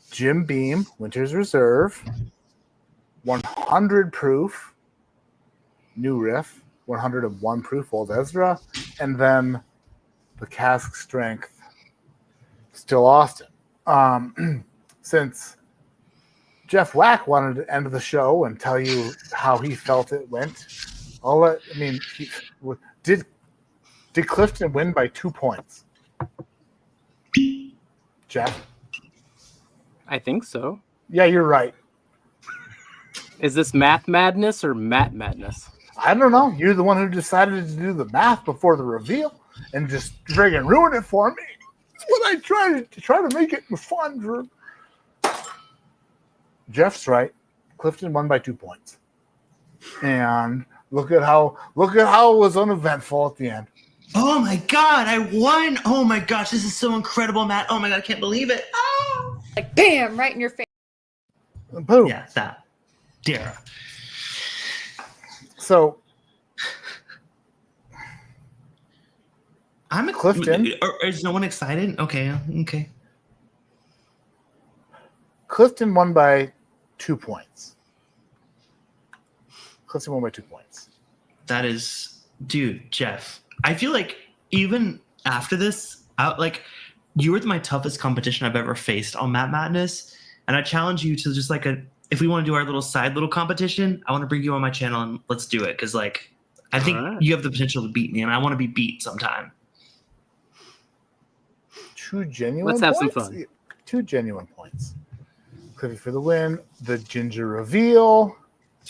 Speaker 2: Jim Beam, Winter's Reserve, 100 proof, New Riff, 101 proof, Old Ezra, and then the cask strength, Still Austin. Since Jeff Wack wanted to end the show and tell you how he felt it went, Did Clifton win by 2 points? Jeff?
Speaker 4: I think so.
Speaker 2: Yeah, you're right.
Speaker 4: Is this math madness or Matt madness?
Speaker 2: I don't know. You're the one who decided to do the math before the reveal and just friggin' ruin it for me. That's what I try to make it fun. Drew. Jeff's right. Clifton won by 2 points. And look at how it was uneventful at the end.
Speaker 3: Oh my God, I won! Oh my gosh, this is so incredible, Matt. Oh my God, I can't believe it. Oh!
Speaker 8: Like bam, right in your face.
Speaker 2: Boom.
Speaker 3: Yeah, that. Dara.
Speaker 2: So
Speaker 3: I'm
Speaker 2: Clifton.
Speaker 3: Is no one excited? Okay.
Speaker 2: Clifton won by 2 points. Clifton won by 2 points.
Speaker 3: That is, dude, Jeff. I feel like even after this, you were my toughest competition I've ever faced on Matt Madness, and I challenge you to just if we want to do our little competition, I want to bring you on my channel and let's do it because I think you have the potential to beat me, and I want to be beat sometime.
Speaker 2: 2 genuine.
Speaker 4: Let's have
Speaker 2: points?
Speaker 4: some fun.
Speaker 2: 2 genuine points. Cliffy for the win. The ginger reveal.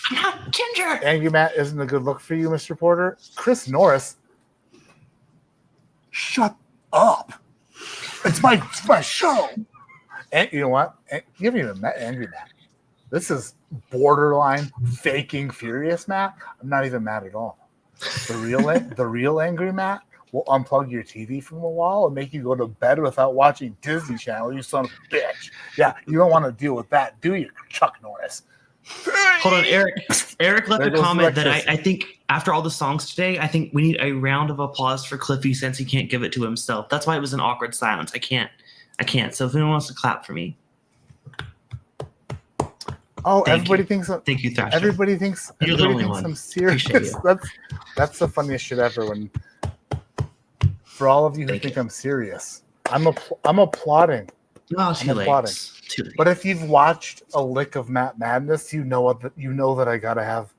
Speaker 3: I'm not ginger.
Speaker 2: Angry Matt isn't a good look for you, Mr. Porter. Chris Norris. Shut up. It's my show. And you know what? You haven't even met Angry Matt. This is borderline faking furious Matt. I'm not even mad at all. The real Angry Matt will unplug your TV from the wall and make you go to bed without watching Disney Channel, you son of a bitch. Yeah, you don't want to deal with that, do you, Chuck Norris?
Speaker 3: Hold on, Eric. Eric left
Speaker 2: There
Speaker 3: a
Speaker 2: goes
Speaker 3: comment that
Speaker 2: electricity.
Speaker 3: I think after all the songs today, I think we need a round of applause for Cliffy since he can't give it to himself. That's why it was an awkward silence. I can't. So if anyone wants to clap for me.
Speaker 2: Oh,
Speaker 3: Thank
Speaker 2: everybody
Speaker 3: you.
Speaker 2: thinks
Speaker 3: Thank you, Thrasher.
Speaker 2: everybody thinks
Speaker 3: You're the only
Speaker 2: I'm
Speaker 3: one.
Speaker 2: serious.
Speaker 3: Appreciate you.
Speaker 2: That's the funniest shit ever. When for all of you who think I'm serious, I'm applauding.
Speaker 3: Oh, too late.
Speaker 2: applauding.
Speaker 3: Too late.
Speaker 2: But if you've watched a lick of Matt Madness, you know that I gotta have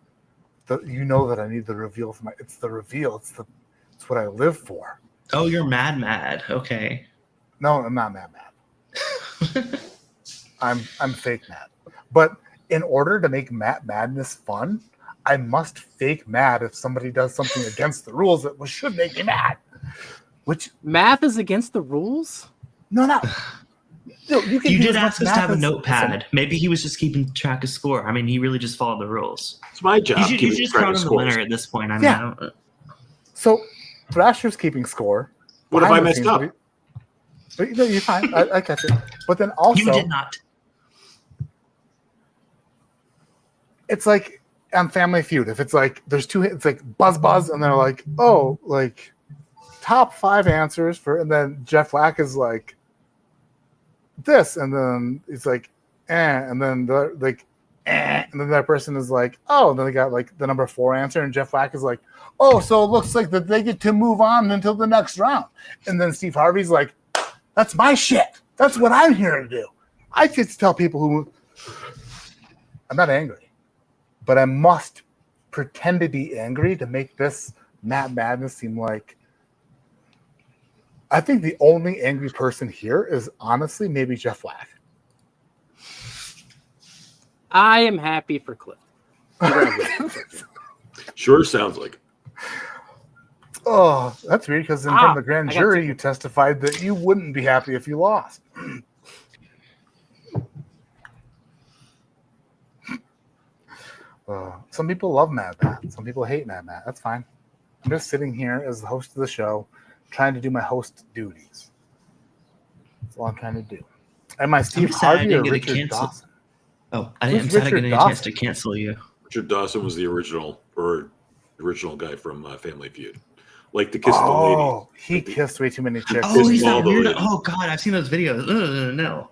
Speaker 2: that I need the reveal for it's the reveal. It's what I live for.
Speaker 3: Oh, you're mad. Okay.
Speaker 2: No, I'm not mad. I'm fake mad. But in order to make Matt Madness fun, I must fake mad if somebody does something against the rules that should make me mad. Which
Speaker 4: math is against the rules?
Speaker 2: No. You
Speaker 3: did ask us to have a notepad. Maybe he was just keeping track of score. I mean, he really just followed the rules.
Speaker 6: It's my job.
Speaker 3: You should just crown him the winner at this point. I mean,
Speaker 2: Yeah. So Thrasher's keeping score.
Speaker 6: What if I messed up?
Speaker 2: But you're fine. I catch it. But then also,
Speaker 3: you did not.
Speaker 2: It's like on Family Feud. If it's like there's two, it's like buzz, and they're like, oh, like top 5 answers for, and then Jeff Wack is like this, and then it's like, and then they're like, and then that person is like, oh, and then they got like the number 4 answer, and Jeff Wack is like, oh, so it looks like that they get to move on until the next round, and then Steve Harvey's like, that's my shit. That's what I'm here to do. I get to tell people who I'm not angry, but I must pretend to be angry to make this Matt Madness seem like. I think the only angry person here is honestly maybe Jeff Wack.
Speaker 4: I am happy for Cliff.
Speaker 6: Sure sounds like it.
Speaker 2: Oh, that's weird because in front of the grand
Speaker 4: I got
Speaker 2: jury,
Speaker 4: two.
Speaker 2: you testified that you wouldn't be happy if you lost. Some people love Mad Matt. Some people hate Mad Matt. That's fine. I'm just sitting here as the host of the show, trying to do my host duties. That's all I'm trying to do. Am I Steve
Speaker 3: I'm sad I
Speaker 2: Harvey or
Speaker 3: didn't get to
Speaker 2: Richard
Speaker 3: cancel.
Speaker 2: Dawson?
Speaker 3: Oh, I'm
Speaker 2: Who's
Speaker 3: sad I
Speaker 2: Richard
Speaker 3: didn't get a chance
Speaker 2: Dawson?
Speaker 3: to cancel you.
Speaker 6: Richard Dawson was the original guy from Family Feud. Like the kiss the lady.
Speaker 2: Oh, he kissed way too many chicks.
Speaker 3: Oh, he's
Speaker 6: all
Speaker 3: that
Speaker 6: the
Speaker 3: weird.
Speaker 6: ladies.
Speaker 3: Oh God, I've seen those videos. No.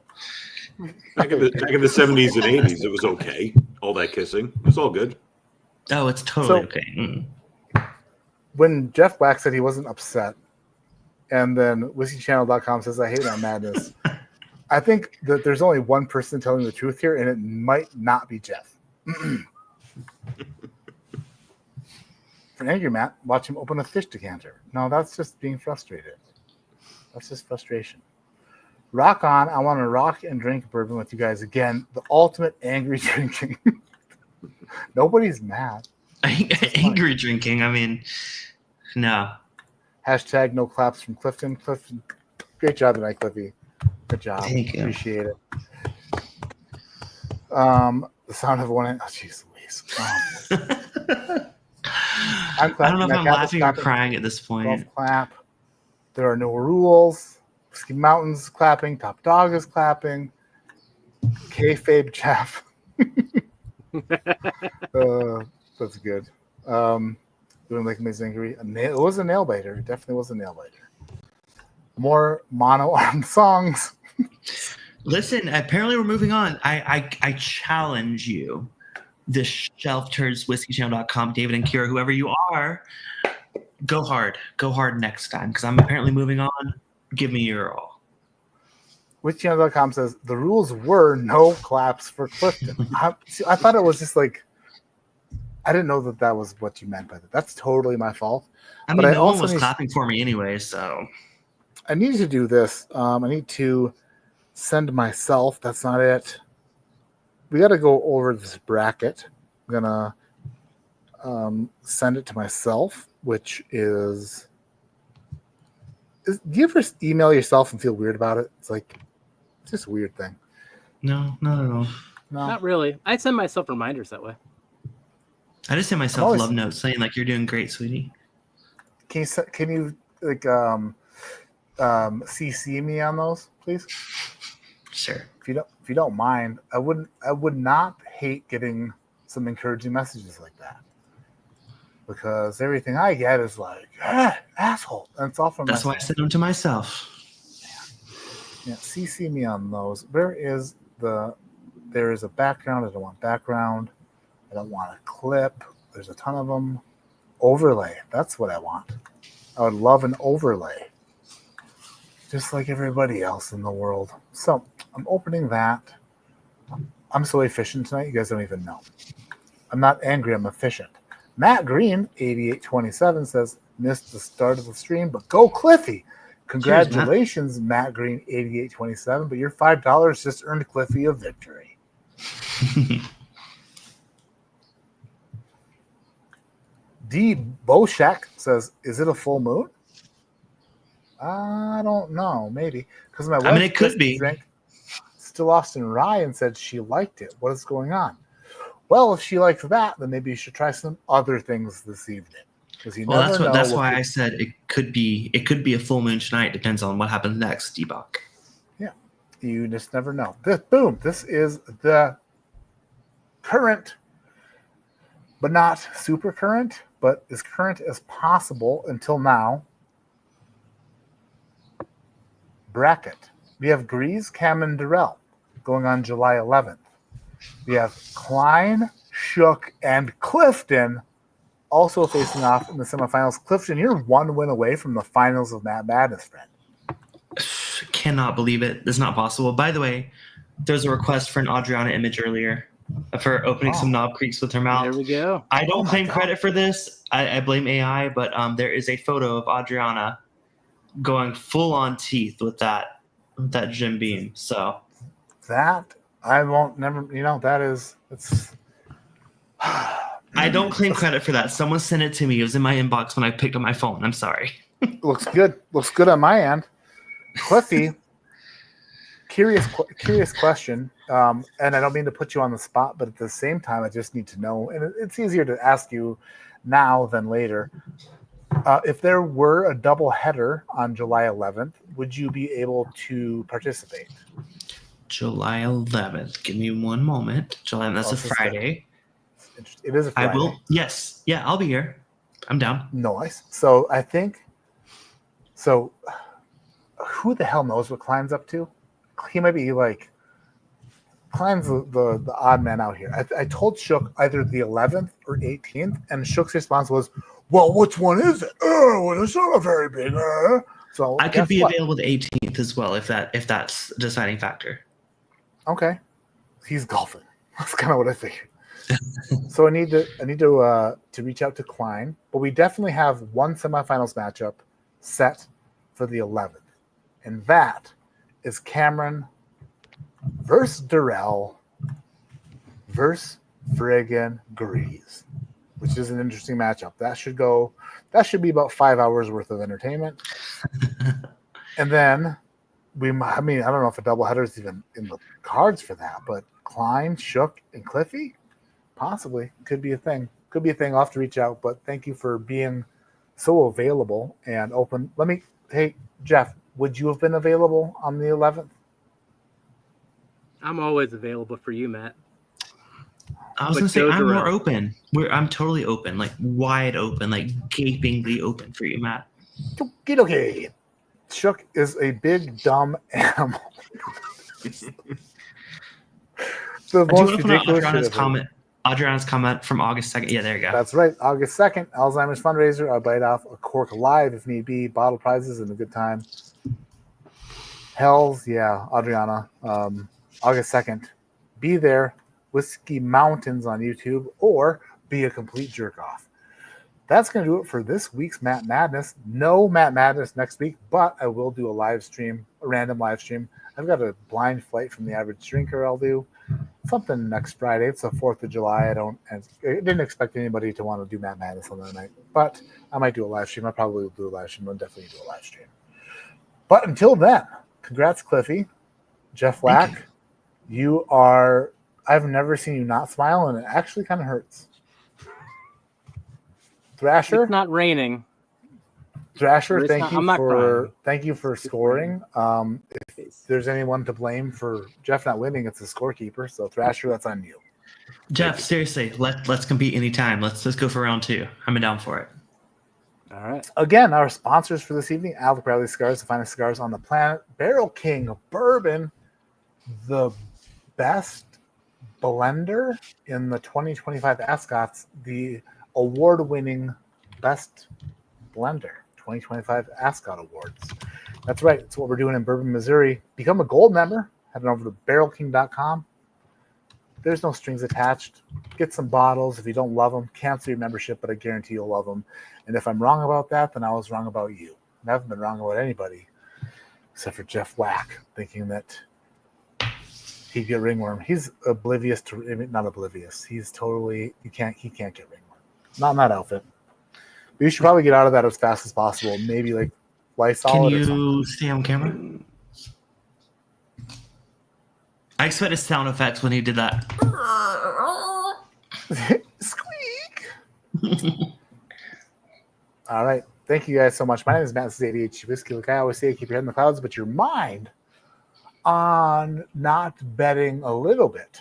Speaker 6: Back in the 70s and 80s, it was okay. All that kissing. It was all good.
Speaker 3: Oh, it's totally
Speaker 2: So-
Speaker 3: okay. Mm.
Speaker 2: When Jeff Wack said he wasn't upset, and then whiskeychannel.com says, I hate Matt Madness, I think that there's only one person telling the truth here, and it might not be Jeff. For angry Matt, watch him open a fish decanter. No, that's just being frustrated. That's just frustration. Rock on. I want to rock and drink bourbon with you guys again. The ultimate angry drinking. Nobody's mad.
Speaker 3: Angry drinking. I mean, no.
Speaker 2: Hashtag no claps from Clifton. Clifton, great job tonight, Cliffy. Good job.
Speaker 3: Thank you.
Speaker 2: Appreciate it. The sound of one. Oh, jeez Louise.
Speaker 3: I don't know if I'm laughing or crying at this point.
Speaker 2: Golf clap. There are no rules. Whiskey Mountain's clapping. Top Dog is clapping. Kayfabe chaff. That's good. Doing like Ms. Angry. It was a nail biter. It definitely was a nail biter. More mono-armed songs.
Speaker 3: Listen, apparently we're moving on. I challenge you, the shelfturdswhiskeychannel.com, David and Kira, whoever you are, go hard. Go hard next time, because I'm apparently moving on. Give me your all.
Speaker 2: Whiskeychannel.com says the rules were no claps for Clifton. I thought it was just like, I didn't know that was what you meant by that. That's totally my fault.
Speaker 3: I mean, no one was clapping for me anyway, so.
Speaker 2: I need to do this. I need to send myself. That's not it. We got to go over this bracket. I'm going to send it to myself, which is. Do you ever email yourself and feel weird about it? It's just a weird thing.
Speaker 3: No, not at all.
Speaker 2: No.
Speaker 4: Not really. I send myself reminders that way.
Speaker 3: I just send myself love notes saying like you're doing great, sweetie.
Speaker 2: Can you like CC me on those, please?
Speaker 3: Sure.
Speaker 2: If you don't mind, I would not hate getting some encouraging messages like that. Because everything I get is like, asshole. And it's all from
Speaker 3: That's why I send them to myself.
Speaker 2: Yeah, CC me on those. There is a background. I don't want background. I don't want a clip. There's a ton of them. Overlay. That's what I want. I would love an overlay. Just like everybody else in the world. So I'm opening that. I'm so efficient tonight, you guys don't even know. I'm not angry, I'm efficient. Matt Green, 8827, says, missed the start of the stream, but go Cliffy. Congratulations, cheers, Matt Green, 8827, but your $5 just earned Cliffy a victory. D. Boshak says, is it a full moon? I don't know, maybe. Because my wife
Speaker 3: it could be.
Speaker 2: Drank Still Austin Rye and said she liked it. What is going on? Well, if she likes that, then maybe you should try some other things this evening.
Speaker 3: That's why I said it could be a full moon tonight. Depends on what happens next, Debug.
Speaker 2: Yeah, you just never know. This is the current, but not super current, but as current as possible until now. Bracket. We have Grease, Cam, and Durrell going on July 11th. We have Klein, Shook, and Clifton also facing off in the semifinals. Clifton, you're one win away from the finals of Matt Madness, friend.
Speaker 3: Cannot believe it. It's not possible. By the way, there's a request for an Adriana image earlier for opening some knob creaks with her mouth.
Speaker 4: There we go.
Speaker 3: I don't claim credit for this. I blame AI, but there is a photo of Adriana going full on teeth with that Jim Beam. So
Speaker 2: that I won't never. It's.
Speaker 3: I don't claim credit for that. Someone sent it to me. It was in my inbox when I picked up my phone. I'm sorry.
Speaker 2: Looks good. Looks good on my end. Cliffy, curious question. And I don't mean to put you on the spot, but at the same time, I just need to know. And it's easier to ask you now than later. If there were a double header on July 11th, would you be able to participate?
Speaker 3: July 11th. Give me one moment. July 11th. That's a Friday.
Speaker 2: It is a Friday.
Speaker 3: I will. Yes. Yeah, I'll be here. I'm down.
Speaker 2: Nice. So I think. So, who the hell knows what Klein's up to? He might be like. Klein's the odd man out here. I told Shook either the 11th or 18th, and Shook's response was, "Well, which one is it? Well, it's not a very big." So
Speaker 3: I could be available the 18th as well if that's a deciding factor.
Speaker 2: Okay, he's golfing. That's kind of what I figured. So I need to reach out to Klein, but we definitely have one semifinals matchup set for the 11th, and that is Cameron versus Durrell versus friggin' Grease, which is an interesting matchup. That should be about 5 hours worth of entertainment. And then I don't know if a doubleheader is even in the cards for that, but Klein, Shook, and Cliffy, possibly could be a thing. I'll have to reach out, but thank you for being so available and open. Hey, Jeff, would you have been available on the 11th?
Speaker 4: I'm always available for you, Matt.
Speaker 3: I was
Speaker 4: But
Speaker 3: gonna say
Speaker 4: go
Speaker 3: I'm more
Speaker 4: Durrell.
Speaker 3: open. I'm totally open, like wide open, like gapingly open for you, Matt.
Speaker 2: Okay. Shook is a big dumb animal. The
Speaker 3: I do
Speaker 2: most
Speaker 3: want to put out
Speaker 2: ridiculous
Speaker 3: Adriana's
Speaker 2: shit ever.
Speaker 3: Adriana's comment from August 2nd. Yeah, there you go.
Speaker 2: That's right. August 2nd, Alzheimer's fundraiser. I'll bite off a cork live if need be. Bottle prizes and a good time. Hells, yeah, Adriana. August 2nd. Be there. Whiskey Mountains on YouTube, or be a complete jerk off. That's going to do it for this week's Matt Madness. No Matt Madness next week, but I will do a random live stream. I've got a blind flight from the average drinker I'll do. Something next Friday. It's the 4th of July. I didn't expect anybody to want to do Matt Madness on that night, but I might do a live stream. I probably will do a live stream. I'll definitely do a live stream. But until then, congrats, Cliffy. Jeff Wack, I've never seen you not smile, and it actually kind of hurts. Thrasher?
Speaker 4: It's not raining.
Speaker 2: Thrasher,
Speaker 4: I'm not crying.
Speaker 2: thank you for scoring. If there's anyone to blame for Jeff not winning, it's the scorekeeper. So Thrasher, that's on you.
Speaker 3: Jeff, seriously, let's compete anytime. Let's go for round 2. I'm down for it.
Speaker 4: All right.
Speaker 2: Again, our sponsors for this evening: Alec Bradley Cigars, the finest cigars on the planet; Barrel King Bourbon, the best blender in the 2025 Ascots, the award-winning best blender 2025 Ascot Awards. That's right. It's what we're doing in Bourbon, Missouri. Become a gold member. Head on over to barrelking.com. There's no strings attached. Get some bottles. If you don't love them, cancel your membership, but I guarantee you'll love them. And if I'm wrong about that, then I was wrong about you. And I haven't been wrong about anybody except for Jeff Wack, thinking that he'd get ringworm. He's oblivious to, not oblivious. He's totally, he can't get ringworm. Not in that outfit. But you should probably get out of that as fast as possible. Maybe like Lysol.
Speaker 3: Can
Speaker 2: or something.
Speaker 3: you stay on camera? I expected sound effects when he did that.
Speaker 2: Squeak. All right. Thank you guys so much. My name is Matt. This is ADHD Whiskey. Like I always say, keep your head in the clouds, but your mind on not betting a little bit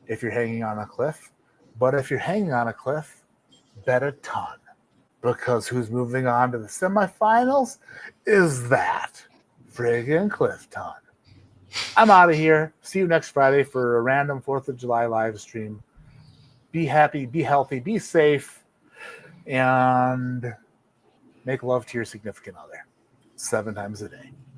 Speaker 2: if you're hanging on a cliff. But if you're hanging on a cliff, bet a ton. Because who's moving on to the semifinals is that friggin' Cliff Ton. I'm out of here. See you next Friday for a random 4th of July live stream. Be happy, be healthy, be safe, and make love to your significant other 7 times a day.